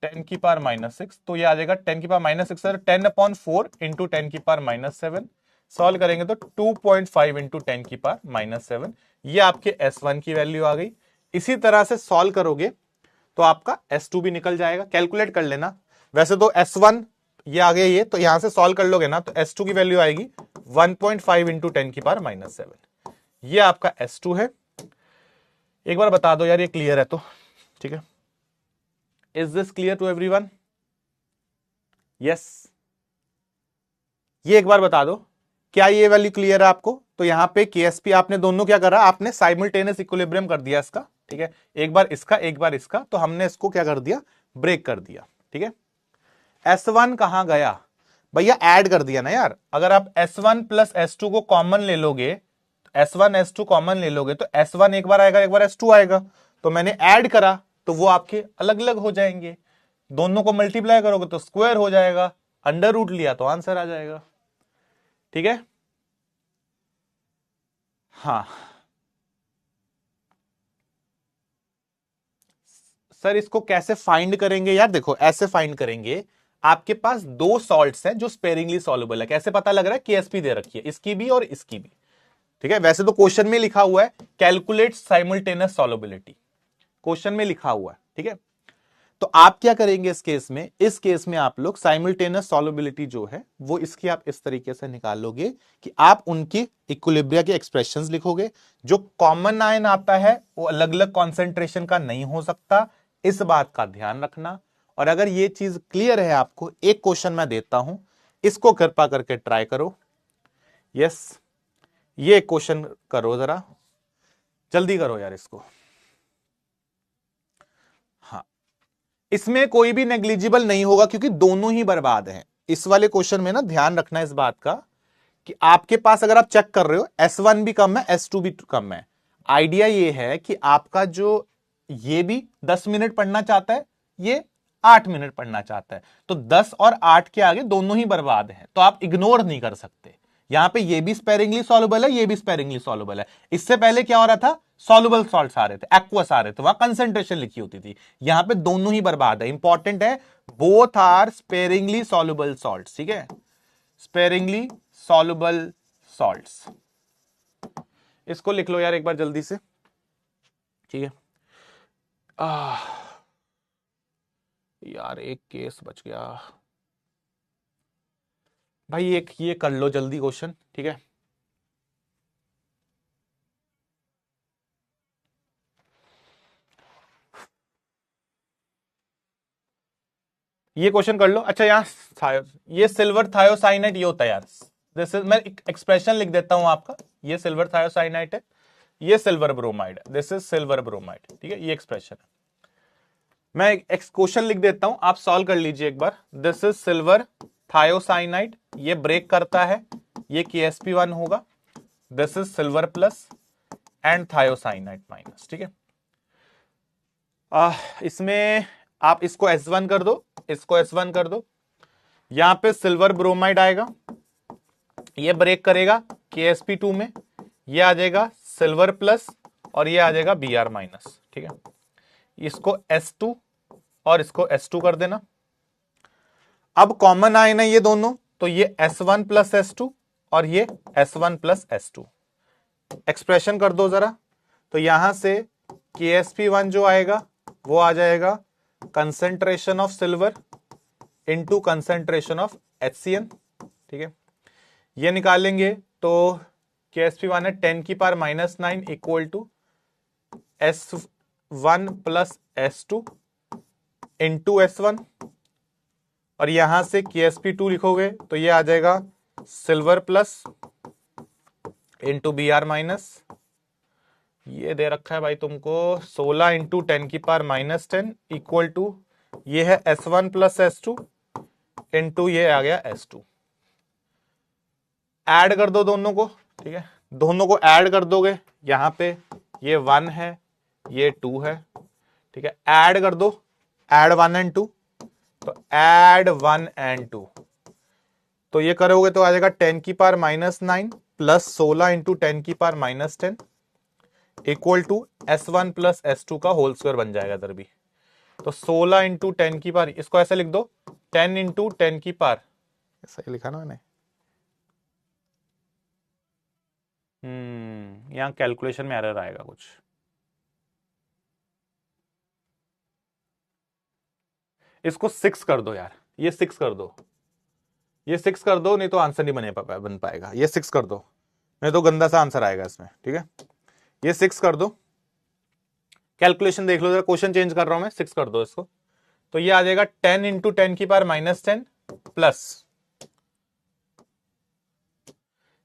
S1: 10⁻6, तो ये आ जाएगा 10⁻6 10/4 इंटू 10⁻7। सॉल्व करेंगे तो 2.5 इंटू 10⁻7, ये आपके S1 की वैल्यू आ गई। इसी तरह से सॉल्व करोगे तो आपका S2 भी निकल जाएगा। कैलकुलेट कर लेना, वैसे तो S1 ये आ गया, ये तो यहां से सॉल्व कर लोगे ना तो S2 की वैल्यू आएगी 1.5 इंटू 10⁻7, ये आपका S2 है। एक बार बता दो यार, ये क्लियर है तो ठीक है। Is this clear to everyone? Yes, ये एक बार बता दो, क्या ये वैल्यू क्लियर है आपको? तो यहां पे KsP आपने दोनों क्या करा, आपने साइमल्टेनियस इक्विलिब्रियम कर दिया इसका, ठीक है, एक बार इसका एक बार इसका, तो हमने इसको क्या कर दिया, ब्रेक कर दिया, ठीक है। S1 कहां गया भैया, ऐड कर दिया ना यार। अगर आप S1 प्लस S2 को कॉमन ले लोगे, S1 S2 कॉमन ले लोगे तो S1 एक बार आएगा, एक बार S2 आएगा, तो मैंने ऐड करा तो वो आपके अलग अलग हो जाएंगे। दोनों को मल्टीप्लाई करोगे तो स्क्वायर हो जाएगा, अंडर रूट लिया तो आंसर आ जाएगा, ठीक है। हाँ सर, इसको कैसे फाइंड करेंगे यार, देखो ऐसे फाइंड करेंगे, आपके पास दो सॉल्ट्स हैं जो स्पेरिंगली सॉल्युबल है। कैसे पता लग रहा है, KsP दे रखी है, इसकी भी और इसकी भी, ठीक है। वैसे तो क्वेश्चन में लिखा हुआ है कैलकुलेट साइमल्टेनियस सॉल्युबिलिटी, क्वेश्चन में लिखा हुआ है, ठीक है। तो आप क्या करेंगे इस केस में, इस केस में आप लोग साइमल्टेनियस सॉल्युबिलिटी जो है वो इसकी आप इस तरीके से निकालोगे कि आप उनकी इक्विलिब्रिया के एक्सप्रेशंस लिखोगे। जो कॉमन आयन आता है वो अलग अलग कॉन्सेंट्रेशन का नहीं हो सकता, इस बात का ध्यान रखना। और अगर ये चीज क्लियर है आपको, एक क्वेश्चन मैं देता हूं, इसको कृपा करके ट्राई करो। यस, ये क्वेश्चन करो जरा, जल्दी करो यार इसको। हाँ, इसमें कोई भी नेग्लिजिबल नहीं होगा क्योंकि दोनों ही बर्बाद हैं। इस वाले क्वेश्चन में ना ध्यान रखना इस बात का कि आपके पास अगर आप चेक कर रहे हो S1 भी कम है, S2 भी कम है। आइडिया ये है कि आपका जो ये भी 10 मिनट पढ़ना चाहता है, ये 8 मिनट पढ़ना चाहता है, तो 10 और 8 के आगे दोनों ही बर्बाद हैं, तो आप इग्नोर नहीं कर सकते। यहां पे ये भी स्पेरिंगली सॉल्युबल है, ये भी स्पेरिंगली सॉल्युबल है। इससे पहले क्या हो रहा था, सॉल्युबल सॉल्ट्स आ रहे थे, एक्वस आ रहे थे, वहां कंसेंट्रेशन लिखी होती थी। यहां पे दोनों ही बर्बाद है। इंपॉर्टेंट है, both are sparingly soluble salts, ठीक है, स्पेरिंगली सॉल्युबल सॉल्ट्स। इसको लिख लो यार एक बार जल्दी से, ठीक है। यार एक केस बच गया भाई, एक ये कर लो जल्दी क्वेश्चन, ठीक है। ये क्वेश्चन कर लो। अच्छा यहाँ ये सिल्वर थायोसाइनाइट ये होता है यार, दिस इज, मैं एक्सप्रेशन लिख देता हूं आपका, ये सिल्वर थायोसाइनाइट है, ये सिल्वर ब्रोमाइड है, दिस इज सिल्वर ब्रोमाइड, ठीक है, ये एक्सप्रेशन है। मैं एक क्वेश्चन लिख देता हूं, आप सॉल्व कर लीजिए एक बार। दिस इज सिल्वर थायोसाइनाइड, ये ब्रेक करता है, ये KsP1 होगा, this is silver plus and thiocyanide minus, ठीक है। इसमें आप इसको S1 कर दो, इसको S1 कर दो, यहां पे सिल्वर ब्रोमाइड आएगा, ये ब्रेक करेगा KsP2 में, ये आ जाएगा सिल्वर प्लस और ये आ जाएगा Br माइनस, ठीक है। इसको S2 और इसको S2 कर देना। अब कॉमन आए ना ये दोनों, तो ये S1 प्लस S2 और ये S1 प्लस S2, एक्सप्रेशन कर दो जरा। तो यहां से KsP1 जो आएगा वो आ जाएगा concentration of silver into concentration of HCl, ठीक है। ये निकालेंगे तो KsP1 है 10 की power -9 equal to S1 plus S2 into S1, और यहां से KsP2 लिखोगे तो ये आ जाएगा silver plus into Br minus, ये दे रखा है भाई तुमको 16 इंटू 10 की पावर -10 इक्वल टू ये है S1 प्लस S2 इंटू ये आ गया S2। ऐड कर दो दोनों को, ठीक है, दोनों को ऐड कर दोगे, यहां पे ये 1 है ये 2 है, ठीक है, ऐड कर दो, ऐड 1 एंड 2, तो ऐड 1 एंड 2, तो ये करोगे तो आ जाएगा 10 की पावर -9 प्लस 16 इंटू 10 की power -10 equal to S1 plus S2 का होल स्क्वायर बन जाएगा इधर भी। तो 16 इंटू 10 की पावर, इसको ऐसे लिख दो 10 इंटू 10 की पावर, ऐसा ही लिखा ना मैंने, यहां कैलकुलेशन में एरर आएगा कुछ। इसको 6 कर दो यार, ये 6 कर दो, ये 6 कर दो, नहीं तो आंसर नहीं बन पाएगा। ये 6 कर दो, नहीं तो गंदा सा आंसर आएगा इसमें, ठीक है। ये 6 कर दो, कैलकुलेशन देख लो जरा, क्वेश्चन चेंज कर रहा हूं मैं, 6 कर दो इसको, तो ये आ जाएगा 10 इंटू 10 की पावर -10 प्लस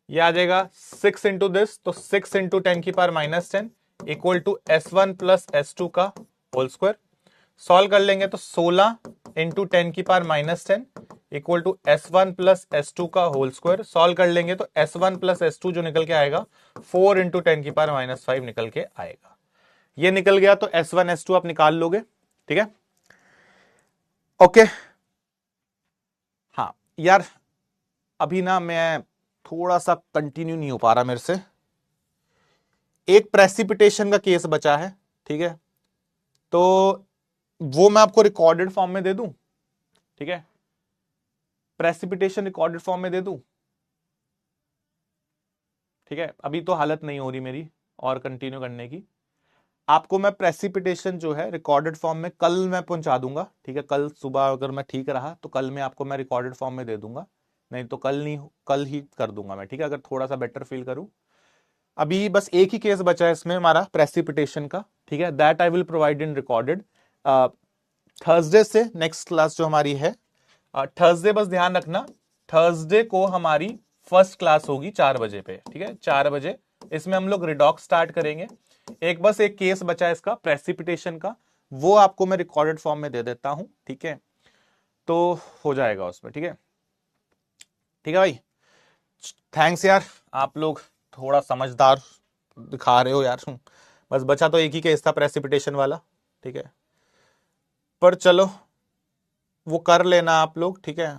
S1: ये आ जाएगा 6 इंटू दिस, तो 6 इंटू 10 की power -10 equal to S1 plus S2 का होल स्क्वायर। सॉल्व कर लेंगे तो 16 इंटू 10 की power -10 equal to S1 plus S2 का होल स्क्वायर। सॉल्व कर लेंगे तो S1 प्लस S2 जो निकल के आएगा 4 इंटू 10 की पावर -5 निकल के आएगा। ये निकल गया तो S1 S2 आप निकाल लोगे, ठीक है, ओके। हाँ यार अभी ना मैं थोड़ा सा कंटिन्यू नहीं हो पा रहा मेरे से, एक प्रेसिपिटेशन का केस बचा है, ठीक है, तो वो मैं आपको रिकॉर्डेड फॉर्म में दे दूं, ठीक है, प्रेसिपिटेशन रिकॉर्डेड फॉर्म में दे दूं, ठीक है। अभी तो हालत नहीं हो रही मेरी और कंटिन्यू करने की, आपको मैं प्रेसिपिटेशन जो है रिकॉर्डेड फॉर्म में कल मैं पहुंचा दूंगा, ठीक है। कल सुबह अगर मैं ठीक रहा तो कल में आपको मैं रिकॉर्डेड फॉर्म में दे दूंगा, नहीं तो कल नहीं, कल ही कर दूंगा मैं, ठीक है, अगर थोड़ा सा बेटर फील करूं। अभी बस एक ही केस बचा है इसमें हमारा प्रेसिपिटेशन का, ठीक है, that I will provide in recorded Thursday से। नेक्स्ट क्लास जो हमारी है थर्सडे, बस ध्यान रखना थर्सडे को हमारी फर्स्ट क्लास होगी 4 बजे पे, ठीक है, 4 बजे। इसमें हम लोग रिडॉक्स स्टार्ट करेंगे। एक बस एक केस बचा है इसका प्रेसिपिटेशन का, वो आपको मैं रिकॉर्डेड फॉर्म में दे देता हूं, ठीक है, तो हो जाएगा उसमें, ठीक है, ठीक है भाई। थैंक्स यार, आप लोग थोड़ा समझदार दिखा रहे हो यार। बस बचा तो एक ही केस था प्रेसिपिटेशन वाला, ठीक है, पर चलो वो कर लेना आप लोग, ठीक है।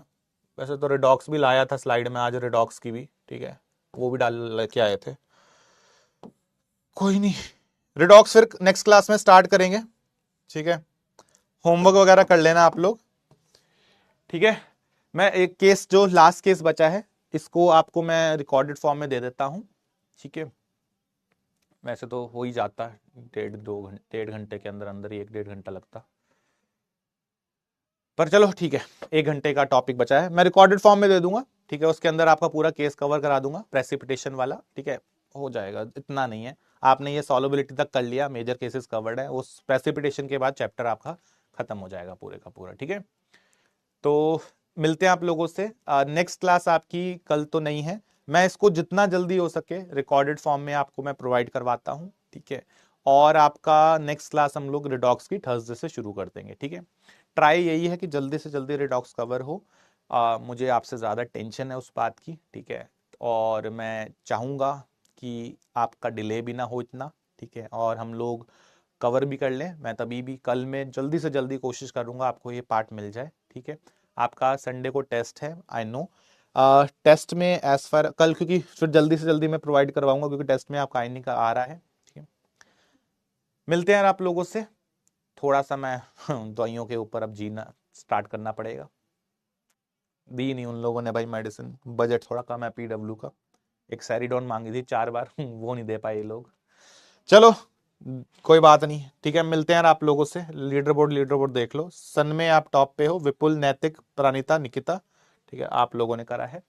S1: वैसे तो रिडॉक्स भी लाया था स्लाइड में आज, रिडॉक्स की भी, ठीक है, वो भी डाल के आए थे। कोई नहीं, रिडॉक्स फिर नेक्स्ट क्लास में स्टार्ट करेंगे, ठीक है। होमवर्क वगैरह कर लेना आप लोग, ठीक है। मैं एक केस, जो लास्ट केस बचा है, इसको आपको मैं रिकॉर्डेड फॉर्म में दे देता हूं, ठीक है। वैसे तो हो ही जाता है, 1.5 के अंदर अंदर ही, 1-1.5 घंटा लगता, पर चलो ठीक है। 1 घंटे का टॉपिक बचा है, मैं रिकॉर्डेड फॉर्म में दे दूंगा, ठीक है। उसके अंदर आपका पूरा केस कवर करा दूंगा, प्रेसिपिटेशन वाला, ठीक है। हो जाएगा, इतना नहीं है। आपने ये सॉल्युबिलिटी तक कर लिया, मेजर केसेस कवर्ड है, उस प्रेसिपिटेशन के बाद चैप्टर आपका खत्म हो जाएगा पूरे का पूरा, ठीक है। तो मिलते हैं आप लोगों से। नेक्स्ट क्लास आपकी कल तो नहीं है, मैं इसको जितना जल्दी हो सके रिकॉर्डेड फॉर्म में आपको मैं प्रोवाइड करवाता हूं, ठीक है। और आपका नेक्स्ट क्लास हम लोग रिडॉक्स की थर्सडे से शुरू कर देंगे, ठीक है। ट्राई यही है कि जल्दी से जल्दी रिडॉक्स कवर हो। मुझे आपसे ज़्यादा टेंशन है उस बात की, ठीक है। और मैं चाहूँगा कि आपका डिले भी ना हो इतना, ठीक है, और हम लोग कवर भी कर लें। मैं तभी भी कल में जल्दी से जल्दी कोशिश करूंगा आपको ये पार्ट मिल जाए, ठीक है। आपका संडे को टेस्ट है, आई नो। टेस्ट में एज फार कल, क्योंकि फिर जल्दी से जल्दी मैं प्रोवाइड करवाऊंगा, क्योंकि टेस्ट में आपका आईनी का आ रहा है, ठीक है। मिलते हैं यार आप लोगों से। थोड़ा सा मैं दवाइयों के ऊपर अब जीना स्टार्ट करना पड़ेगा। दी नहीं उन लोगों ने भाई मेडिसिन, बजट थोड़ा कम है पीडब्ल्यू का। एक सैरिडोन मांगी थी 4 बार, वो नहीं दे पाए ये लोग। चलो कोई बात नहीं, ठीक है। मिलते हैं यार आप लोगों से। लीडर बोर्ड देख लो, सन में आप टॉप पे हो, विपुल, नैतिक, प्राणिता, निकिता, ठीक है, आप लोगों ने करा है।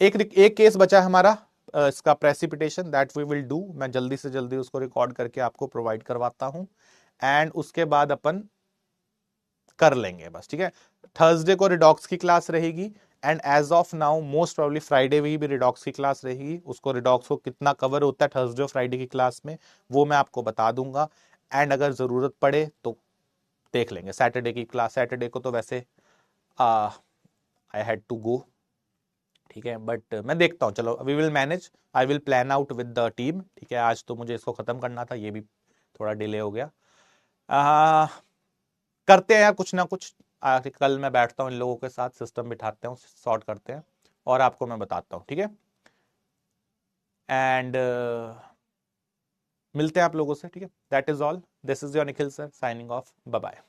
S1: एक केस बचा है हमारा, इसका precipitation, that we will do. मैं जल्दी से जल्दी उसको रिकॉर्ड करके आपको प्रोवाइड करवाता हूं, एंड उसके बाद अपन कर लेंगे बस, ठीक है। थर्सडे को रिडॉक्स की क्लास रहेगी, and as of now most probably Friday भी रिडॉक्स की क्लास रहेगी। उसको रिडॉक्स को कितना कवर होता है थर्सडे और फ्राइडे की क्लास में, वो मैं आपको बता दूंगा। एंड अगर जरूरत पड़े तो देख लेंगे सैटरडे की क्लास। सैटरडे को तो वैसे आई हैड टू गो, ठीक है, बट मैं देखता हूँ, चलो we will manage, I will plan out with the team, ठीक है। आज तो मुझे इसको खत्म करना था, ये भी थोड़ा डिले हो गया। करते हैं यार कुछ ना कुछ। कल मैं बैठता हूँ इन लोगों के साथ, सिस्टम बिठाते हैं, सॉर्ट करते हैं, और आपको मैं बताता हूँ, ठीक है। एंड मिलते हैं आप लोगों से, ठीक है। That is all, this is your Nikhil sir signing off, bye bye.